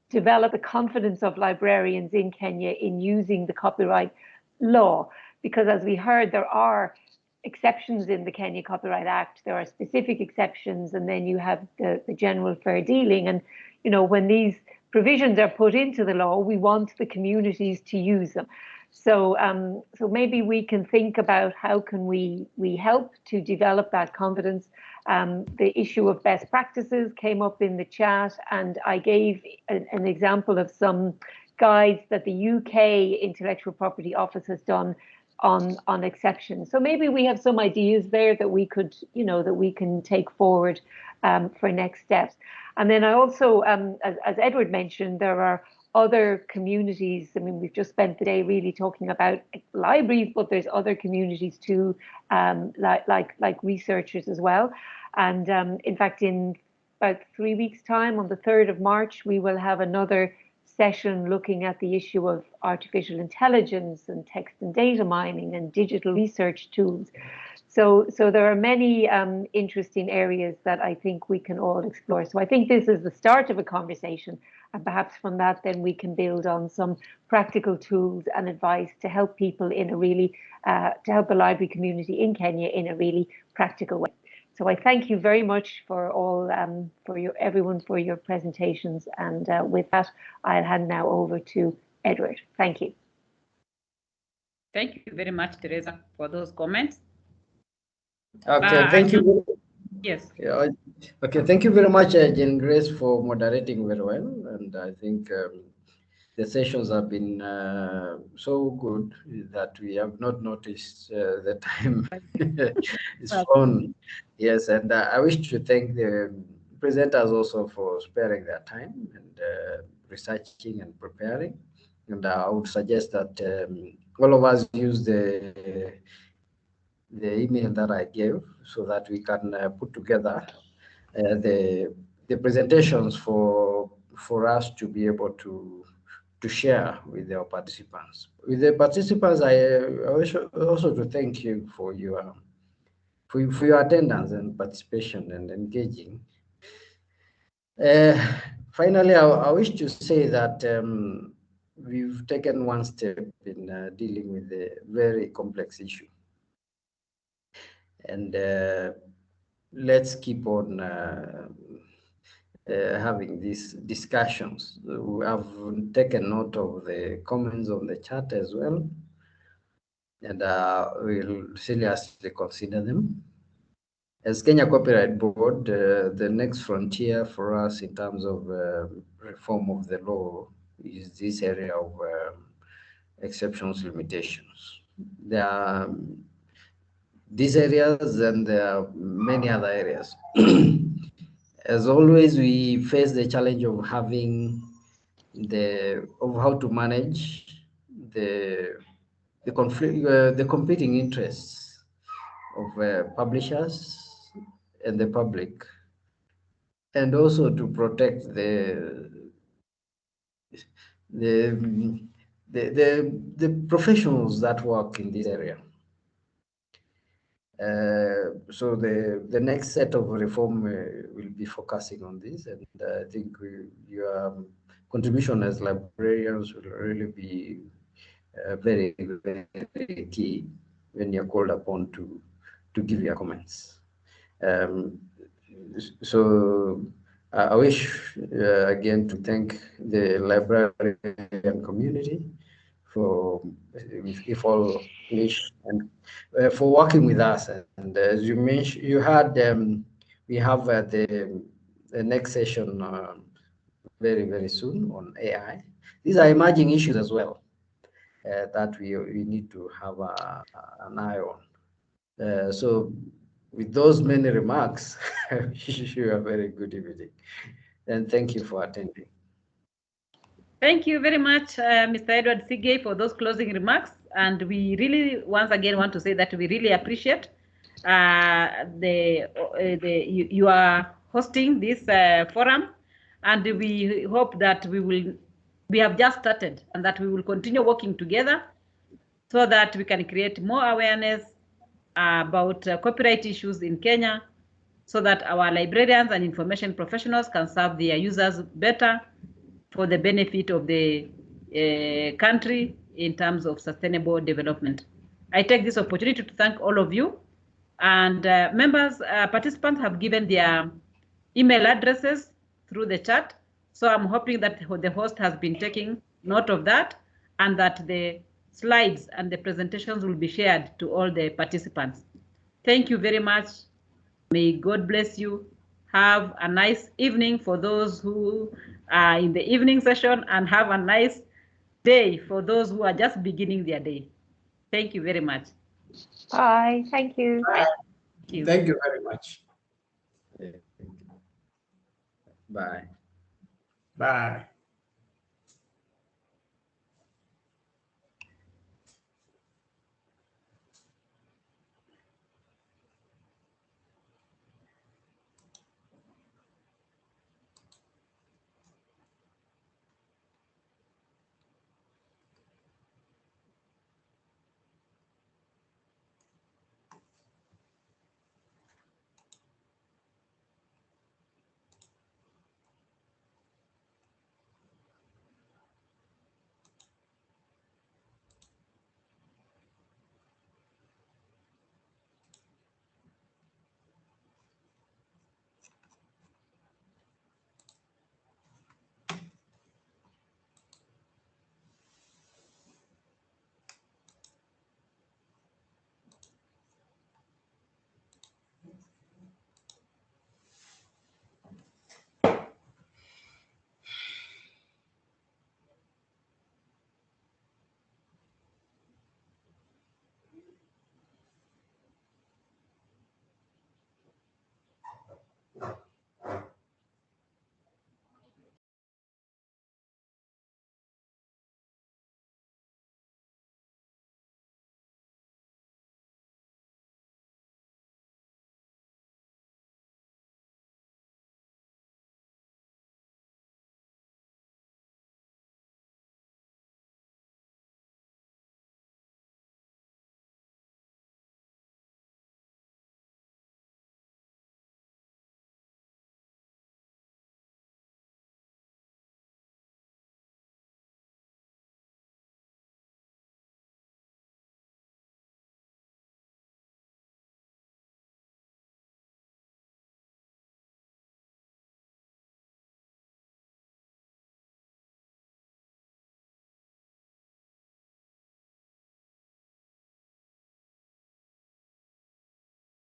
develop the confidence of librarians in Kenya in using the copyright law? Because as we heard, there are exceptions in the Kenya Copyright Act. There are specific exceptions, and then you have the general fair dealing. And when these provisions are put into the law, we want the communities to use them. So maybe we can think about how can we help to develop that confidence. The issue of best practices came up in the chat, and I gave an example of some guides that the UK Intellectual Property Office has done on exceptions. So maybe we have some ideas there that we could, that we can take forward for next steps. And then I also, as Edward mentioned, there are other communities. I mean, we've just spent the day really talking about libraries, but there's other communities too, like researchers as well. And in fact, in about 3 weeks' time, on the 3rd of March, we will have another session looking at the issue of artificial intelligence and text and data mining and digital research tools. So there are many interesting areas that I think we can all explore. So I think this is the start of a conversation, and perhaps from that then we can build on some practical tools and advice to help people in a really, to help the library community in Kenya in a really practical way. So I thank you very much for all, everyone for your presentations. And with that, I'll hand now over to Edward. Thank you. Thank you very much, Teresa, for those comments. Okay, thank you. Yes. Yeah, okay, thank you very much, Jane Grace, for moderating very well. And I think the sessions have been so good that we have not noticed the time is flown. Yes, and I wish to thank the presenters also for sparing their time and researching and preparing. And I would suggest that all of us use the email that I gave so that we can put together the presentations for us to be able to share with our participants. With the participants, I wish also to thank you for your attendance and participation and engaging. Finally, I wish to say that we've taken one step in dealing with a very complex issue. And let's keep on having these discussions. We have taken note of the comments on the chat as well, and we'll seriously consider them. As Kenya Copyright Board, the next frontier for us in terms of reform of the law is this area of exceptions limitations. There are these areas and there are many other areas. As always, we face the challenge of having how to manage the conflict, the competing interests of publishers and the public, and also to protect the professionals that work in this area. So the next set of reform will be focusing on this, and I think your contribution as librarians will really be very, very key when you're called upon to give your comments. So I wish again to thank the librarian community for, if all wish, and for working with us. And as you mentioned, you had we have the next session very, very soon on AI. These are emerging issues as well that we need to have an eye on. So with those many remarks, I wish you a very good evening, and thank you for attending. Thank you very much, Mr. Edward Sigei, for those closing remarks. And we really, once again, want to say that we really appreciate you are hosting this forum, and we hope that we have just started and that we will continue working together so that we can create more awareness about copyright issues in Kenya, so that our librarians and information professionals can serve their users better for the benefit of the country in terms of sustainable development. I take this opportunity to thank all of you, and members, participants have given their email addresses through the chat. So I'm hoping that the host has been taking note of that, and that the slides and the presentations will be shared to all the participants. Thank you very much. May God bless you. Have a nice evening for those who are in the evening session, and have a nice day for those who are just beginning their day. Thank you very much. Bye. Thank you. Bye. Thank you very much. Bye. Bye.